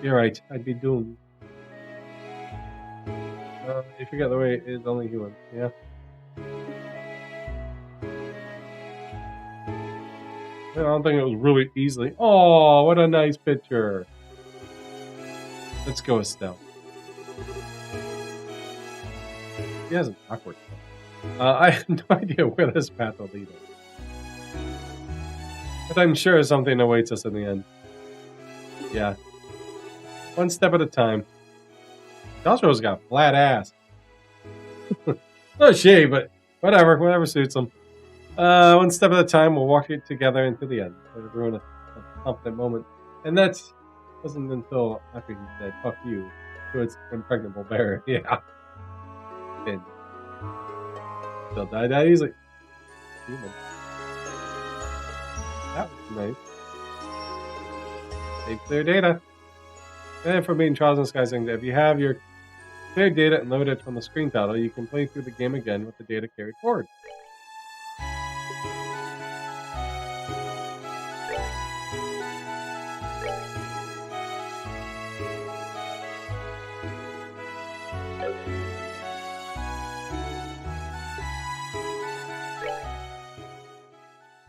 You're right, I'd be doomed. You forget the way it is only human, yeah? I don't think it was really easily. Oh, what a nice picture. Let's go, Estelle. He has an awkward one. I have no idea where this path will lead us. But I'm sure something awaits us in the end. Yeah. One step at a time. Joshua's got a flat ass. No shade, but whatever suits him. One step at a time, we'll walk it together into the end. Everyone a confident moment. And that wasn't until after he said, fuck you, to its impregnable bear. Yeah. And still died that easily. That was nice. Save clear data. And for being Trials in the Sky saying that if you have your clear data and load it from the screen title, you can play through the game again with the data carried forward.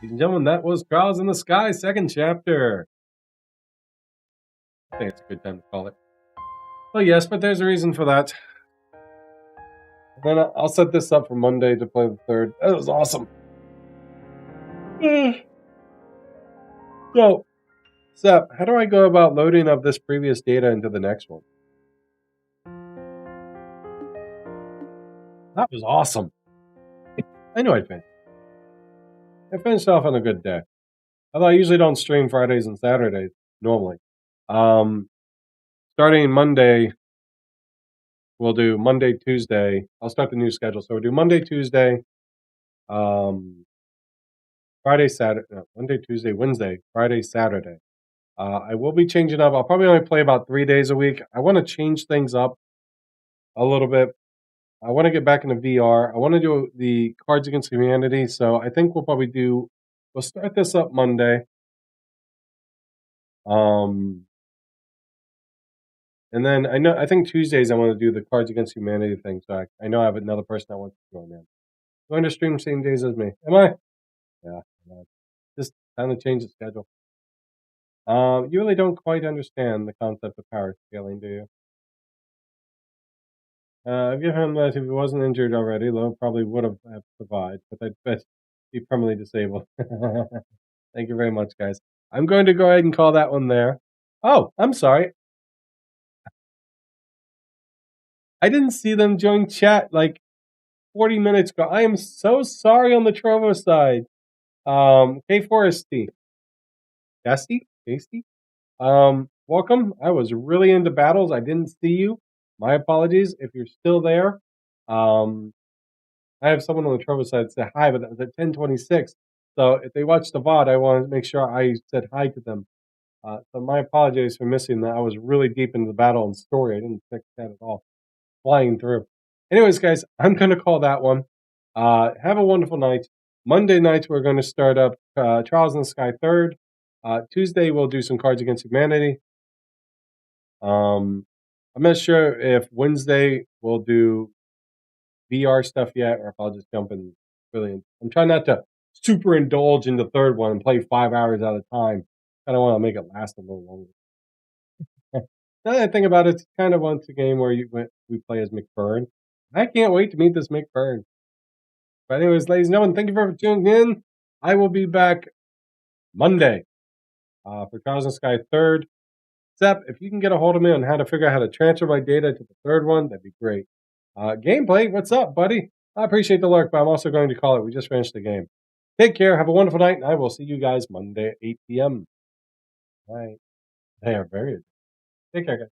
Ladies and gentlemen, that was Trials in the Sky, second chapter. I think it's a good time to call it. Well, yes, but there's a reason for that. And then I'll set this up for Monday to play the third. That was awesome. So, Sep, how do I go about loading up this previous data into the next one? That was awesome. I knew I'd finish. I finished off on a good day. Although I usually don't stream Fridays and Saturdays, normally. Starting Monday, we'll do Monday, Tuesday. I'll start the new schedule. So we'll do Monday, Tuesday, Friday, Saturday, no, Monday, Tuesday, Wednesday, Friday, Saturday. I will be changing up. I'll probably only play about 3 days a week. I want to change things up a little bit. I want to get back into VR. I want to do the Cards Against Humanity. So I think we'll start this up Monday. And then I think Tuesdays I want to do the Cards Against Humanity thing. So I know I have another person that wants to join in. Going to stream same days as me. Am I? Yeah. Just time to change the schedule. You really don't quite understand the concept of power scaling, do you? I've given him that if he wasn't injured already, Lo probably would have survived, but I'd bet he'd permanently disabled. Thank you very much, guys. I'm going to go ahead and call that one there. Oh, I'm sorry. I didn't see them join chat like 40 minutes ago. I am so sorry on the Trovo side. K Foresty. Tasty? Welcome. I was really into battles. I didn't see you. My apologies if you're still there. I have someone on the Trovo side say hi, but that was at 10:26. So if they watch the VOD, I want to make sure I said hi to them. So my apologies for missing that. I was really deep into the battle and story. I didn't fix that at all. Flying through. Anyways, guys, I'm going to call that one. Have a wonderful night. Monday night, we're going to start up Trials in the Sky 3rd. Tuesday, we'll do some Cards Against Humanity. I'm not sure if Wednesday we'll do VR stuff yet, or if I'll just jump in. Really, I'm trying not to super indulge in the third one and play 5 hours at a time. I don't want to make it last a little longer. Now that I think about it, it's kind of once a game where we play as McBurn. I can't wait to meet this McBurn. But anyways, ladies and gentlemen, thank you for tuning in. I will be back Monday for Trials in the Sky 3rd. Sep, if you can get a hold of me on how to figure out how to transfer my data to the third one, that'd be great. Gameplay, what's up, buddy? I appreciate the lurk, but I'm also going to call it. We just finished the game. Take care. Have a wonderful night, and I will see you guys Monday at 8 p.m. All right. They are very good. Take care, guys.